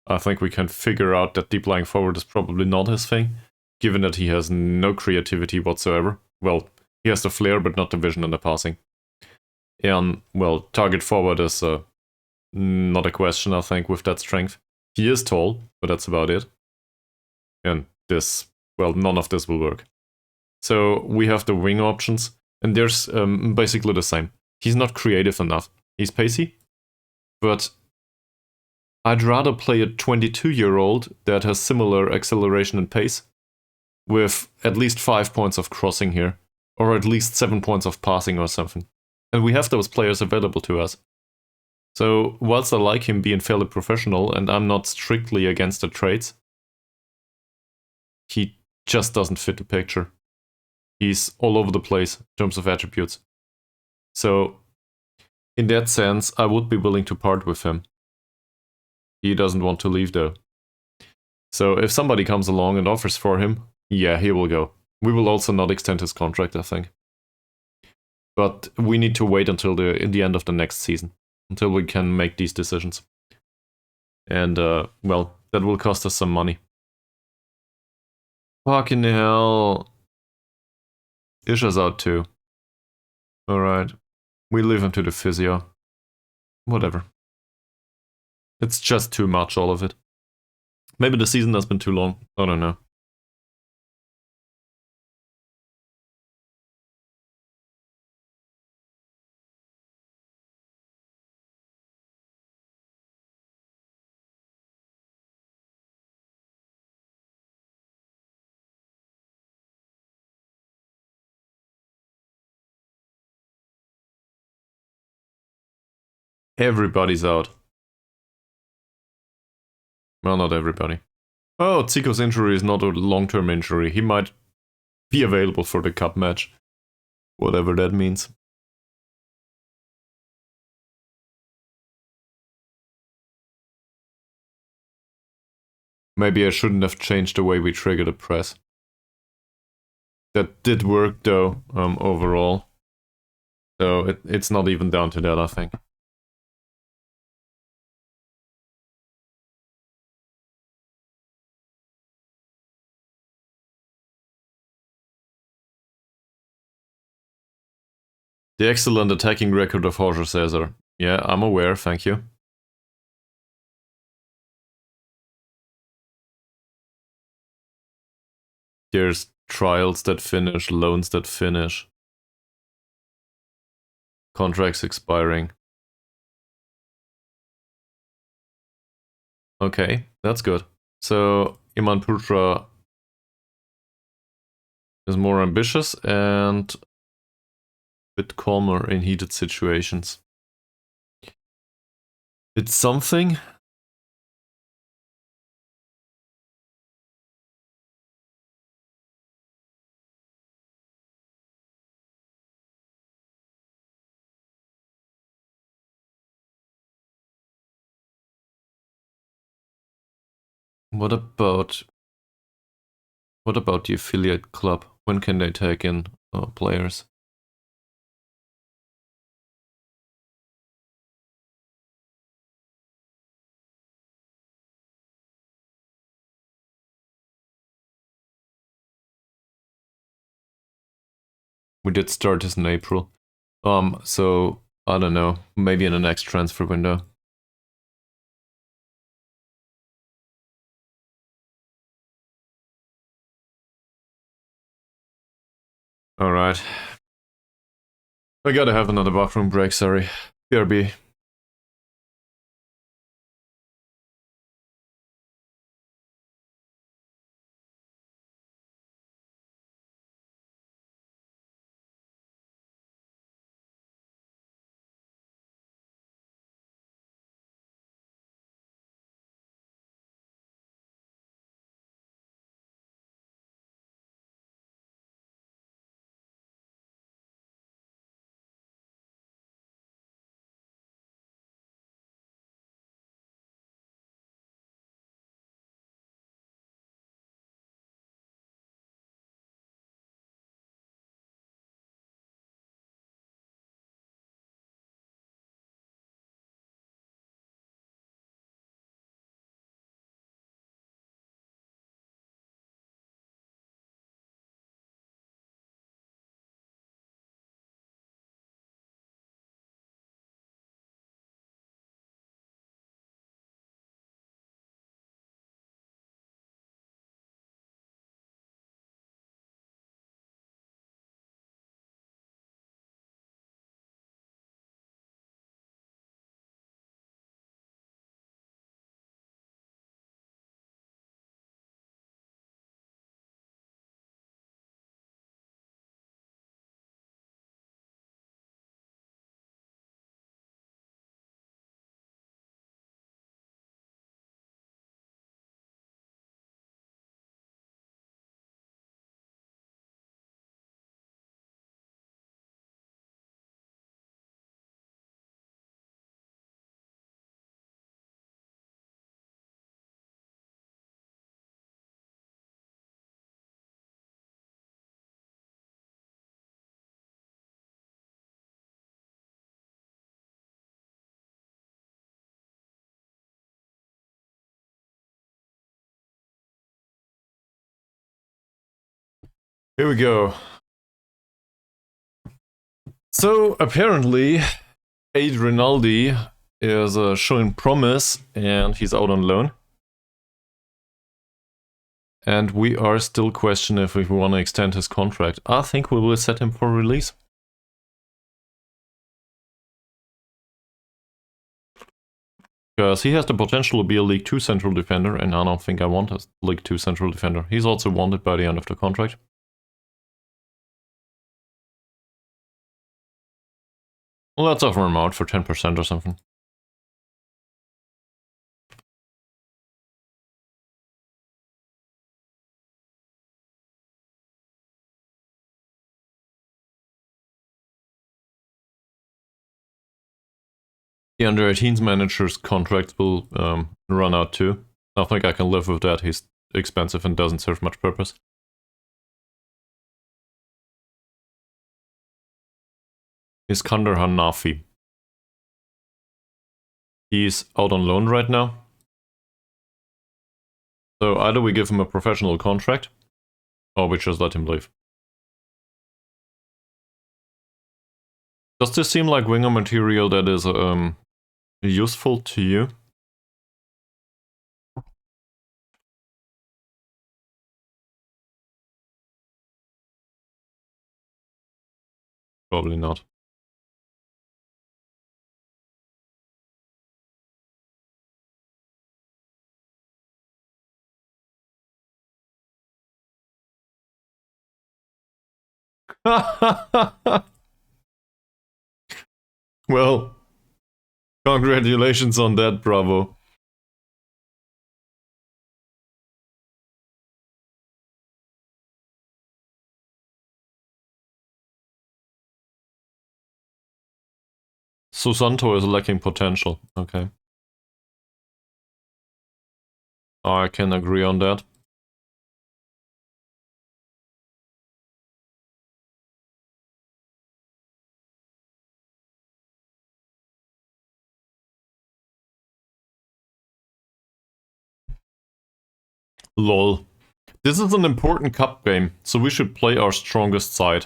I think we can figure out that deep lying forward is probably not his thing, given that he has no creativity whatsoever. Well, he has the flair, but not the vision and the passing. And, well, target forward is not a question, I think, with that strength. He is tall, but that's about it. And this, well, none of this will work. So we have the wing options, and there's basically the same. He's not creative enough. He's pacey, but I'd rather play a 22-year-old that has similar acceleration and pace, with at least 5 points of crossing here, or at least 7 points of passing or something. And we have those players available to us. So whilst I like him being fairly professional and I'm not strictly against the trades, he just doesn't fit the picture. He's all over the place in terms of attributes. So in that sense, I would be willing to part with him. He doesn't want to leave though. So if somebody comes along and offers for him, yeah, he will go. We will also not extend his contract, I think. But we need to wait until the end of the next season, until we can make these decisions. And, well, that will cost us some money. Fucking hell. Isha's out too. Alright. We leave him to the physio. Whatever. It's just too much, all of it. Maybe the season has been too long. I don't know. Everybody's out. Well, not everybody. Oh, Zico's injury is not a long-term injury. He might be available for the cup match. Whatever that means. Maybe I shouldn't have changed the way we trigger the press. That did work though, overall. So it's not even down to that, I think. The excellent attacking record of Jorge Cesar. Yeah, I'm aware, thank you. There's trials that finish, loans that finish, contracts expiring. Okay, that's good. So Iman Putra is more ambitious and a bit calmer in heated situations. It's something. What about the affiliate club? When can they take in players? We did start this in April. So I don't know, maybe in the next transfer window. Alright. I gotta have another bathroom break, sorry. BRB. Here we go. So apparently, Aid Rinaldi is showing promise, and he's out on loan. And we are still questioning if we want to extend his contract. I think we will set him for release. Because he has the potential to be a League 2 central defender, and I don't think I want a League 2 central defender. He's also wanted by the end of the contract. Well, let's offer him out for 10% or something. The under-18s manager's contract will run out too. I think I can live with that. He's expensive and doesn't serve much purpose. Iskander Hanafi. He's out on loan right now. So either we give him a professional contract, or we just let him leave. Does this seem like winger material that is useful to you? Probably not. Well, congratulations on that, bravo. Susanto is lacking potential. Okay. I can agree on that. Lol. This is an important cup game, so we should play our strongest side.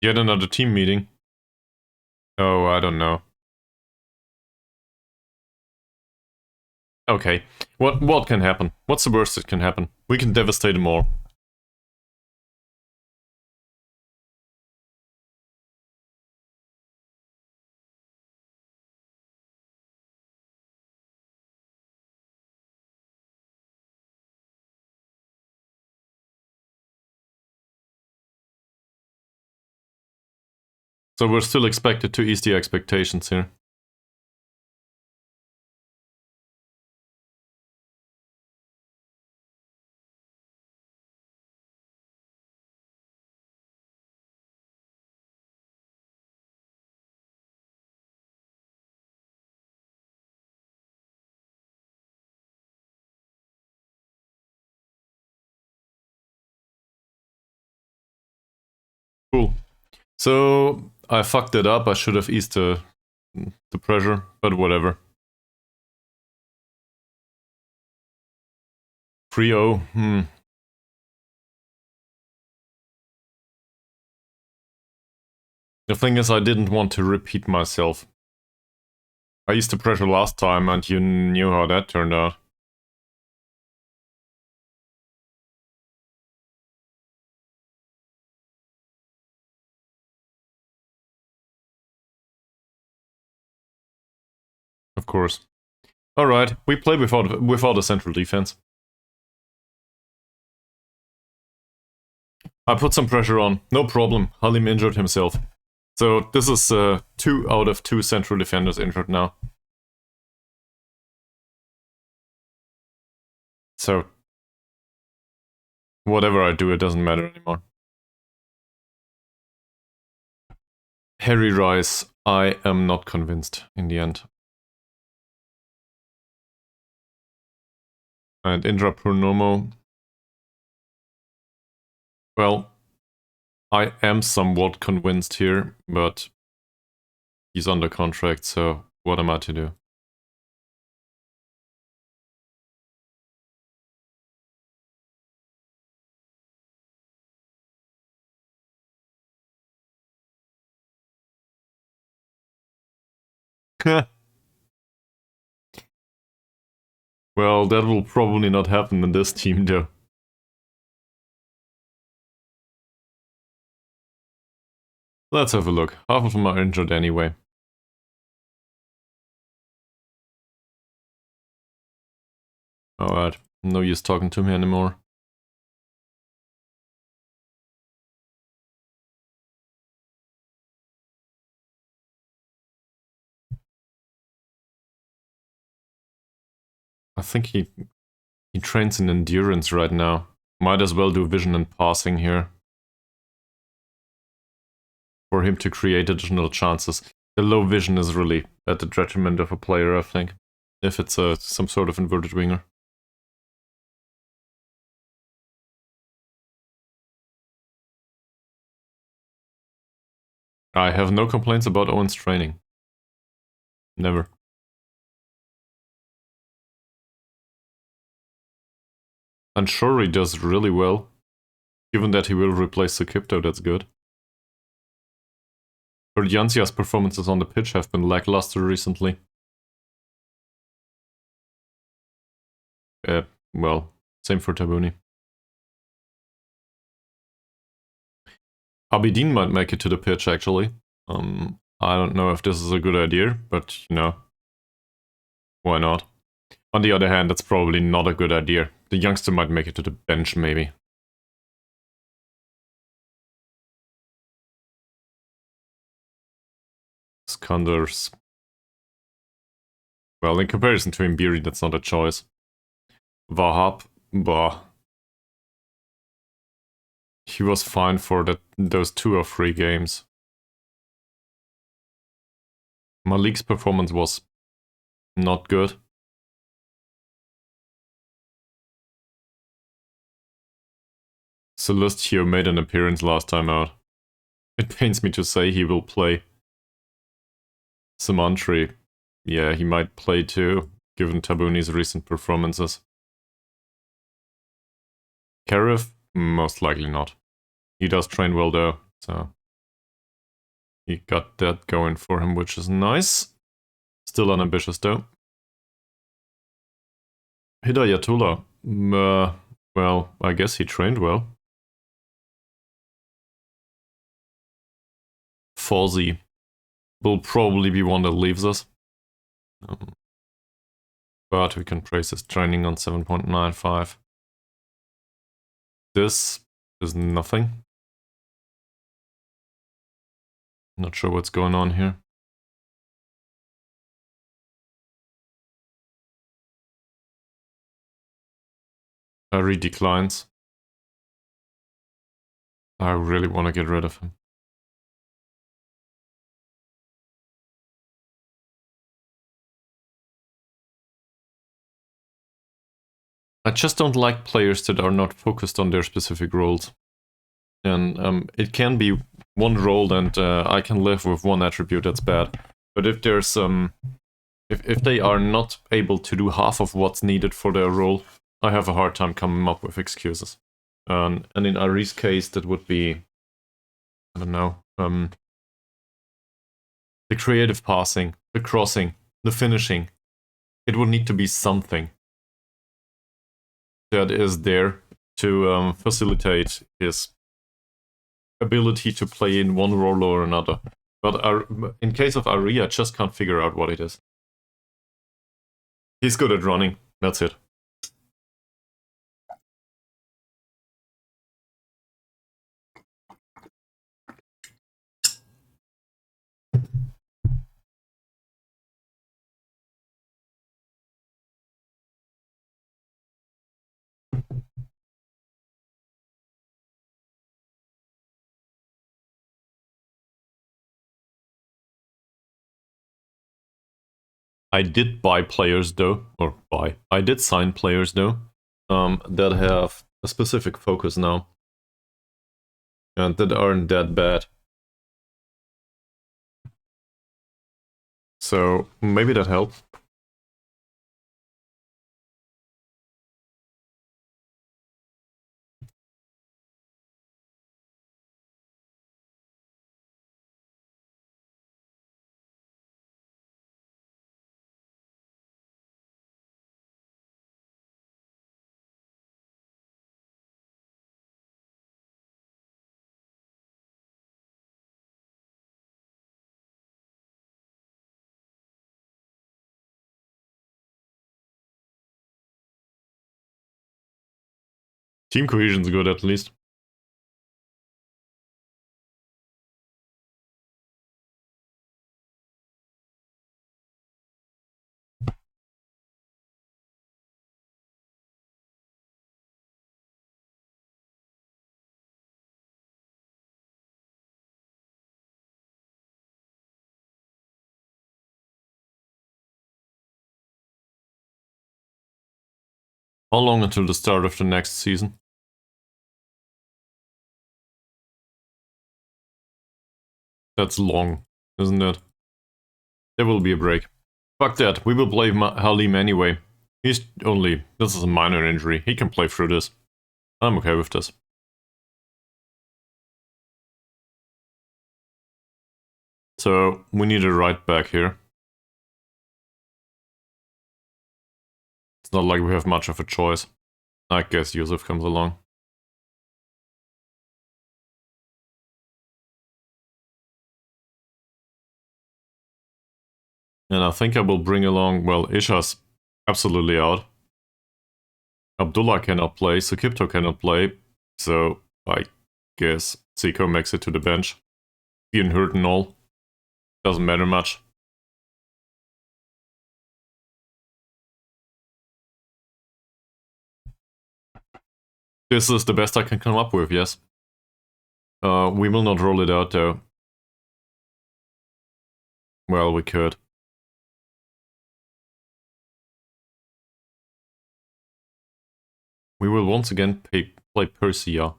Yet another team meeting. Oh, I don't know. Okay, what can happen? What's the worst that can happen? We can devastate them all. So we're still expected to ease the expectations here. Cool. So I fucked it up. I should have eased the pressure, but whatever. 3-0. The thing is, I didn't want to repeat myself. I used the pressure last time, and you knew how that turned out. Of course. Alright, we play without a central defense. I put some pressure on, no problem. Halim injured himself. So this is 2 out of 2 central defenders injured now. So Whatever I do, it doesn't matter anymore. Harry Rice, I am not convinced in the end. And Indra Purnomo, well, I am somewhat convinced here, but he's under contract, so what am I to do? Well, that will probably not happen in this team, though. Let's have a look. Half of them are injured anyway. Alright, no use talking to me anymore. I think he trains in endurance right now. Might as well do vision and passing here. For him to create additional chances. The low vision is really at the detriment of a player, I think. If it's some sort of inverted winger. I have no complaints about Owen's training. Never. And Shuri does really well. Given that he will replace Sukipto, that's good. But Yansia's performances on the pitch have been lackluster recently. Well, same for Tabuni. Abidin might make it to the pitch, actually. I don't know if this is a good idea, but, you know, why not? On the other hand, that's probably not a good idea. The youngster might make it to the bench, maybe. Skanders. Well, in comparison to Imbiri, that's not a choice. Wahab, bah. He was fine for those 2 or 3 games. Malik's performance was not good. Celestio made an appearance last time out. It pains me to say he will play. Samantri, yeah, he might play too, given Tabuni's recent performances. Karif, most likely not. He does train well though, so he got that going for him, which is nice. Still unambitious though. Hidayatullah, well, I guess he trained well. Fawzi will probably be one that leaves us. But we can trace his training on 7.95. This is nothing. Not sure what's going on here. Ari declines. I really want to get rid of him. I just don't like players that are not focused on their specific roles. And it can be one role and I can live with one attribute that's bad. But if there's if they are not able to do half of what's needed for their role, I have a hard time coming up with excuses. And in Ari's case, that would be, I don't know, the creative passing, the crossing, the finishing. It would need to be something that is there to facilitate his ability to play in one role or another. But in case of Ari, I just can't figure out what it is. He's good at running, that's it. I did buy players though, I did sign players though, that have a specific focus now. And that aren't that bad. So maybe that helps. Team cohesion's good at least. How long until the start of the next season? That's long, isn't it? There will be a break. Fuck that, we will play Halim anyway. This is a minor injury, he can play through this. I'm okay with this. So, we need a right back here. It's not like we have much of a choice. I guess Yusuf comes along. And I think I will bring along, well, Isha's absolutely out. Abdullah cannot play, Sukipto cannot play, so I guess Zico makes it to the bench. Being hurt and all. Doesn't matter much. This is the best I can come up with, yes. We will not roll it out though. Well, we could. We will once again play Persia.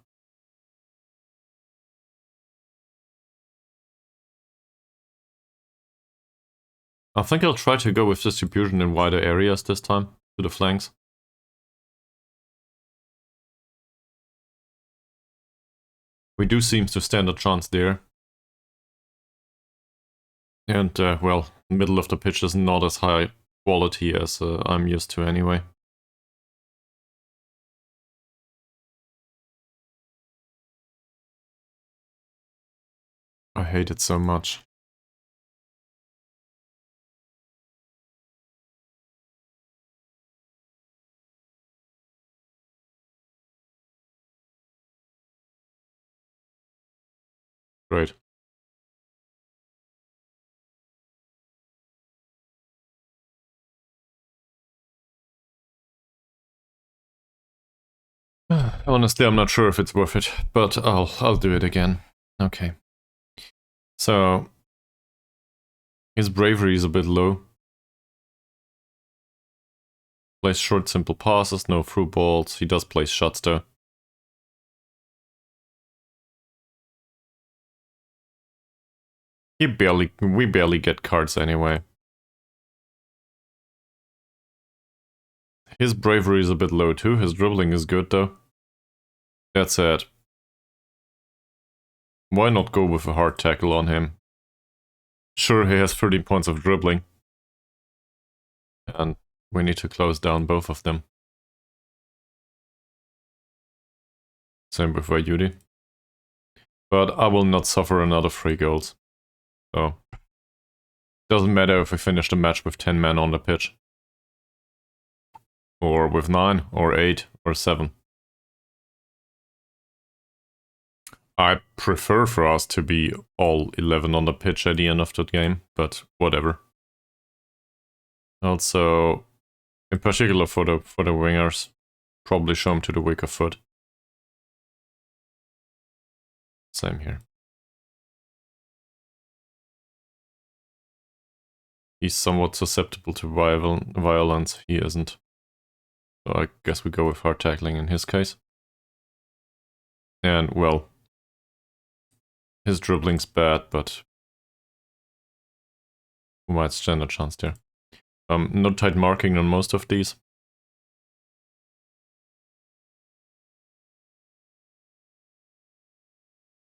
I think I'll try to go with distribution in wider areas this time, to the flanks. We do seem to stand a chance there. And, well, middle of the pitch is not as high quality as I'm used to anyway. I hate it so much. Great. Honestly, I'm not sure if it's worth it, but I'll do it again. Okay. So, his bravery is a bit low. Plays short, simple passes, no through balls. He does place shots though. We barely get cards anyway. His bravery is a bit low too. His dribbling is good though. That said, why not go with a hard tackle on him? Sure, he has 13 points of dribbling. And we need to close down both of them. Same with Vayudi. But I will not suffer another 3 goals. So, doesn't matter if we finish the match with 10 men on the pitch. Or with 9, or 8, or 7. I prefer for us to be all 11 on the pitch at the end of the game, but whatever. Also, in particular for the wingers, probably show them to the weaker foot. Same here. he's somewhat susceptible to violence. He isn't. So I guess we go with hard tackling in his case. And, well, his dribbling's bad, but we might stand a chance there. No tight marking on most of these.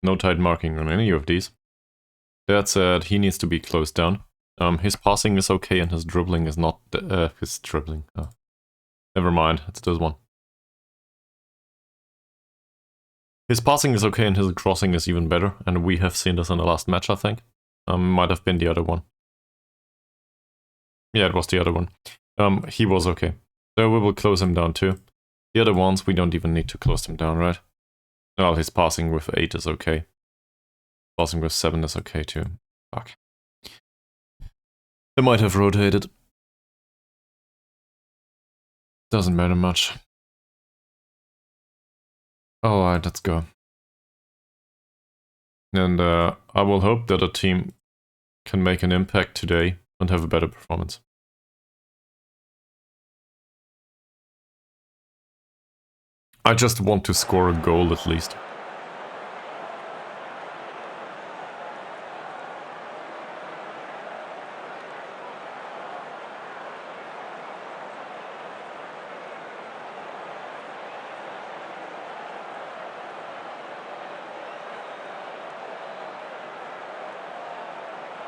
No tight marking on any of these. That said, he needs to be closed down. His passing is okay and his dribbling is not... his dribbling... never mind, it's this one. His passing is okay and his crossing is even better, and we have seen this in the last match, I think. Might have been the other one. Yeah, it was the other one. He was okay. So we will close him down too. The other ones, we don't even need to close them down, right? Well, his passing with 8 is okay. Passing with 7 is okay too. Fuck. They might have rotated. Doesn't matter much. Alright, let's go. And I will hope that a team can make an impact today and have a better performance. I just want to score a goal at least.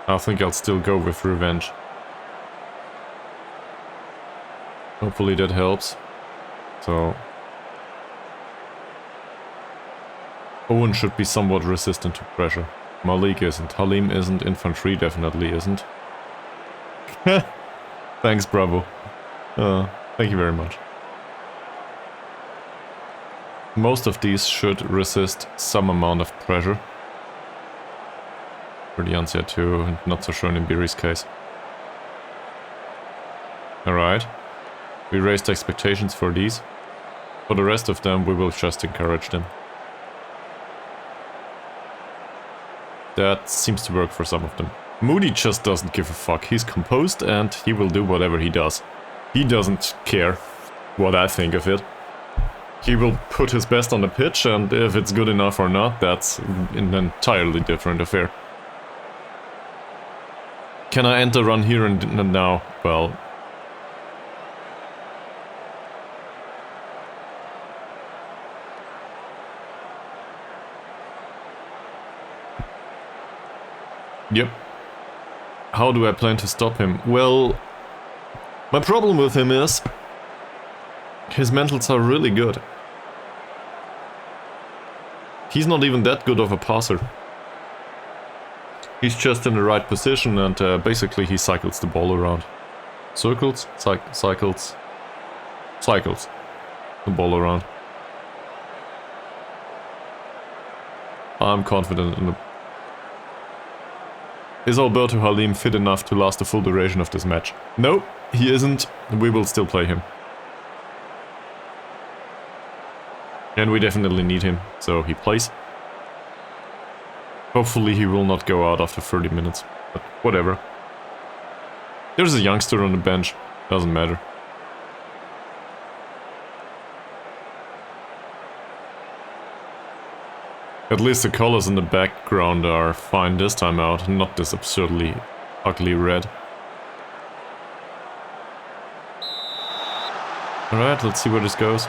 I think I'll still go with revenge. Hopefully that helps. So... Owen should be somewhat resistant to pressure. Malik isn't. Halim isn't. Infantry definitely isn't. Thanks, Bravo. Thank you very much. Most of these should resist some amount of pressure. For the Ansia too, and not so sure in Biri's case. Alright. We raised expectations for these. For the rest of them, we will just encourage them. That seems to work for some of them. Moody just doesn't give a fuck. He's composed and he will do whatever he does. He doesn't care what I think of it. He will put his best on the pitch, and if it's good enough or not, that's an entirely different affair. Can I end the run here and now? Well... Yep. How do I plan to stop him? Well... My problem with him is... his mentals are really good. He's not even that good of a passer. He's just in the right position and basically he cycles the ball around. Circles? Cycles. Cycles the ball around. I'm confident in the... Is Alberto Halim fit enough to last the full duration of this match? No, he isn't. We will still play him. And we definitely need him, so he plays. Hopefully he will not go out after 30 minutes, but whatever. There's a youngster on the bench, doesn't matter. At least the colors in the background are fine this time out, not this absurdly ugly red. Alright, let's see where this goes.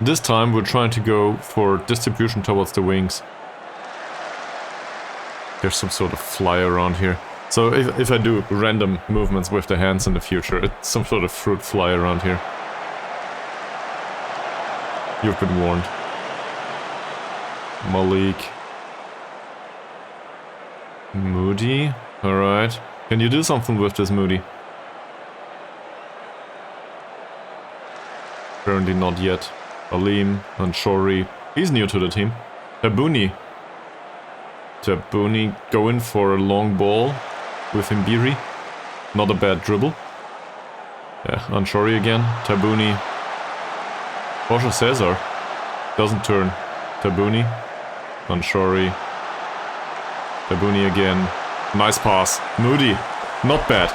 This time we're trying to go for distribution towards the wings. There's some sort of fly around here. So if I do random movements with the hands in the future, it's some sort of fruit fly around here. You've been warned. Malik. Moody. Alright. Can you do something with this, Moody? Apparently not yet. Alim, Anshori. He's new to the team. Tabouni. Tabouni going for a long ball with Mbiri. Not a bad dribble. Yeah, Anshori again. Tabouni. Jorge Cesar doesn't turn. Tabuni. Anshori. Tabuni again. Nice pass. Moody. Not bad.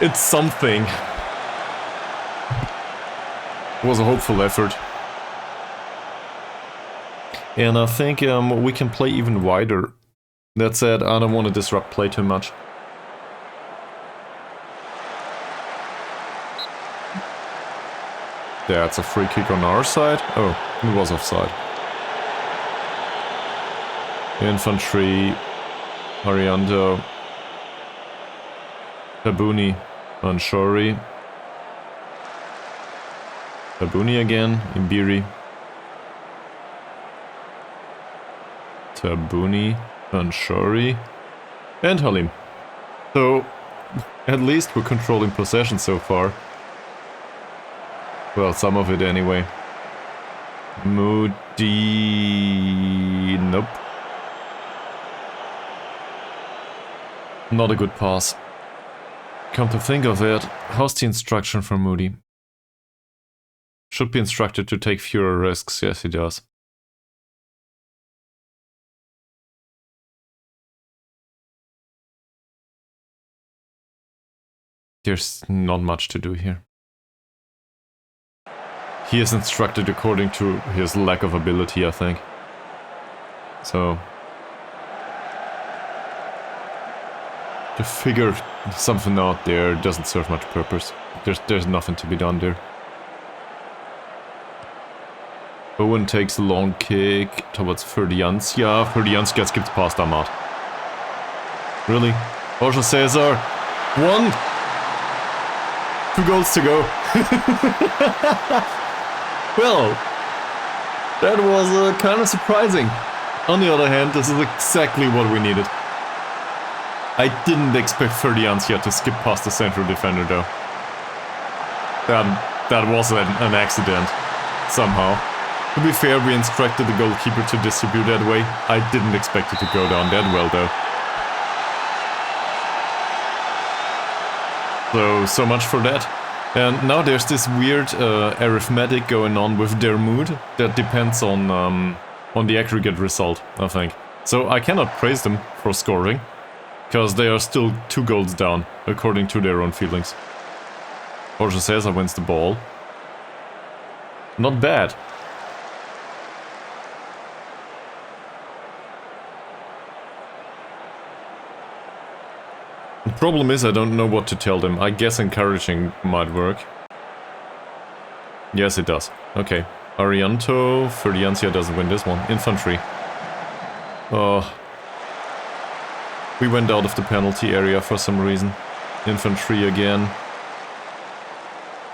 It's something. It was a hopeful effort. And I think we can play even wider. That said, I don't want to disrupt play too much. That's a free kick on our side. Oh, it was offside. Infantry. Ariando. Tabuni. Anshori. Tabuni again. Imbiri. Tabuni. Anshori. And Halim. So, at least we're controlling possession so far. Well, some of it anyway. Moody... Nope. Not a good pass. Come to think of it, how's the instruction from Moody? Should be instructed to take fewer risks. Yes, he does. There's not much to do here. He is instructed according to his lack of ability, I think. So... to figure something out there doesn't serve much purpose. There's nothing to be done there. Owen takes a long kick towards Ferdiancia. Ferdiancia skips past Ahmad. Really? Borja Cesar. 1! 2 goals to go. Well, that was kind of surprising. On the other hand, this is exactly what we needed. I didn't expect Ferdiancia to skip past the central defender though. That was an accident, somehow. To be fair, we instructed the goalkeeper to distribute that way. I didn't expect it to go down that well though. So much for that. And now there's this weird arithmetic going on with their mood that depends on the aggregate result, I think. So I cannot praise them for scoring, because they are still 2 goals down, according to their own feelings. Borja Cesar wins the ball. Not bad. The problem is I don't know what to tell them. I guess encouraging might work. Yes, it does. Okay. Arianto. Ferdiancia doesn't win this one. Infantry. Oh. We went out of the penalty area for some reason. Infantry again.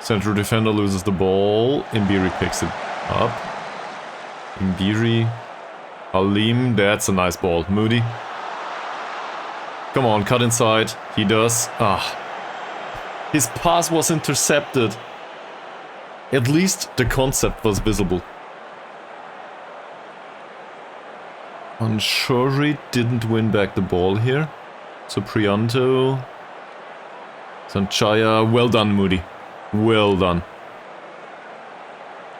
Central defender loses the ball. Imbiri picks it up. Imbiri. Halim. That's a nice ball. Moody. Come on, cut inside. He does. Ah. His pass was intercepted. At least the concept was visible. Anshori didn't win back the ball here. So Prianto. Sanchaya. Well done, Moody. Well done.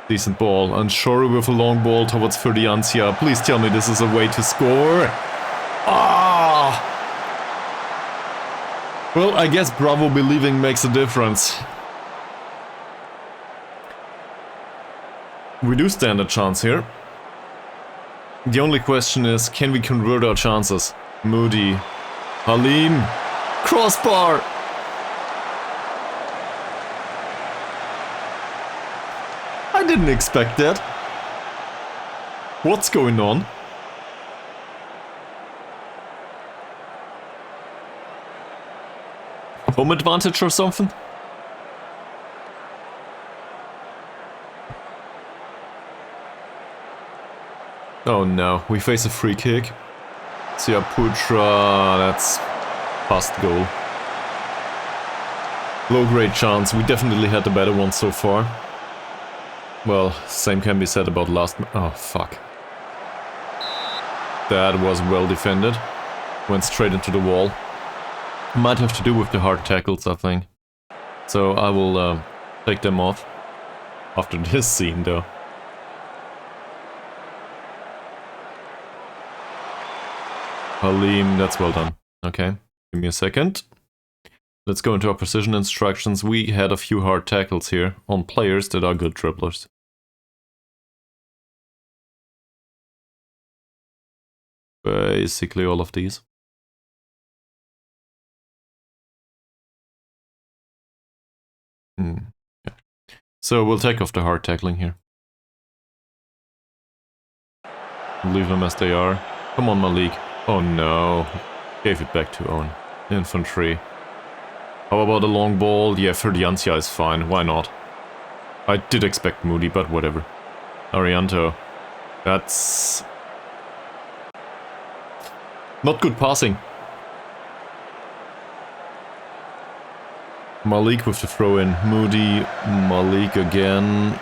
Decent ball. Anshori with a long ball towards Ferdiancia. Please tell me this is a way to score. Ah! Well, I guess Bravo believing makes a difference. We do stand a chance here. The only question is, can we convert our chances? Moody. Halim. Crossbar! I didn't expect that. What's going on? Home advantage or something? Oh no, we face a free kick. Siaputra, that's past goal. Low grade chance, we definitely had the better one so far. Well, same can be said about last oh fuck. That was well defended. Went straight into the wall. Might have to do with the hard tackles, I think. So I will take them off after this scene, though. Halim, that's well done. Okay, give me a second. Let's go into our precision instructions. We had a few hard tackles here on players that are good dribblers. Basically all of these. Yeah. So we'll take off the hard tackling here. Leave them as they are. Come on, Malik. Oh no. Gave it back to Owen. Infantry. How about a long ball? Yeah, Ferdiancia is fine. Why not? I did expect Moody, but whatever. Arianto. That's... not good passing. Malik with the throw in. Moody. Malik again.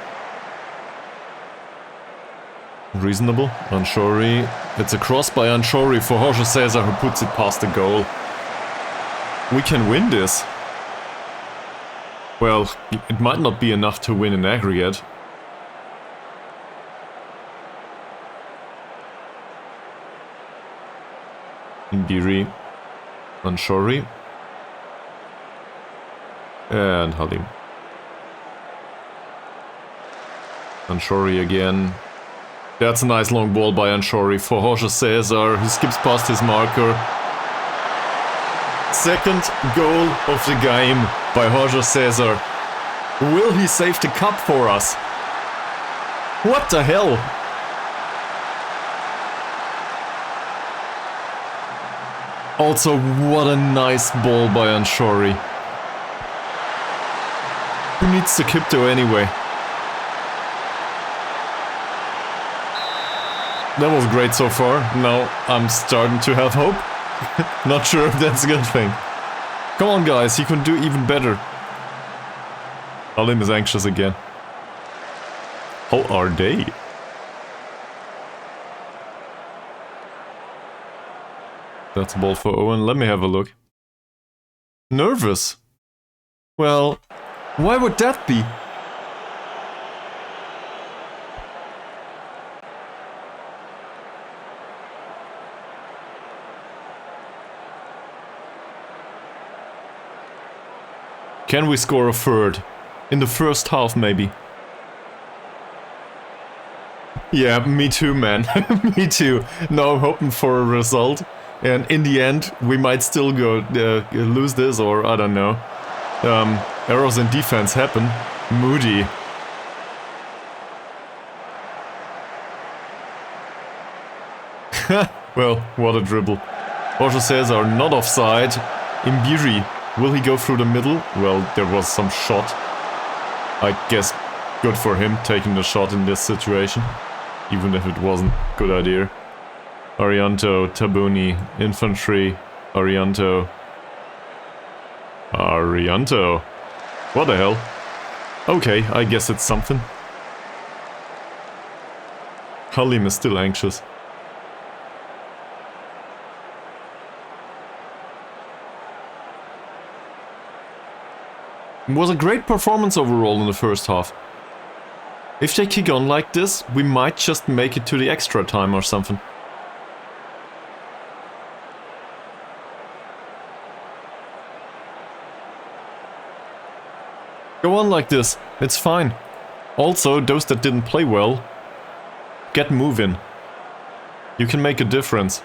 Reasonable. Anshori. It's a cross by Anshori for Jorge Cesar, who puts it past the goal. We can win this. Well, it might not be enough to win in aggregate. Indiri. Anshori. And Halim. Anshori again. That's a nice long ball by Anshori for Jorge Cesar, who skips past his marker. Second goal of the game by Jorge Cesar. Will he save the cup for us? What the hell? Also, what a nice ball by Anshori. Who needs the Kipto anyway? That was great so far. Now I'm starting to have hope. Not sure if that's a good thing. Come on guys, you can do even better. Alim is anxious again. How are they? That's a ball for Owen. Let me have a look. Nervous? Well, why would that be? Can we score a third? In the first half, maybe? Yeah, me too, man. Me too. Now I'm hoping for a result. And in the end, we might still go lose this, or I don't know. Errors in defense happen. Moody. Well, what a dribble. Jorge Cesar not offside. Imbiri. Will he go through the middle? Well, there was some shot. I guess good for him taking the shot in this situation. Even if it wasn't a good idea. Arianto, Tabuni, Infantry, Arianto. Arianto. What the hell? Okay, I guess it's something. Halim is still anxious. It was a great performance overall in the first half. If they kick on like this, we might just make it to the extra time or something. Go on like this, it's fine. Also, those that didn't play well, get moving. You can make a difference.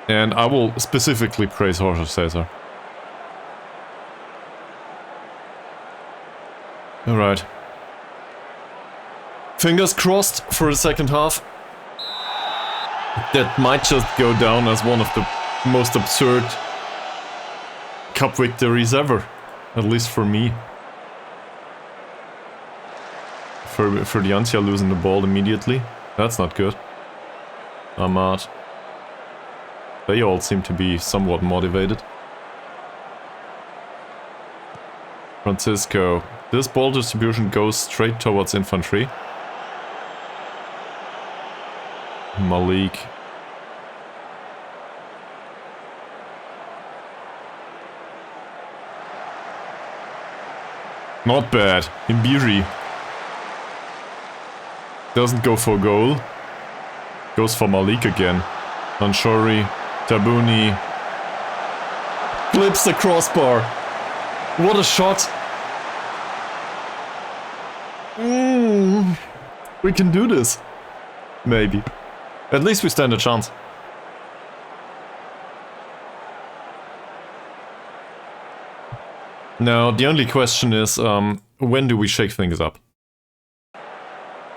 And I will specifically praise Jorge Cesar. Alright. Fingers crossed for the second half. That might just go down as one of the most absurd cup victories ever. At least for me. For the Antia losing the ball immediately. That's not good. Ahmad. They all seem to be somewhat motivated. Francisco. This ball distribution goes straight towards infantry. Malik. Not bad. Imbiri. Doesn't go for goal. Goes for Malik again. Anshori. Tabuni. Flips the crossbar. What a shot. We can do this. Maybe. At least we stand a chance. Now, the only question is, when do we shake things up?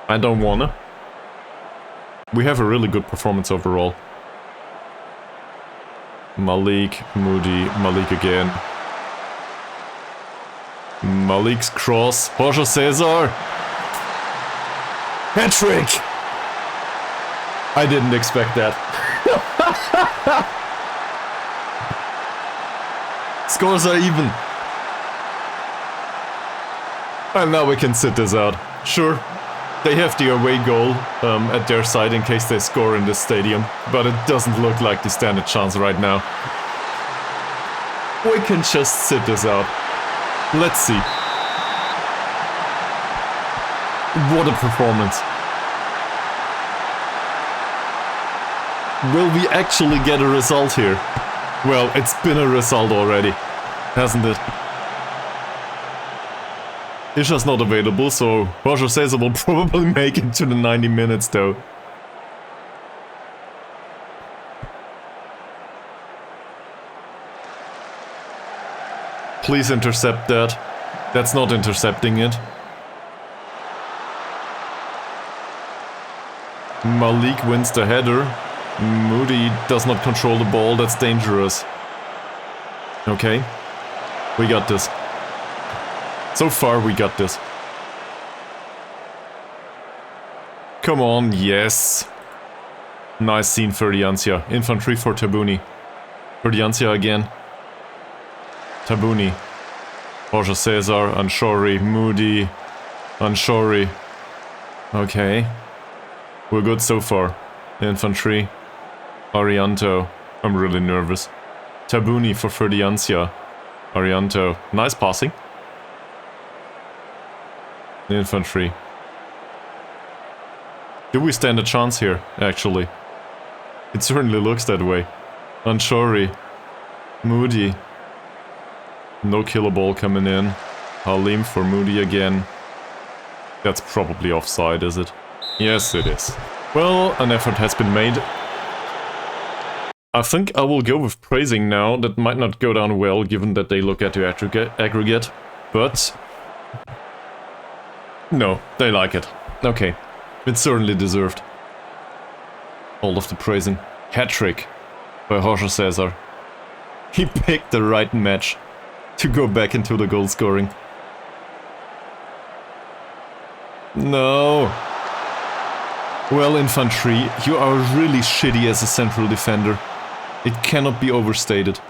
I don't wanna. We have a really good performance overall. Malik, Moody, Malik again. Malik's cross. Jorge Cesar. Hat-trick! I didn't expect that. Scores are even. And now we can sit this out. Sure, they have the away goal at their side in case they score in this stadium, but it doesn't look like they stand a chance right now. We can just sit this out. Let's see. What a performance. Will we actually get a result here? Well, it's been a result already, hasn't it? Isha's not available, so Jorge Cesar will probably make it to the 90 minutes though. Please intercept that. That's not intercepting it. Malik wins the header. Moody does not control the ball, that's dangerous. Okay. We got this. So far, we got this. Come on, yes. Nice scene for Diancia. Infantry for Tabuni. For Diancia again. Tabuni. Jorge Cesar, Anshori, Moody. Anshori. Okay. We're good so far. Infantry. Arianto. I'm really nervous. Tabuni for Ferdiancia. Arianto. Nice passing. Infantry. Do we stand a chance here, actually? It certainly looks that way. Anshori. Moody. No killer ball coming in. Halim for Moody again. That's probably offside, is it? Yes, it is. Well, an effort has been made. I think I will go with praising now. That might not go down well, given that they look at the aggregate, but... no, they like it. Okay, it's certainly deserved. All of the praising. Hat-trick by Jorge Cesar. He picked the right match to go back into the goal scoring. No. Well, Infantry, you are really shitty as a central defender. It cannot be overstated.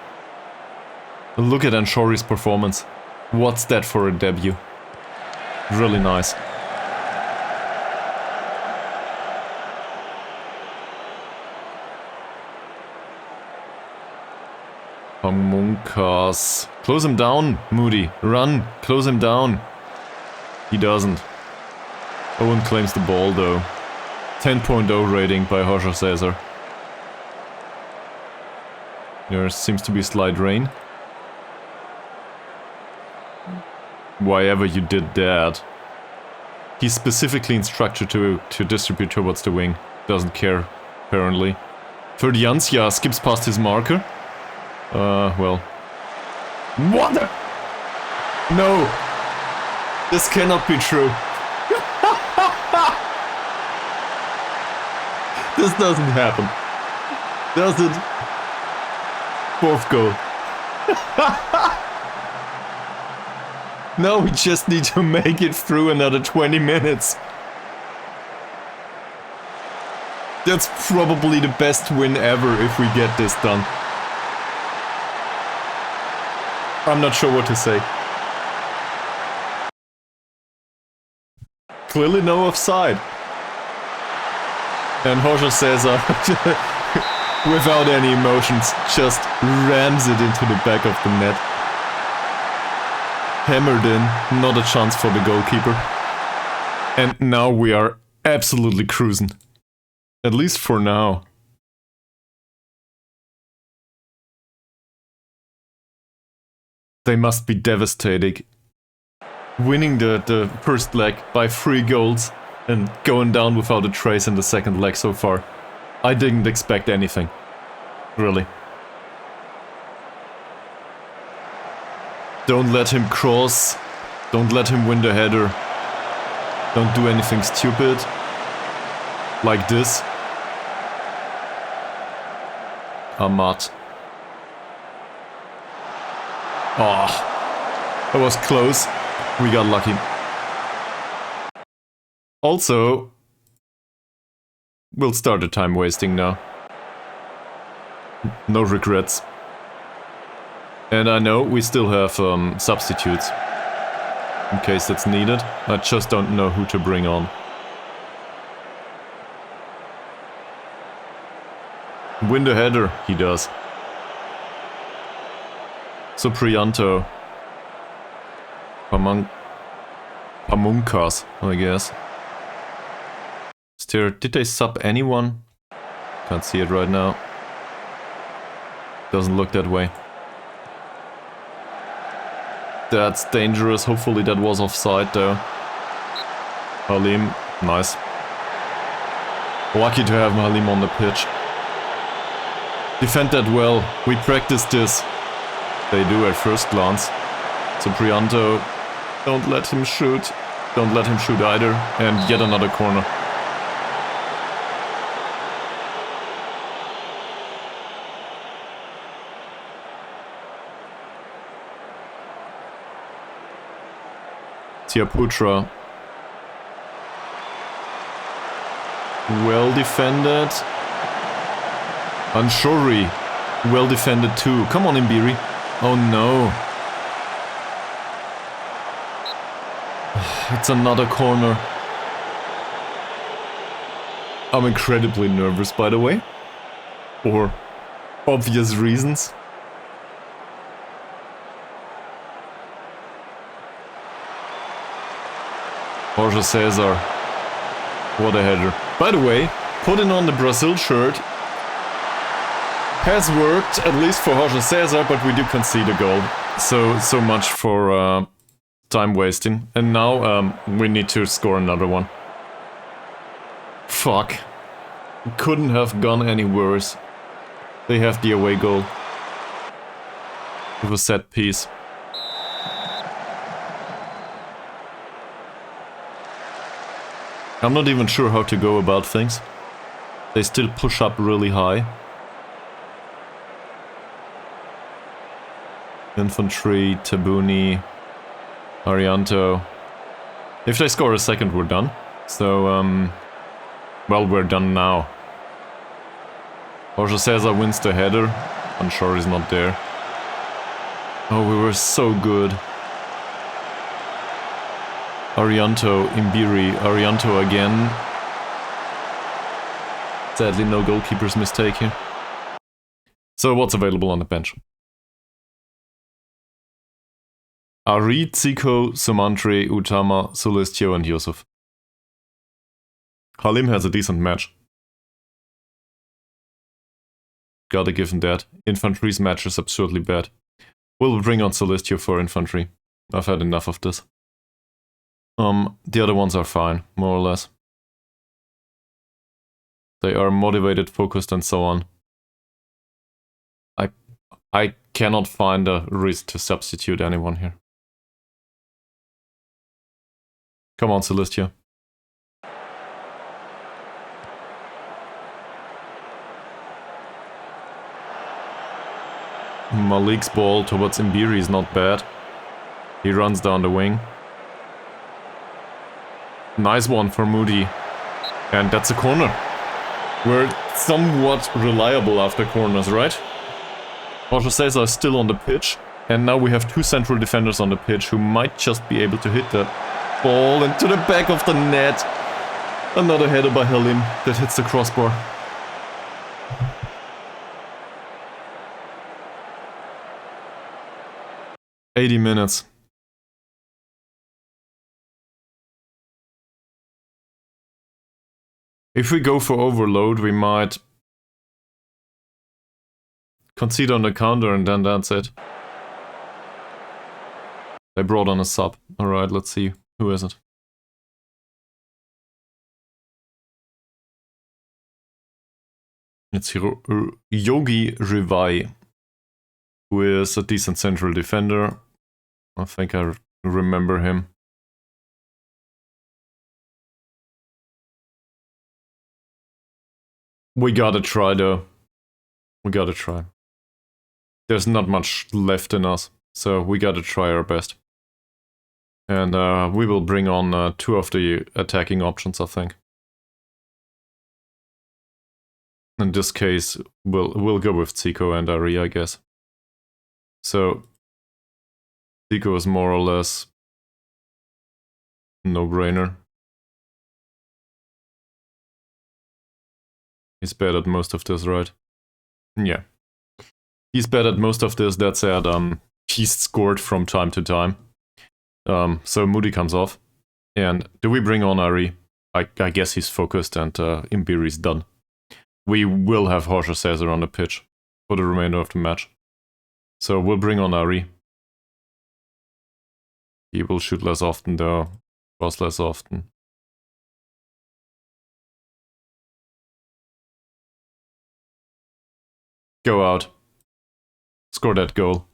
Look at Anshori's performance. What's that for a debut? Really nice. Pamunkas. Close him down, Moody. Run. Close him down. He doesn't. Owen claims the ball though. 10.0 rating by Jorge Cesar. There seems to be slight rain. Why ever you did that. He's specifically instructed to distribute towards the wing. Doesn't care, apparently. Ferdiancia skips past his marker. Well. What the? No! This cannot be true. This doesn't happen. Does it? Fourth goal. Now we just need to make it through another 20 minutes. That's probably the best win ever if we get this done. I'm not sure what to say. Clearly no offside. And Jorge Cesar, without any emotions, just rams it into the back of the net. Hammered in, not a chance for the goalkeeper. And now we are absolutely cruising. At least for now. They must be devastating. Winning the first leg by 3 goals and going down without a trace in the second leg so far. I didn't expect anything. Really. Don't let him cross. Don't let him win the header. Don't do anything stupid. Like this. Ahmad. Oh, that was close. We got lucky. Also, we'll start the time wasting now. No regrets. And I know we still have substitutes. In case that's needed. I just don't know who to bring on. Win the header, he does. So Prianto. Pamunkas, I guess. Did they sub anyone? Can't see it right now. Doesn't look that way. That's dangerous. Hopefully that was offside though. Halim, nice. Lucky to have Halim on the pitch. Defend that well. We practiced this. They do at first glance. So Prianto, don't let him shoot. Don't let him shoot either. And yet another corner. Putra. Well defended. Anshori. Well defended too. Come on, Imbiri. Oh no. It's another corner. I'm incredibly nervous, by the way. For obvious reasons. Jorge Cesar. What a header. By the way, putting on the Brazil shirt has worked, at least for Jorge Cesar, but we do concede a goal. So much for time wasting. And now we need to score another one. Fuck. Couldn't have gone any worse. They have the away goal. It was set piece. I'm not even sure how to go about things. They still push up really high. Infantry, Tabuni, Arianto. If they score a second, we're done. So, well, we're done now. Jorge Cesar wins the header. I'm sure he's not there. Oh, we were so good. Arianto, Imbiri, Arianto again. Sadly, no goalkeeper's mistake here. So what's available on the bench? Ari, Zico, Sumantri, Utama, Sulistio and Yusuf. Halim has a decent match. Gotta give him that. Infantry's match is absurdly bad. We'll bring on Sulistio for infantry. I've had enough of this. The other ones are fine, more or less. They are motivated, focused, and so on. I cannot find a reason to substitute anyone here. Come on, Celestia. Malik's ball towards Imbiri is not bad. He runs down the wing. Nice one for Moody. And that's a corner. We're somewhat reliable after corners, right? Jorge Cesar is still on the pitch. And now we have two central defenders on the pitch who might just be able to hit the ball into the back of the net. Another header by Halim that hits the crossbar. "80 minutes. If we go for overload, we might concede on the counter and then that's it. They brought on a sub. Alright, let's see. Who is it? It's Yogi Rivai, who is a decent central defender. I think I remember him. We gotta try though. We gotta try. There's not much left in us, so we gotta try our best. And we will bring on 2 of the attacking options, I think. In this case, we'll go with Zico and Ari, I guess. So Zico is more or less no-brainer. He's bad at most of this, right? Yeah. He's bad at most of this, that said, he's scored from time to time. So Moody comes off. And do we bring on Ari? I guess he's focused and Imbiri's done. We will have Jorge Cesar on the pitch for the remainder of the match. So we'll bring on Ari. He will shoot less often though, cross less often. Go out. Score that goal.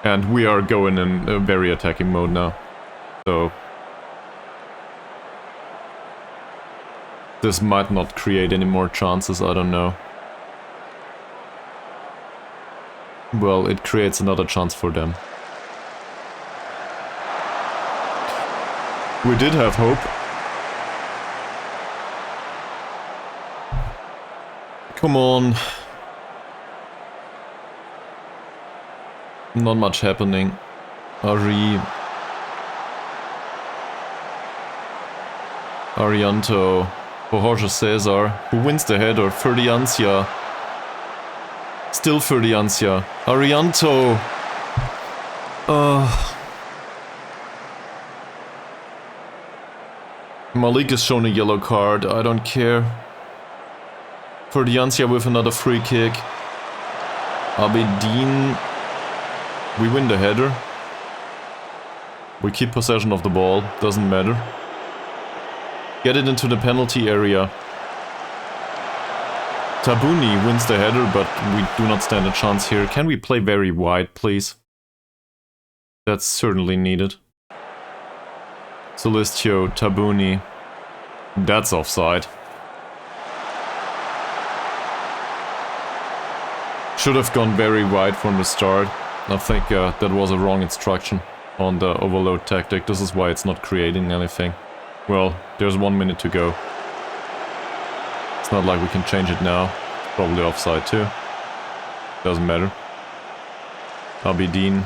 And we are going in a very attacking mode now. So this might not create any more chances, I don't know. Well, it creates another chance for them. We did have hope. Come on. Not much happening. Arianto for Jorge Cesar, who wins the header. Ferdiancia. Still Ferdiancia. Arianto. Malik is shown a yellow card. I don't care. Ferdiancia with another free kick. Abedin. We win the header. We keep possession of the ball. Doesn't matter. Get it into the penalty area. Tabuni wins the header, but we do not stand a chance here. Can we play very wide, please? That's certainly needed. Celestio, Tabuni. That's offside. Should have gone very wide from the start. I think that was a wrong instruction on the overload tactic. This is why it's not creating anything. Well, there's 1 minute to go. It's not like we can change it now. It's probably offside too. Doesn't matter. Abedin.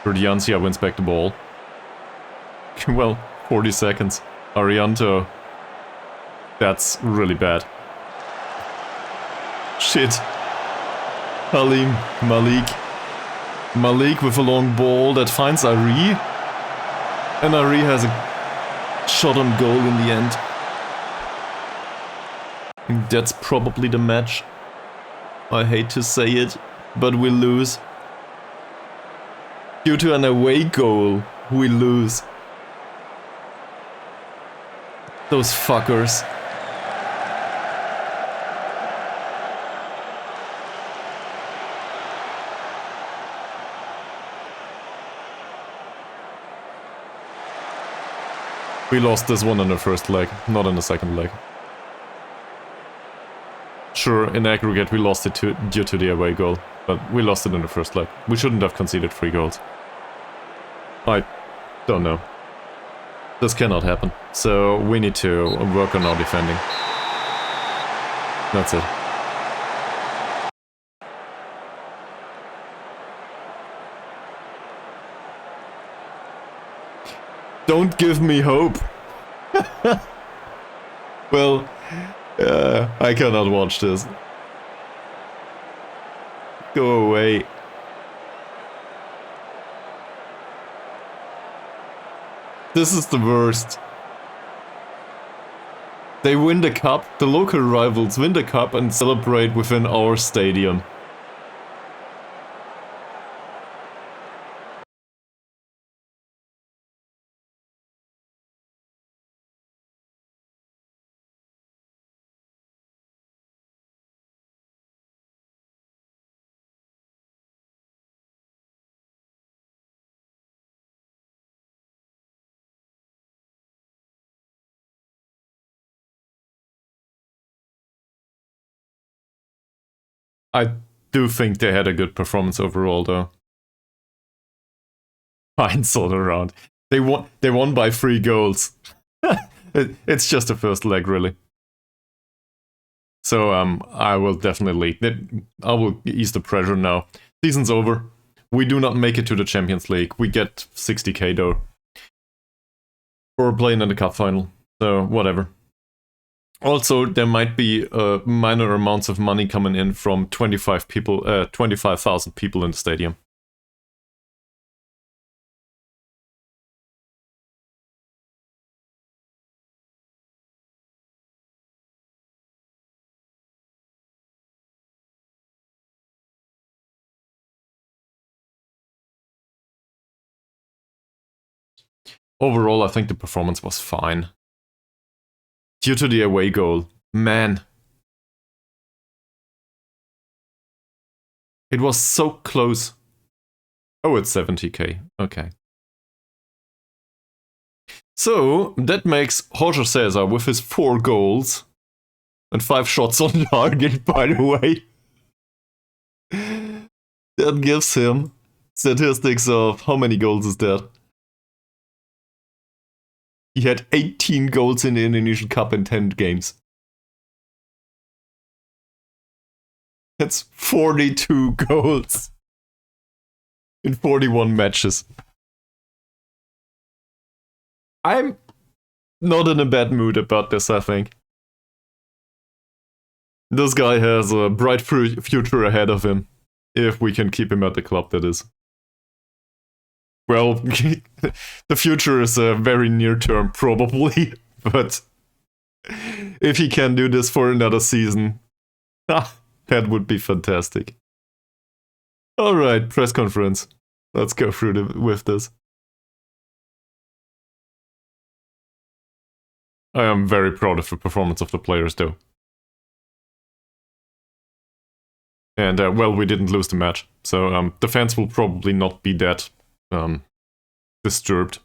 Ferdiancia wins back the ball. Well, 40 seconds. Arianto. That's really bad. Shit. Halim. Malik with a long ball that finds Ari. And Ari has a shot on goal in the end. That's probably the match. I hate to say it, but we lose. Due to an away goal, we lose. Those fuckers. We lost this one in the first leg, not in the second leg. Sure, in aggregate we lost it due to the away goal, but we lost it in the first leg. We shouldn't have conceded 3 goals. I don't know. This cannot happen, so we need to work on our defending. That's it. Don't give me hope. Well, I cannot watch this. Go away. This is the worst. They win the cup, the local rivals win the cup and celebrate within our stadium. I do think they had a good performance overall, though. Fine, sort around. They won by 3 goals. It's just the first leg, really. So I will definitely I will ease the pressure now. Season's over. We do not make it to the Champions League. We get 60k though. For playing in the cup final. So whatever. Also, there might be minor amounts of money coming in from 25,000 people in the stadium. Overall, I think the performance was fine. Due to the away goal, man. It was so close. Oh, it's 70k. Okay. So, that makes Jorge Cesar with his 4 goals and 5 shots on target, by the way. That gives him statistics of how many goals is that? He had 18 goals in the Indonesian Cup in 10 games. That's 42 goals in 41 matches. I'm not in a bad mood about this, I think. This guy has a bright future ahead of him. If we can keep him at the club, that is. Well, the future is a very near term, probably. But if he can do this for another season, that would be fantastic. Alright, press conference. Let's go through with this. I am very proud of the performance of the players, though. And, well, we didn't lose the match, so the fans will probably not be that disturbed.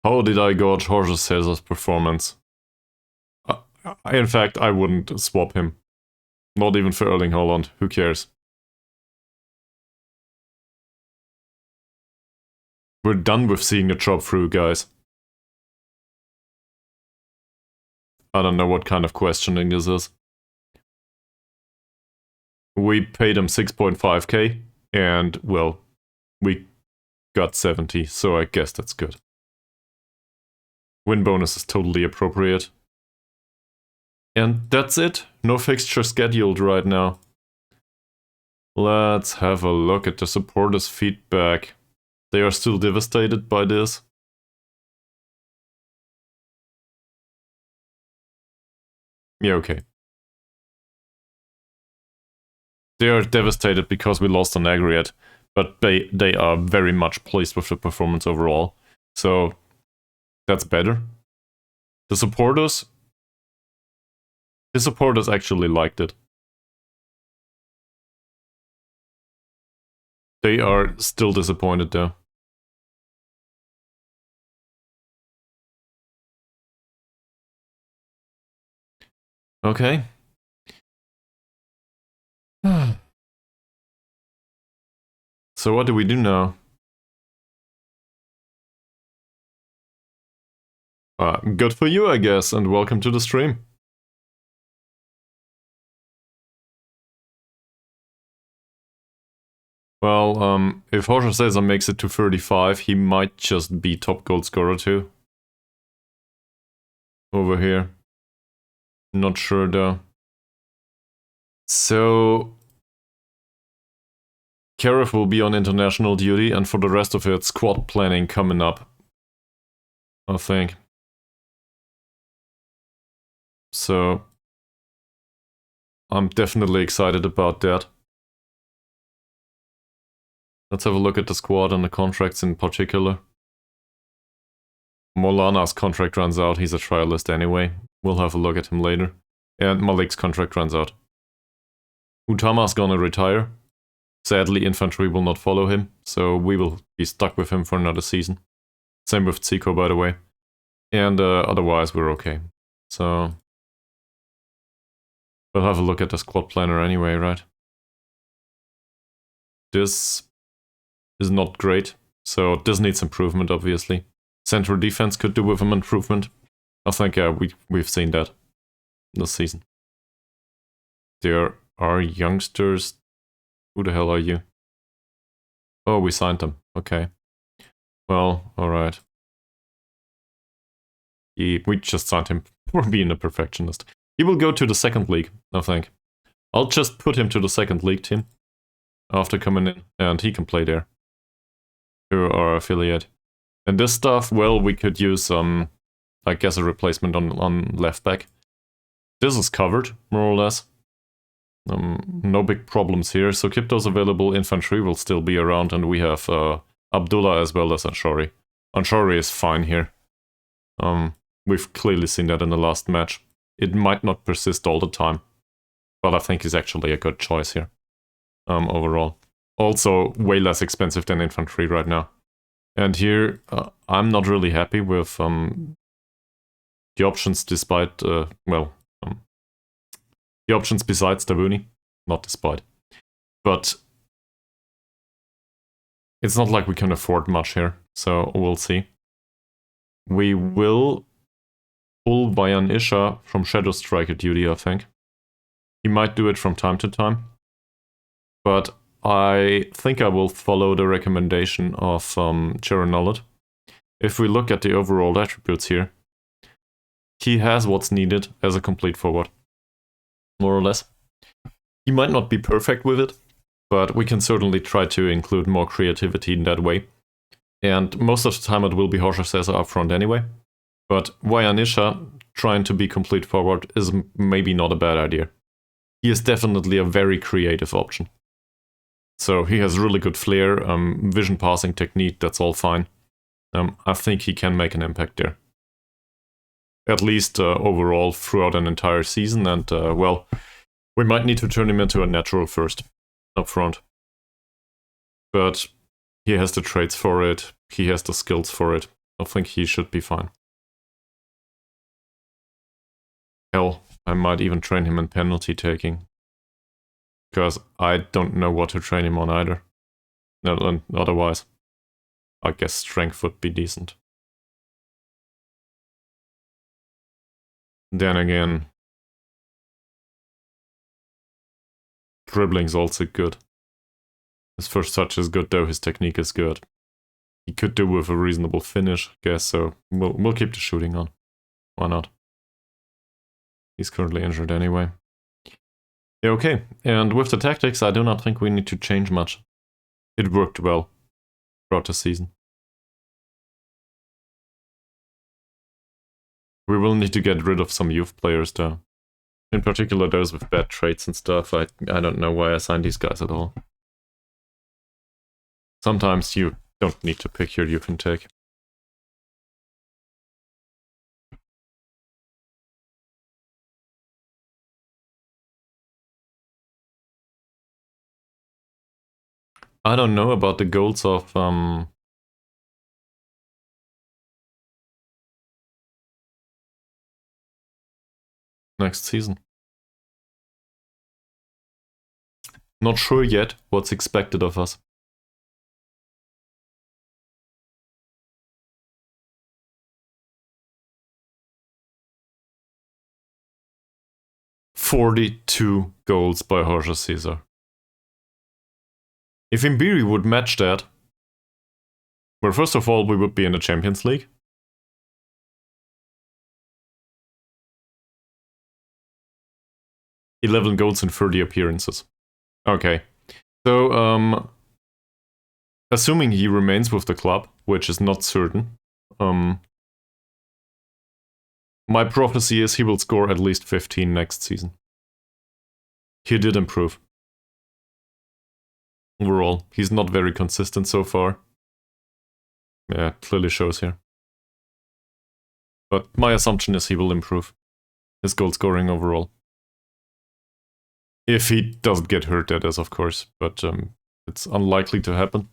How did I gauge Jorge Cesar's performance? In fact, I wouldn't swap him. Not even for Erling Haaland. Who cares? We're done with seeing the job through, guys. I don't know what kind of questioning this is. We paid him 6.5k, and, well, we got 70, so I guess that's good. Win bonus is totally appropriate. And that's it. No fixture scheduled right now. Let's have a look at the supporters' feedback. They are still devastated by this. Yeah, okay. They are devastated because we lost on aggregate, but they are very much pleased with the performance overall. So that's better. The supporters actually liked it. They are still disappointed though. Okay. So what do we do now? Good for you, I guess, and welcome to the stream. Well, if Jorge Cesar makes it to 35, he might just be top goal scorer too. Over here. Not sure though. So Karif will be on international duty, and for the rest of it, squad planning coming up, I think. So I'm definitely excited about that. Let's have a look at the squad and the contracts in particular. Molana's contract runs out, he's a trialist anyway. We'll have a look at him later. And Malik's contract runs out. Utama's gonna retire. Sadly, infantry will not follow him, so we will be stuck with him for another season. Same with Zico, by the way. And otherwise, we're okay. So we'll have a look at the squad planner anyway, right? This is not great, so this needs improvement, obviously. Central defense could do with an improvement. I think we've seen that this season. There are youngsters. Who the hell are you? Oh, we signed them. Okay. Well, alright. We just signed him for being a perfectionist. He will go to the second league, I think. I'll just put him to the second league team after coming in, and he can play there. To our affiliate. And this stuff, well, we could use, I guess, a replacement on left back. This is covered, more or less. No big problems here. So Kipto's available, infantry will still be around, and we have Abdullah as well as Anshori. Anshori is fine here. We've clearly seen that in the last match. It might not persist all the time, but I think he's actually a good choice here, overall. Also, way less expensive than infantry right now. And here, I'm not really happy with the options despite, the options besides Tabuni, not despite. But it's not like we can afford much here, so we'll see. We will pull Bayan Isha from Shadow Striker duty, I think. He might do it from time to time, but I think I will follow the recommendation of Cheronolid. If we look at the overall attributes here, he has what's needed as a complete forward, more or less. He might not be perfect with it, but we can certainly try to include more creativity in that way. And most of the time it will be Horsha Cesar up front anyway. But Wayanisha trying to be complete forward is maybe not a bad idea. He is definitely a very creative option. So he has really good flair, vision passing technique, that's all fine. I think he can make an impact there. At least overall throughout an entire season, and well, we might need to turn him into a natural first, up front. But he has the traits for it, he has the skills for it. I think he should be fine. Hell, I might even train him in penalty taking. Because I don't know what to train him on either. No, otherwise, I guess strength would be decent. Then again, dribbling's also good. His first touch is good though, his technique is good. He could do with a reasonable finish, I guess, so we'll keep the shooting on. Why not? He's currently injured anyway. Yeah, okay, and with the tactics, I do not think we need to change much. It worked well throughout the season. We will need to get rid of some youth players though. In particular those with bad traits and stuff. I don't know why I signed these guys at all. Sometimes you don't need to pick your youth intake. I don't know about the goals of next season. Not sure yet what's expected of us. "42 goals by Jorge Cesar. If Imbiri would match that, well, first of all, we would be in the Champions League. 11 goals in 30 appearances. Okay. So, assuming he remains with the club, which is not certain, my prophecy is he will score at least 15 next season. He did improve. Overall, he's not very consistent so far. Yeah, clearly shows here. But my assumption is he will improve his goal scoring overall. If he doesn't get hurt, that is, of course, but it's unlikely to happen.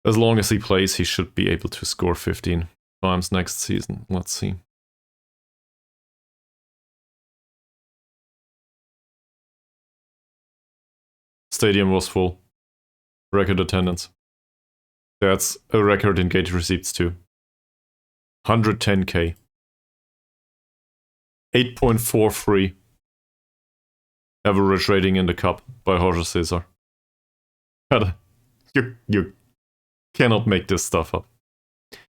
As long as he plays, he should be able to score 15 times next season. Let's see. Stadium was full. Record attendance. That's a record in gate receipts too. 110k. 8.43 average rating in the cup by Jorge Cesar. You cannot make this stuff up.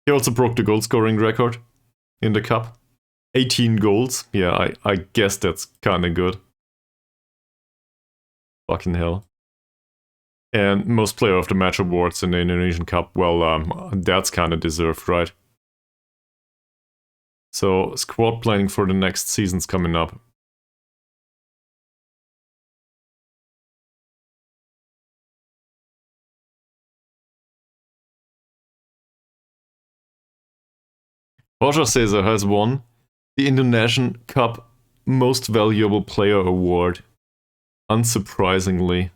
He also broke the goal scoring record in the cup. 18 goals. Yeah, I guess that's kind of good. Fucking hell. And most player of the match awards in the Indonesian Cup, well, that's kind of deserved, right? So, squad planning for the next season's coming up. Jorge Cesar has won the Indonesian Cup Most Valuable Player Award, unsurprisingly,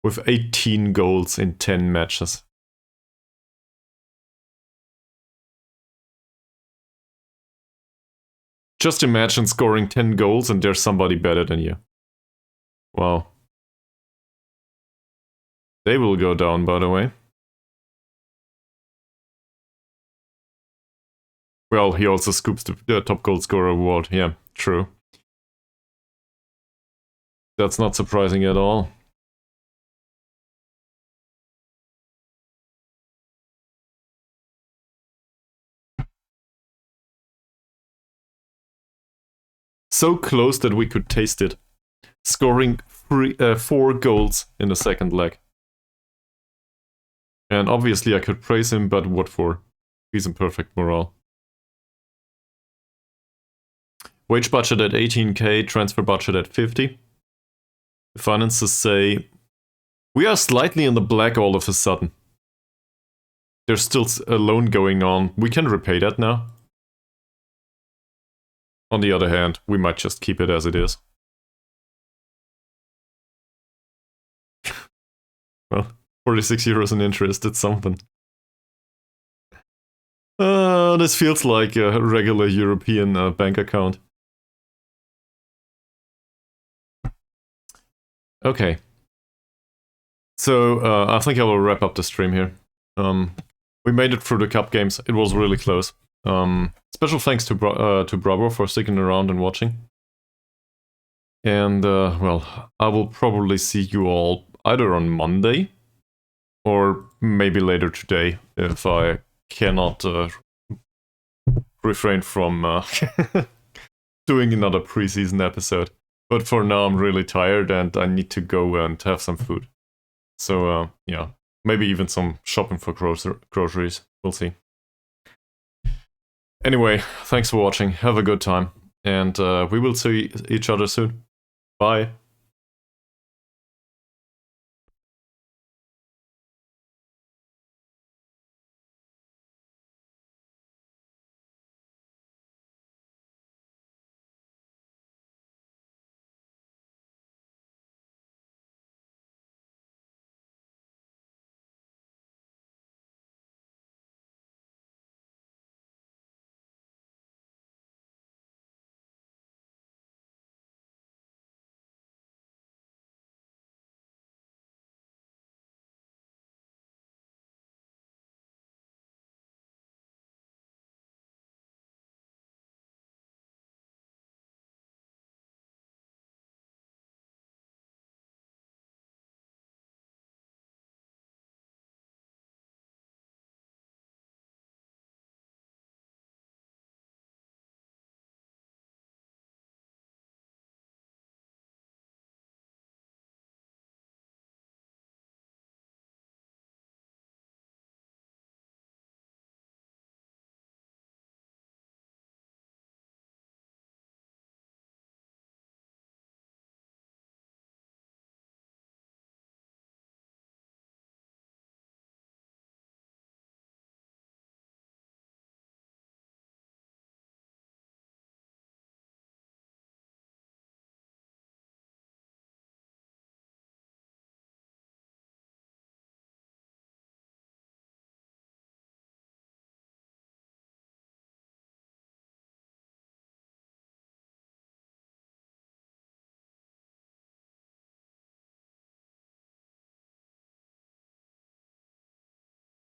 with 18 goals in 10 matches. Just imagine scoring 10 goals and there's somebody better than you. Wow. They will go down, by the way. Well, he also scoops the top goal scorer award. Yeah, true. That's not surprising at all. So close that we could taste it. Scoring 4 goals in the second leg. And obviously I could praise him, but what for? He's in perfect morale. Wage budget at 18k, transfer budget at 50. The finances say we are slightly in the black all of a sudden. There's still a loan going on. We can repay that now. On the other hand, we might just keep it as it is. Well, 46 euros in interest, it's something. This feels like a regular European bank account. Okay. So, I think I will wrap up the stream here. We made it through the cup games. It was really close. Special thanks to Bravo for sticking around and watching. And, well, I will probably see you all either on Monday or maybe later today if I cannot refrain from doing another preseason episode. But for now, I'm really tired and I need to go and have some food. So, yeah, maybe even some shopping for groceries. We'll see. Anyway, thanks for watching. Have a good time. And we will see each other soon. Bye.